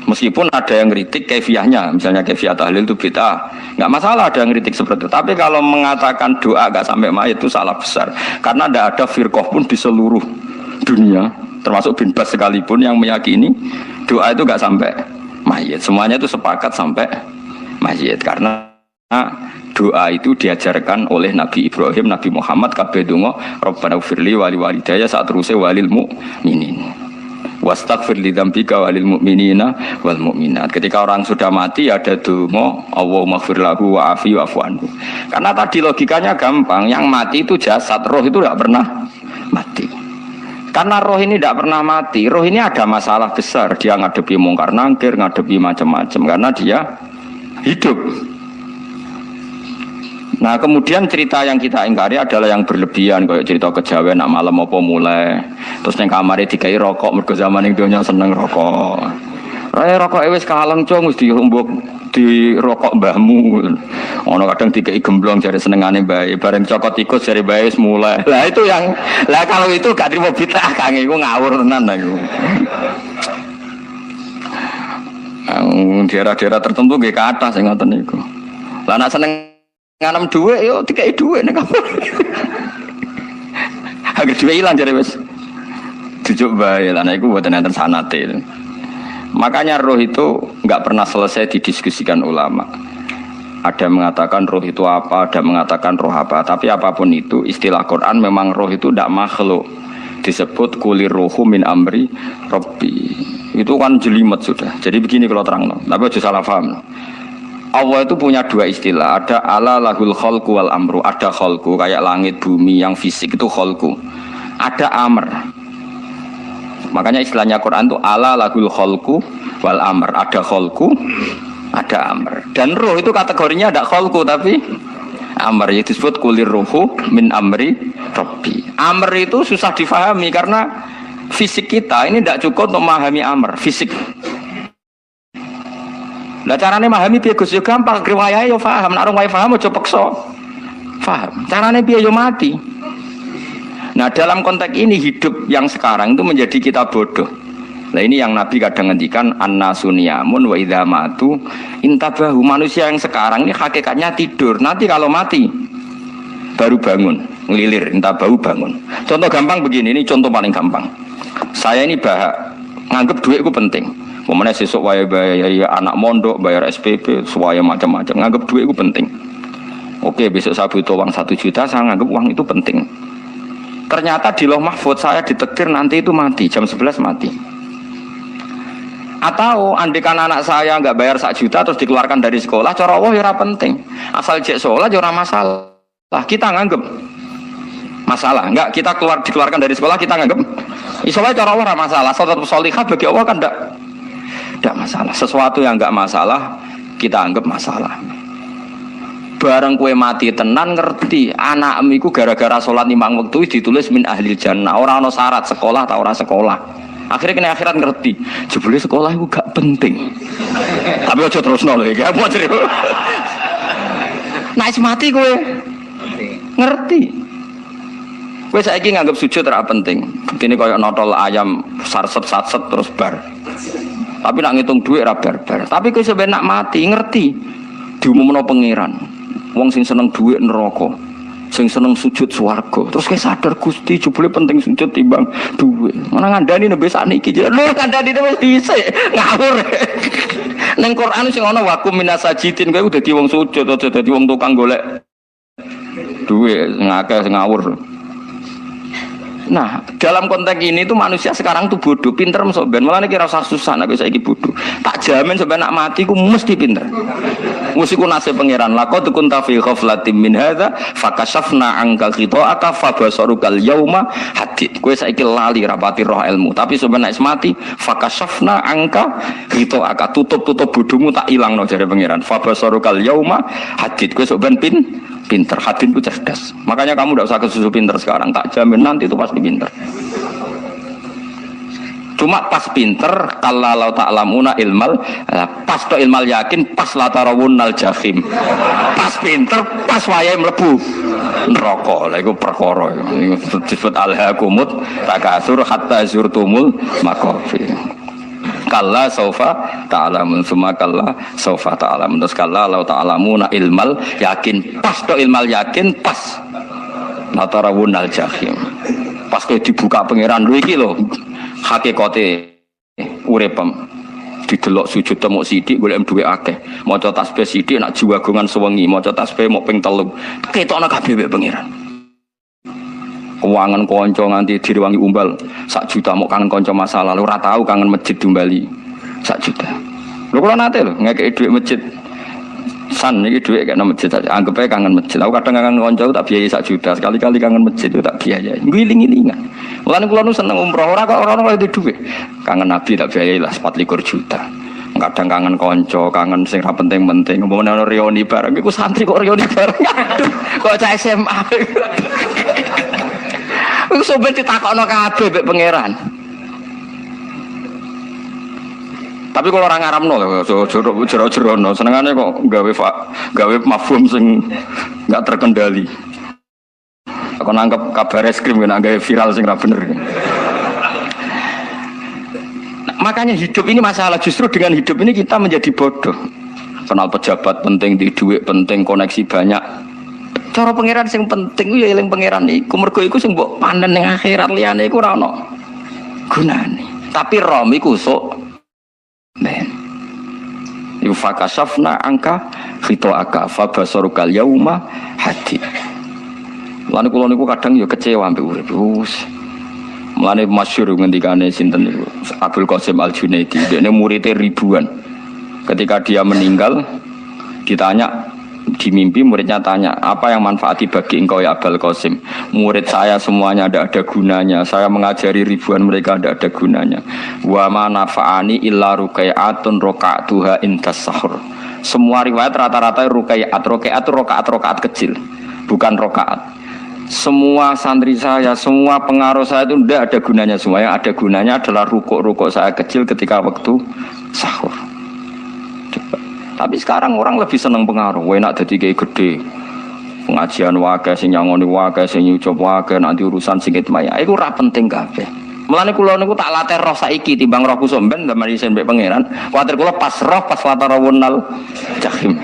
Meskipun ada yang kritik kefiahnya, misalnya kefiah tahlil itu bid'ah, nggak masalah ada yang kritik seperti itu. Tapi kalau mengatakan doa nggak sampai mayit itu salah besar, karena tidak ada firqah pun di seluruh dunia, termasuk bin Bas sekalipun yang meyakini doa itu nggak sampai mayit. Semuanya itu sepakat sampai mayit, karena doa itu diajarkan oleh Nabi Ibrahim, Nabi Muhammad, kabeh donga Rabbana firli wali walidayya saat terusé walil mu'minin. Wastaghfir li dzambika walil mu'minina wal mu'minat. Ketika orang sudah mati ada donga Allahumma ighfir lahu wa afi wa'fu anhu. Karena tadi logikanya gampang, yang mati itu jasad, roh itu tidak pernah mati. Karena roh ini tidak pernah mati, roh ini ada masalah besar, dia ngadepi mungkar nangkir, ngadepi macam-macam karena dia hidup. Nah kemudian cerita yang kita ingkari adalah yang berlebihan, kayak cerita kejawen nak malam apa mulai terus neng kamare dikai rokok mergo zaman ning donya seneng rokok. Rokok wis kaleng cung wis diumbuk di rokok mbahmu. Ono kadang dikai gemblong jare senengane bae, bareng cokot tikus jare bae wis mulai. Lah itu yang lah kalau itu gak trimo bid'ah Kang iku ngawur tenan iku. Daerah-daerah tertentu nggih kathah sing ngoten niku. Lah nek seneng nganam duit, yo dikai duit nih kamu. Agar duit hilang jadi wes. Tujuh bayi lah, nah itu buat nanti sanatil. Makanya roh itu nggak pernah selesai didiskusikan ulama. Ada mengatakan roh itu apa, ada mengatakan roh apa. Tapi apapun itu, istilah Quran memang roh itu tidak makhluk. Disebut kulir rohu min amri Rabbi. Itu kan jelimet sudah. Jadi begini kalau terang, tapi aja salah paham. Allah itu punya dua istilah, ada ala lahul khalqu wal amru, ada khalqu kayak langit bumi yang fisik itu khalqu, ada amr. Makanya istilahnya Quran itu ala lahul khalqu wal amr, ada khalqu, ada amr. Dan roh itu kategorinya ada khalqu tapi amr, itu disebut kulir ruhu min amri Rabbi. Amr itu susah difahami karena fisik kita ini tidak cukup untuk memahami amr, fisik. Lah carane memahami piye Gus yo gampang, riwayahe yo paham, nek ora paham aja peksa. Paham. Carane piye yo mati. Nah, dalam konteks ini hidup yang sekarang itu menjadi kita bodoh. Nah, ini yang Nabi kadang ngendikan annasuniyamun wa idza matu intabahu. Manusia yang sekarang ini hakikatnya tidur. Nanti kalau mati baru bangun, ngelilir, intabahu bangun. Contoh gampang begini, ini contoh paling gampang. Saya ini nganggep duit itu penting. Pemene sesuk wae bayar anak mondok, bayar SPP, semuanya macam-macam. Nganggep duit itu penting. Oke, besok saya butuh uang 1 juta, saya nganggep uang itu penting. Ternyata di Lauh Mahfudz saya ditakdir nanti itu mati, jam 11 mati. Atau andikan anak saya nggak bayar 1 juta terus dikeluarkan dari sekolah, cara Allah ya penting. Asal cek sholat ya masalah. Kita nganggep masalah. Enggak, kita dikeluarkan dari sekolah kita nganggep isolasi cara Allah masalah. Sholat sholihah bagi Allah kan tidak masalah. Sesuatu yang enggak masalah kita anggap masalah. Bareng kue mati tenan ngerti anakmu iku gara-gara sholat 5 waktu ditulis min ahli jannah. Ora ana syarat sekolah atau ora sekolah. Akhirnya kena akhirat ngerti. Jebule sekolah itu gak penting. Tapi aja terusno lho iki. Apa cerita? Nek mati kowe ngerti. Kowe saiki nganggep sujud ora penting. Begini koyo notol ayam sarset-sarset terus bar. Tapi nak ngitung duit ora bar-bar. Tapi kowe sampe nak mati ngerti diumumno pangeran. Wong sing seneng duit neraka, sing seneng sujud swarga. Terus kowe sadar Gusti jebule penting sujud timbang duit. Mana ngandani nembe sakniki. Lho ngandani wis dhisik. Ngawur. Ning Quran sing ana wakum minasajidin kowe dadi wong sujud aja dadi wong tukang golek duit ngakeh sing ngawur. Nah, dalam konteks ini tuh manusia sekarang tuh bodoh, pinter masuk ben. Malah kira usah susah, nek saiki bodoh. Tak jamin sampai nak mati ku mesti pinter. Mesti ku nasib pangeran. Laqad kunta fi ghaflatin min hadza fakashafna anka ghita'aka fabasarukal yauma hadid. Kowe saiki lali rapati roh ilmu, tapi sampai nek mati fakashafna anka ghita'aka, tutup bodohmu tak ilangno jare pangeran. Fabasarukal yauma hadid. Kowe sok ben pinter, hadin itu cerdas. Makanya kamu tidak usah kesusu pinter sekarang. Tak jamin nanti itu pasti pinter. Cuma pas pinter, kalau ta'lamuna ilmal, pas to ilmal yakin, pas latarawunnal jahim. Pas pinter, pas wayai mlebu neraka. Lha iku perkara. Iku disebut alhaakumut takasur hatta zurtumul maqabir. Kalla saufa ta'lamun summa kalla saufa ta'lamun terus kalla law ta'lamuna ilmal yakin pas to ilmal yakin pas latarawunal jahim pas kowe dibuka pangeran lho iki lho hakikate uripem didelok sujud temuk sithik golek duwe akeh maca tasbih sithik nak jiwagongan sewengi maca tasbih mok ping 3 ketokno kabeh mek pangeran. Keuangan konco nganti direwangi umbal 1 juta mau kangen konco masa lalu ora tau kangen masjid diumbali 1 juta. Lho kula nate lho ngekeki dhuwit masjid. San iki dhuwit kena masjid aja. Anggap ae kangen masjid. Aku kadang kangen konco tak biayai 1 juta. Sekali-kali kangen masjid itu tak biayai. Ngiling-ngilingan. Mulane kula nu seneng umroh ora kok ora ono dhuwit. Kangen Nabi tak biayai lah 24 juta. Kadang kangen konco, kangen sing ra penting-penting. Umpamane ono reuni bareng iku santri kok reuni bareng. Aduh, kok cah SMA. Iku sampe ditakokno kabeh mek pangeran. Tapi kalau orang ngaramno lho, jero-jerono senengane kok gawe mafhum sing enggak terkendali. Aku nangkep kabar eskrim kena gawe viral sing ra bener. Nah, makanya hidup ini masalah, justru dengan hidup ini kita menjadi bodoh. Kenal pejabat penting, di duit penting, koneksi banyak. Cara pangeran sing penting ku ya eling pangeran iku. Mergo iku sing mbok panen ning akhirat liyane iku ora ono gunane. Tapi rom iku sok men. Iku fakasafna angka fitoaka fabasarukal yauma hadid. Lan kula niku kadang ya kecewa ambek urip. Mulane masyhur ngendikane sinten niku Abdul Qasim Al-Junaidi, dekne muridé ribuan. Ketika dia meninggal ditanya di mimpi, muridnya tanya, apa yang manfaati bagi engkau ya Abul Qasim? Murid saya semuanya ada gunanya, saya mengajari ribuan mereka ada gunanya. Wa ma nafa'ani illa ruqai'atun roka'atuha intas sahur. Semua riwayat rata-rata ruqai'at rokaat kecil, bukan rokaat. Semua santri saya, semua pengaruh saya itu tidak ada gunanya. Semua yang ada gunanya adalah rukuk saya kecil ketika waktu sahur. Tapi sekarang orang lebih senang pengaruh, enak jadi kayak gede, pengajian wakai, sing nyangoni wakai, sing nyucup wakai, nanti urusan singit maya, itu ora penting kabeh. Mulane kula niku tak latih roh saiki timbang roh kusomben zaman isen mbek pangeran. Kuwatir kula pas roh pas latarawunal jahim.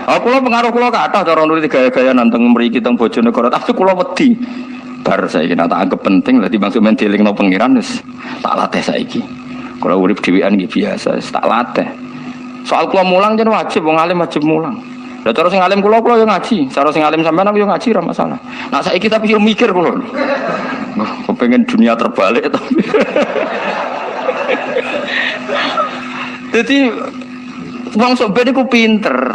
Kula pengaruh kula kathah cara nuruti gaya-gaya nanteng mriki teng Bojonegoro, tapi kula wedi. Bar saiki tak anggap penting lah timbang sampeyan dielingno pangeran wis tak latih saiki. Kula urip dhewean iki biasa, tak latih. Soal kula mulang jen wajib, wong alim wajib mulang. Lah cara sing alim kula yo ngaji, cara sing alim sampean aku yo ngaji ora masalah. Nah saiki tapi yo mikir kula. Kepengen dunia terbalik tapi. Jadi wong sok ben iku pinter.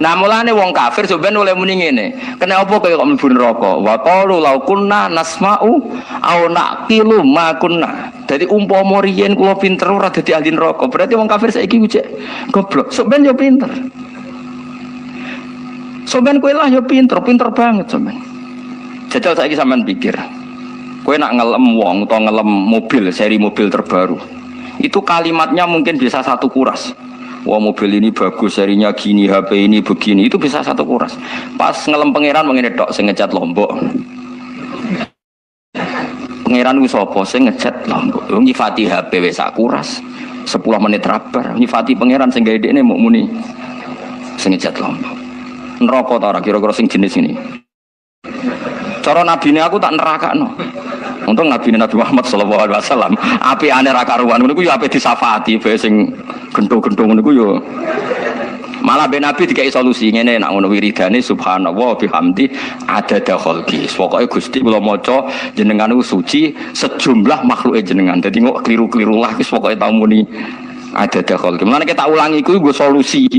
Nah mulane wong kafir sok ben oleh muni ngene. Kena apa kaya kok mlebu neraka? Wa qalu law kunna nasma'u aw naqilu ma kunna. Jadi umpama riyen kula pinter ora dadi ahli neraka. Berarti wong kafir saiki cek goblok. Sok ben yo pinter. Sok ben kowe lah yo pinter banget sok ben. Jajal saiki sampean pikir. Kowe nak ngelem wong atau ngelem mobil, seri mobil terbaru. Itu kalimatnya mungkin bisa satu kuras. Wah mobil ini bagus, serinya gini, HP ini begini, itu bisa satu kuras. Pas ngelem pangeran mengene tok sing ngecat Lombok. Pangeran ku sapa sing ngecat Lombok? Nyifati HP wis sak kuras. 10 menit rabar. Nyifati pangeran sing gawe dekne muk muni sing ngecat Lombok. Neraka ta ora kira-kira sing jenis ini. Cara nabine aku tak nerakakno. Untung Nabi Muhammad sallallahu alaihi wasallam apikane ra karuan ngono ku ya ape disafati bae sing gendho-gendho ngono ku ya. Malah ben Nabi dikai solusi ngene nek ngono wiridane subhanallah bihamdi adada khalqi. Pokoke Gusti kula maca jenengan niku suci sejumlah makhluke jenengan. Dadi kok kliru-kliru lah wis pokoke tau muni adada khalqi. Mulane kita ulangi iku nggo solusi.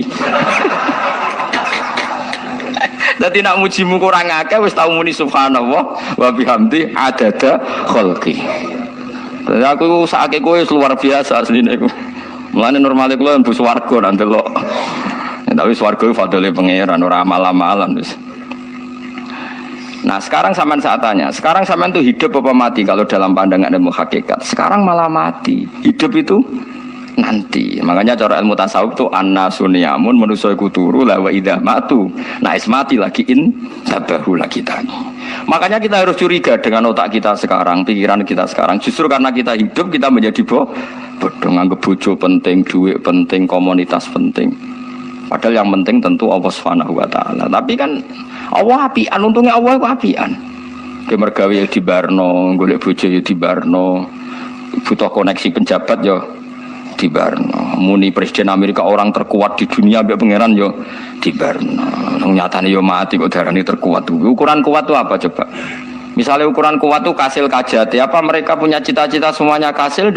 Dadi nak mujimu kurang akeh wis tau muni subhanallah wa bihamdi adada khalqi. Dadi aku sakake kowe luar biasa asline iku. Mulane normale kula mlebu swarga nang delok. Tapi swarga itu fadole pangeran ora amal-amalan wis. Nah, sekarang sampean saat tanya, sekarang sampean tuh hidup apa mati kalau dalam pandangan ilmu hakikat? Sekarang malah mati. Hidup itu nanti. Makanya cara ilmu tasawuf itu annasuniyamun manusia iku turu la wa idza matu. Nah, mati lagi tabahu lagi tani. Makanya kita harus curiga dengan otak kita sekarang, pikiran kita sekarang. Justru karena kita hidup kita menjadi bodoh, nganggep bojo penting, duit penting, komunitas penting. Padahal yang penting tentu Allah Subhanahu wa taala. Tapi kan Allah apian, untungnya Allah itu apian. Ge mergawe ya dibarno, golek bojo ya dibarno. Butuh koneksi penjabat ya dibarno. Muni presiden Amerika orang terkuat di dunia mbek pangeran ya dibarno. Nyatane ya mati kok darani terkuat. Ukuran kuat itu apa coba? Misalnya ukuran kuat itu kasil kajati. Apa mereka punya cita-cita semuanya kasil?